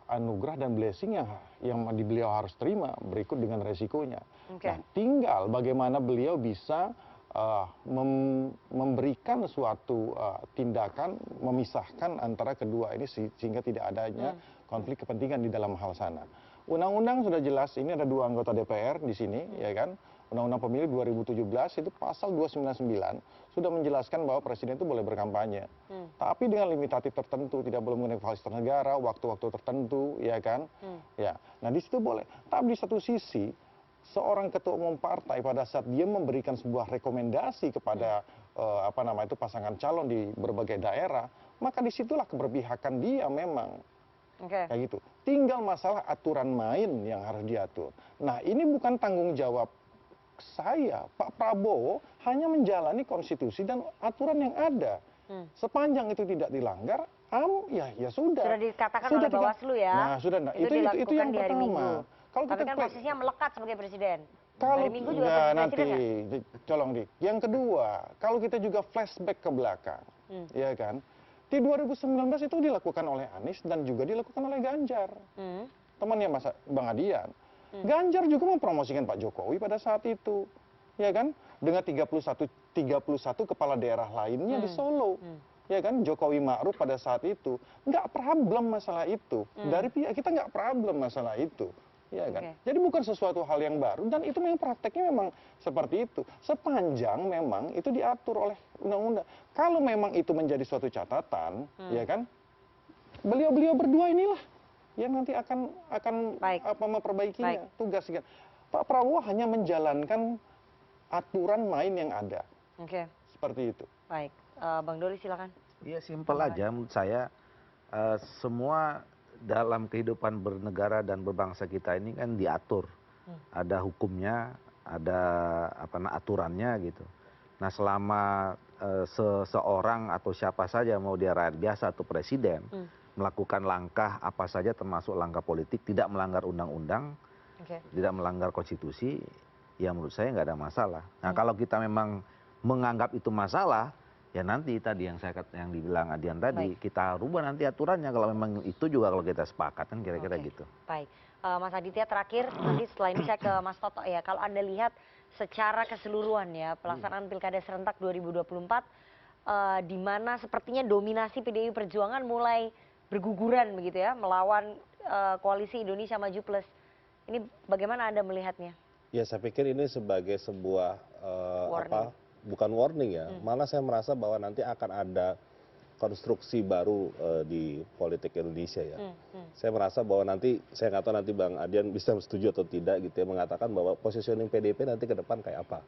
anugerah dan blessing yang beliau harus terima berikut dengan resikonya. Nah, tinggal bagaimana beliau bisa memberikan suatu tindakan memisahkan antara kedua ini sehingga tidak adanya konflik kepentingan di dalam hal sana. Undang-undang sudah jelas, ini ada 2 anggota DPR di sini, ya kan? Undang-Undang Pemilu 2017 itu pasal 299 sudah menjelaskan bahwa presiden itu boleh berkampanye. Tapi dengan limitatif tertentu, tidak boleh menggunakan fasilitas negara, waktu-waktu tertentu, ya kan? Ya. Nah, di situ boleh. Tapi di satu sisi, seorang ketua umum partai pada saat dia memberikan sebuah rekomendasi kepada pasangan calon di berbagai daerah, maka disitulah keberpihakan dia memang. Kayak gitu. Tinggal masalah aturan main yang harus diatur. Nah, ini bukan tanggung jawab saya. Pak Prabowo hanya menjalani konstitusi dan aturan yang ada. Sepanjang itu tidak dilanggar, ya sudah. Sudah dikatakan oleh Bawaslu ya. Nah, sudah. Nah, itu yang pertama. Kalau tapi kan posisinya melekat sebagai presiden. Kalau hari Minggu juga nanti, tolong Dik. Yang kedua, kalau kita juga flashback ke belakang, ya kan? Di 2019 itu dilakukan oleh Anies dan juga dilakukan oleh Ganjar. Temannya Bang Adian. Ganjar juga mempromosikan Pak Jokowi pada saat itu. Ya kan? Dengan 31 kepala daerah lainnya di Solo. Ya kan? Jokowi Ma'ruf pada saat itu. Nggak problem masalah itu. Dari pihak kita nggak problem masalah itu. Ya kan? Jadi bukan sesuatu hal yang baru dan itu memang prakteknya memang seperti itu. Sepanjang memang itu diatur oleh undang-undang. Kalau memang itu menjadi suatu catatan, ya kan? Beliau-beliau berdua inilah yang nanti akan memperbaikinya. Tugas kan. Pak Prabowo hanya menjalankan aturan main yang ada. Seperti itu. Baik, Bang Doli silakan. Iya, simpel aja menurut saya. Semua dalam kehidupan bernegara dan berbangsa kita ini kan diatur. Ada hukumnya, ada aturannya gitu. Nah, selama seseorang atau siapa saja, mau dia rakyat biasa atau presiden, melakukan langkah apa saja termasuk langkah politik, tidak melanggar undang-undang, tidak melanggar konstitusi, ya menurut saya nggak ada masalah. Nah, kalau kita memang menganggap itu masalah, ya nanti tadi yang dibilang Adian tadi, kita rubah nanti aturannya kalau memang itu juga kalau kita sepakat kan kira-kira gitu. Baik, Mas Aditya terakhir, nanti setelah ini saya ke Mas Toto ya. Kalau Anda lihat secara keseluruhan ya pelaksanaan Pilkada serentak 2024, di mana sepertinya dominasi PDI Perjuangan mulai berguguran begitu ya, melawan koalisi Indonesia Maju Plus. Ini bagaimana Anda melihatnya? Ya, saya pikir ini sebagai sebuah bukan warning ya, malah saya merasa bahwa nanti akan ada konstruksi baru di politik Indonesia ya. Saya merasa bahwa nanti, saya nggak tahu nanti Bang Adian bisa setuju atau tidak gitu ya, mengatakan bahwa positioning PDIP nanti ke depan kayak apa.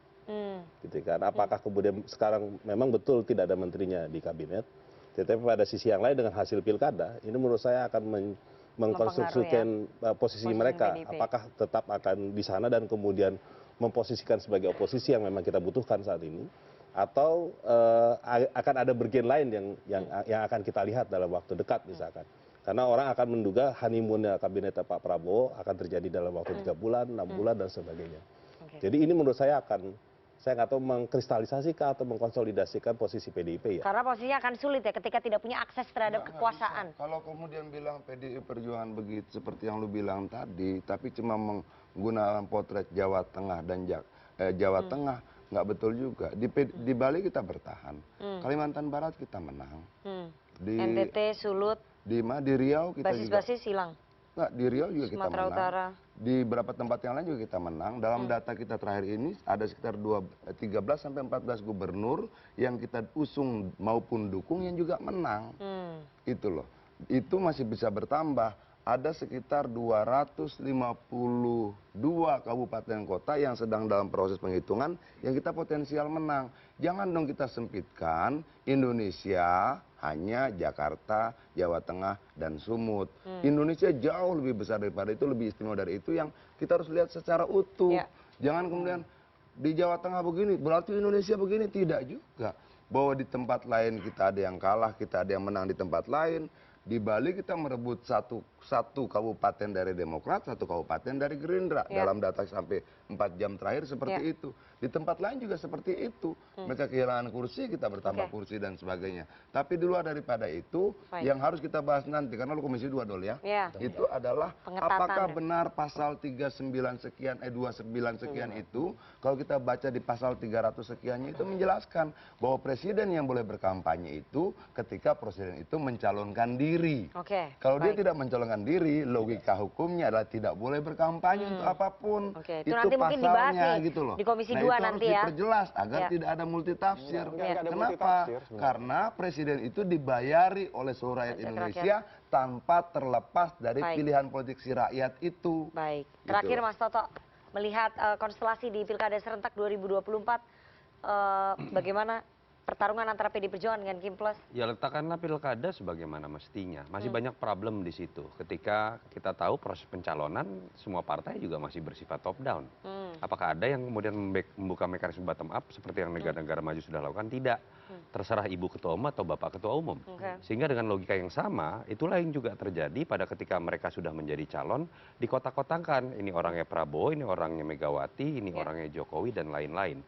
Gitu kan, apakah kemudian sekarang memang betul tidak ada menterinya di kabinet, tetapi pada sisi yang lain dengan hasil pilkada, ini menurut saya akan mengkonstruksikan posisi mereka, PDIP. Apakah tetap akan di sana dan kemudian memposisikan sebagai oposisi yang memang kita butuhkan saat ini, atau akan ada bagian lain yang akan kita lihat dalam waktu dekat misalkan. Karena orang akan menduga honeymoon-nya kabinet Pak Prabowo akan terjadi dalam waktu 3 bulan, 6 bulan dan sebagainya. Jadi ini menurut saya saya nggak tahu mengkristalisasikan atau mengkonsolidasikan posisi PDIP ya. Karena posisinya akan sulit ya ketika tidak punya akses terhadap kekuasaan. Kalau kemudian bilang PDI Perjuangan begitu seperti yang lu bilang tadi, tapi cuma menggunakan potret Jawa Tengah dan Jawa Tengah, nggak betul juga. Di Bali kita bertahan, Kalimantan Barat kita menang, di NTT, Sulut, di Riau kita basis-basis hilang. Nggak, di Riau juga kita menang. Utara. Di beberapa tempat yang lain juga kita menang. Dalam data kita terakhir ini ada sekitar 13 sampai 14 gubernur yang kita usung maupun dukung yang juga menang. Itu loh. Itu masih bisa bertambah. Ada sekitar 252 kabupaten kota yang sedang dalam proses penghitungan yang kita potensial menang. Jangan dong kita sempitkan Indonesia hanya Jakarta, Jawa Tengah, dan Sumut. Indonesia jauh lebih besar daripada itu, lebih istimewa dari itu yang kita harus lihat secara utuh. Jangan kemudian di Jawa Tengah begini, berarti Indonesia begini. Tidak juga. Bahwa di tempat lain kita ada yang kalah, kita ada yang menang di tempat lain. Di Bali kita merebut satu kabupaten dari Demokrat, satu kabupaten dari Gerindra. Dalam data sampai 4 jam terakhir seperti itu. Di tempat lain juga seperti itu. Mereka kehilangan kursi, kita bertambah kursi dan sebagainya. Tapi di luar daripada itu, yang harus kita bahas nanti, karena lu Komisi 2 Dol ya, itu adalah apakah benar pasal 39 sekian, 29 sekian itu, kalau kita baca di pasal 300 sekiannya itu menjelaskan bahwa presiden yang boleh berkampanye itu ketika presiden itu mencalonkan diri. Kalau dia tidak mencalonkan diri, logika hukumnya adalah tidak boleh berkampanye untuk apapun. Itu nanti mungkin dibahas nih gitu loh. di Komisi 2 itu nanti harus diperjelas agar tidak ada multitafsir. Kenapa? Karena presiden itu dibayari oleh seluruh rakyat Indonesia tanpa terlepas dari pilihan politik si rakyat itu. Baik. Terakhir Mas Toto, melihat konstelasi di Pilkada serentak 2024, bagaimana pertarungan antara PD Perjuangan dengan Kim Plus? Ya letakkanlah pilkada sebagaimana mestinya. Masih banyak problem di situ. Ketika kita tahu proses pencalonan, semua partai juga masih bersifat top down. Apakah ada yang kemudian membuka mekanisme bottom up seperti yang negara-negara maju sudah lakukan? Tidak. Terserah Ibu Ketua Umum atau Bapak Ketua Umum. Sehingga dengan logika yang sama, itulah yang juga terjadi pada ketika mereka sudah menjadi calon, dikotak-kotakan. Ini orangnya Prabowo, ini orangnya Megawati, ini orangnya Jokowi, dan lain-lain.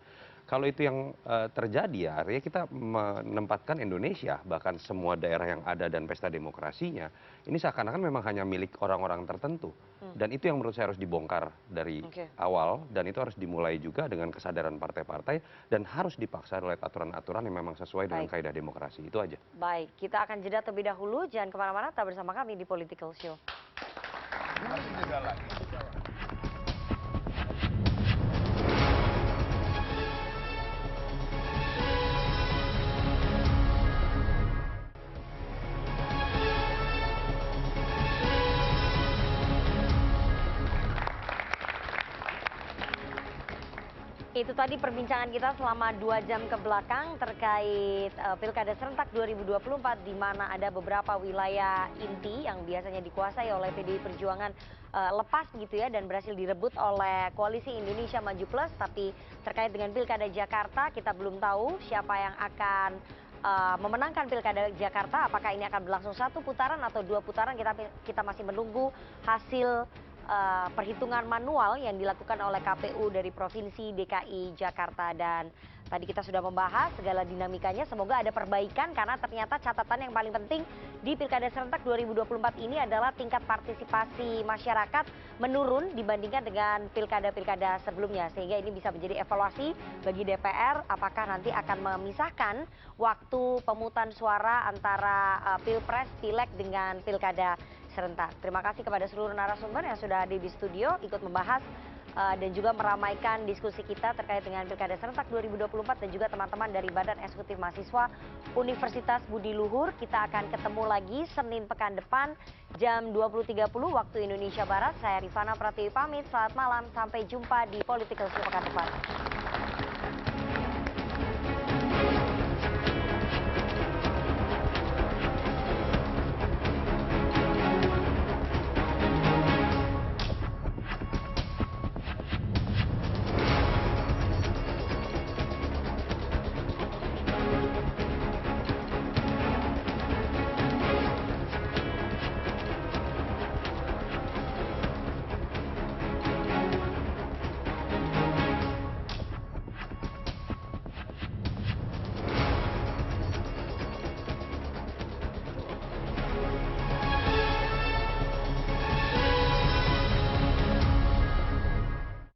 Kalau itu yang terjadi ya artinya kita menempatkan Indonesia, bahkan semua daerah yang ada dan pesta demokrasinya, ini seakan-akan memang hanya milik orang-orang tertentu. Dan itu yang menurut saya harus dibongkar dari awal, dan itu harus dimulai juga dengan kesadaran partai-partai, dan harus dipaksa oleh aturan-aturan yang memang sesuai dengan kaidah demokrasi. Itu aja. Baik, kita akan jeda terlebih dahulu, jangan kemana-mana, tetap bersama kami di Political Show. Itu tadi perbincangan kita selama 2 jam ke belakang terkait Pilkada Serentak 2024, di mana ada beberapa wilayah inti yang biasanya dikuasai oleh PDI Perjuangan lepas gitu ya, dan berhasil direbut oleh Koalisi Indonesia Maju Plus. Tapi terkait dengan Pilkada Jakarta, kita belum tahu siapa yang akan memenangkan Pilkada Jakarta. Apakah ini akan berlangsung 1 putaran atau 2 putaran, kita masih menunggu hasil perhitungan manual yang dilakukan oleh KPU dari Provinsi DKI Jakarta. Dan tadi kita sudah membahas segala dinamikanya, semoga ada perbaikan, karena ternyata catatan yang paling penting di Pilkada Serentak 2024 ini adalah tingkat partisipasi masyarakat menurun dibandingkan dengan pilkada-pilkada sebelumnya, sehingga ini bisa menjadi evaluasi bagi DPR apakah nanti akan memisahkan waktu pemungutan suara antara Pilpres, Pileg dengan Pilkada Serentak. Terima kasih kepada seluruh narasumber yang sudah hadir di studio ikut membahas dan juga meramaikan diskusi kita terkait dengan Pilkada Serentak 2024, dan juga teman-teman dari Badan Eksekutif Mahasiswa Universitas Budi Luhur. Kita akan ketemu lagi Senin pekan depan jam 20.30 waktu Indonesia Barat. Saya Rifana Pratiwi pamit, selamat malam, sampai jumpa di Political Show pekan depan.